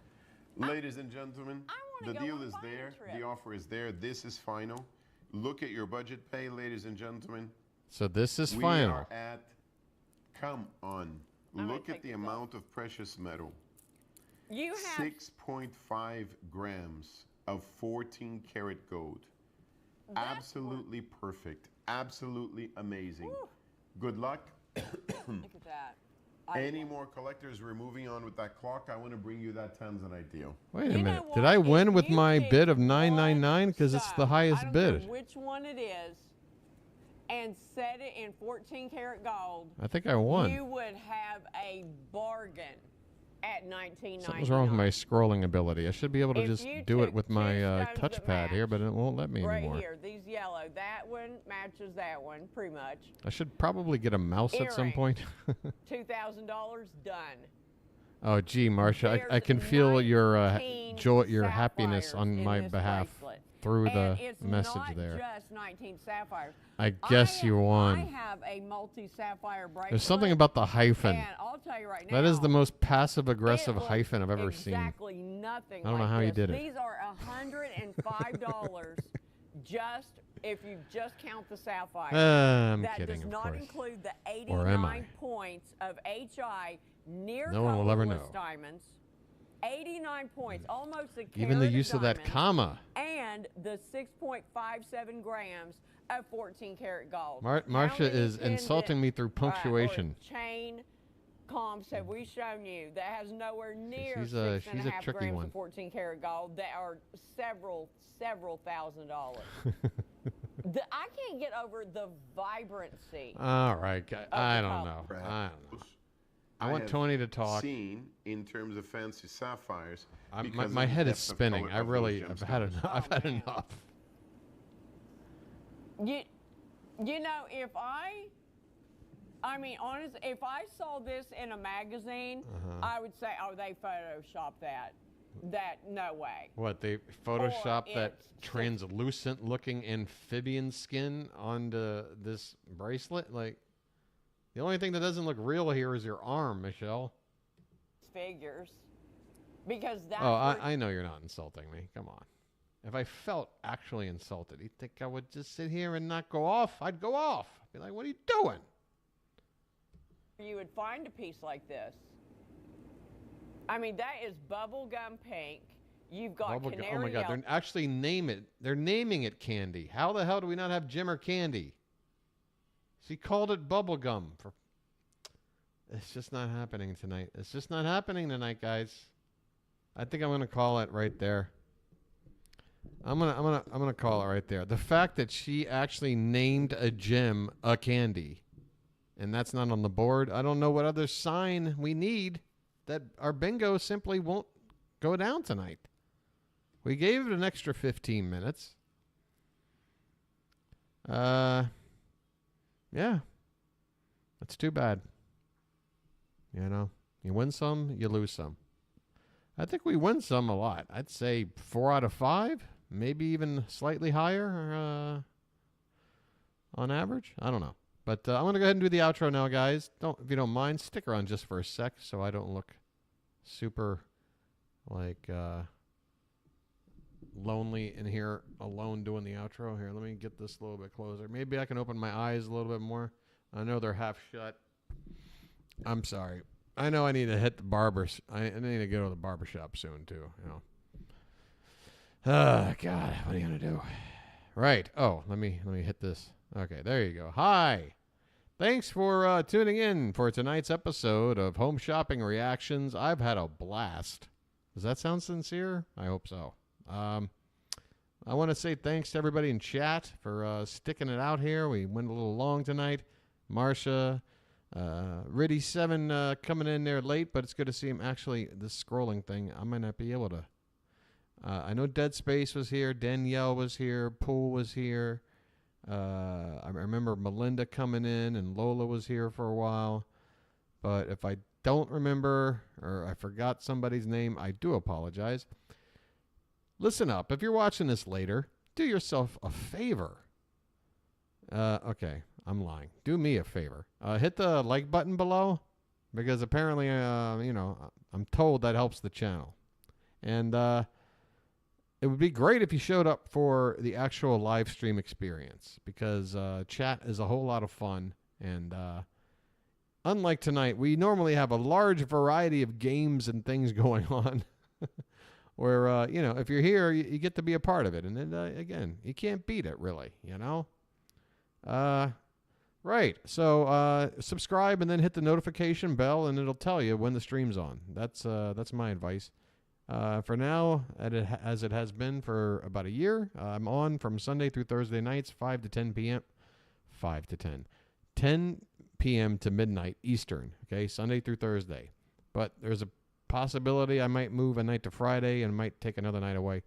Ladies and gentlemen, I wanna the go deal on a is buying there. trip. The offer is there. This is final. Look at your budget pay, ladies and gentlemen. So this is We final. are at, come on, I'm gonna look at take the this off. amount of precious metal. You have 6.5 grams of 14 karat gold. That's Absolutely perfect. Absolutely amazing. Good luck. look at that. Any more collectors? We're moving on with that clock. I want to bring you that Tanzanite deal. Wait a You know minute. Did what? I If win with you my pick bid of one $9.99 because it's the stone, highest I don't bid? care which one it is, and set it in 14 karat gold, I think I won. you would have a bargain at $19.99. Something's wrong with my scrolling ability. I should be able to If just you do it took with two my stones that touchpad here, but it won't let me right anymore. here, these yellow. That one matches that one, pretty much. I should probably get a mouse at some Earring. point. $2,000 done. Oh, gee, Marcia, I There's can feel your 19 joy, your happiness sapphires on in my this behalf bracelet. through And the it's message not there. just 19 sapphires. I guess you won. I have a multi-sapphire bracelet. There's something about the hyphen. And I'll tell you right now. That is the most passive-aggressive it looks hyphen I've ever seen. Exactly nothing I don't know like how you this. did it. These are $105 just if you just count the sapphire. I'm that kidding, does of not course. include the Or am I? 89 points of HI near No one will ever colorless know. diamonds. 89 points, almost a Even the carat use of that diamonds, comma. and the 6.57 grams of 14 karat gold. Marcia How many is insulting me through or punctuation. chain comps have we shown you that has nowhere near She's a- 6.5 she's a tricky grams one. of 14 karat gold that are several $1,000s. I can't get over the vibrancy. All right, I the don't color. know. I don't know. I want have Tony to talk. Seen in terms of fancy sapphires. My because of my the head is depth of spinning. color I of those really, I've had gemstones. enough. I've had man. enough. You know, I mean, honestly, if I saw this in a magazine, I would say, oh, they photoshopped that. No way. What, they photoshopped that it's translucent-looking amphibian skin onto this bracelet? Like, the only thing that doesn't look real here is your arm, Michelle. Figures. Because that's Oh, where- I know you're not insulting me. Come on. If I felt actually insulted, you'd think I would just sit here and not go off? I'd go off. Be like, what are you doing? you would find a piece like this. I mean, that is bubblegum pink. You've got Bubblegum- canary oh my God, yellow. they're actually they're naming it Candy. How the hell do we not have Jim or Candy? She called it bubblegum. It's just not happening tonight. It's just not happening tonight, guys. I think I'm gonna call it right there. I'm gonna call it right there. The fact that she actually named a gem a candy, and that's not on the board. I don't know what other sign we need that our bingo simply won't go down tonight. We gave it an extra 15 minutes. Yeah. That's too bad. You know, you win some, you lose some. I think we win some a lot. I'd say 4 out of 5, maybe even slightly higher on average. I don't know. But I'm going to go ahead and do the outro now, guys. If you don't mind, stick around just for a sec so I don't look super like lonely in here alone doing the outro. Here, let me get this a little bit closer. Maybe I can open my eyes a little bit more. I know they're half shut. I'm sorry. I know I need to hit the barbers. I need to go to the barbershop soon too. You know. God, what are you gonna do? Right. Oh, let me hit this. Okay, there you go. Hi. Thanks for tuning in for tonight's episode of Home Shopping Reactions. I've had a blast. Does that sound sincere? I hope so. I want to say thanks to everybody in chat for sticking it out here. We went a little long tonight. Marsha, Riddy7 coming in there late, but it's good to see him. Actually, this scrolling thing, I might not be able to. I know Dead Space was here. Danielle was here. Poole was here. I remember Melinda coming in, and Lola was here for a while. But if I don't remember or I forgot somebody's name, I do apologize. Listen up. If you're watching this later, do yourself a favor. Okay, I'm lying. Do me a favor. Hit the like button below because apparently, I'm told that helps the channel. And it would be great if you showed up for the actual live stream experience because chat is a whole lot of fun. And unlike tonight, we normally have a large variety of games and things going on. Where, if you're here, you get to be a part of it. And then, again, you can't beat it, really, Right. So subscribe and then hit the notification bell, and it'll tell you when the stream's on. That's my advice. For now, as it has been for about a year, I'm on from Sunday through Thursday nights, 5 to 10 p.m. 5 to 10. 10 p.m. to midnight Eastern, okay, Sunday through Thursday. But there's a possibility I might move a night to Friday and might take another night away.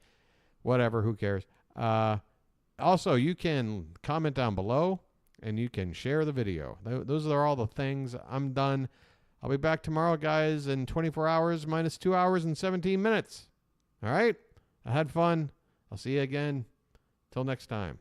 Whatever, who cares? Also, you can comment down below and you can share the video. Those are all the things. I'm done. I'll be back tomorrow, guys, in 24 hours minus 2 hours and 17 minutes. All right? I had fun. I'll see you again. Till next time.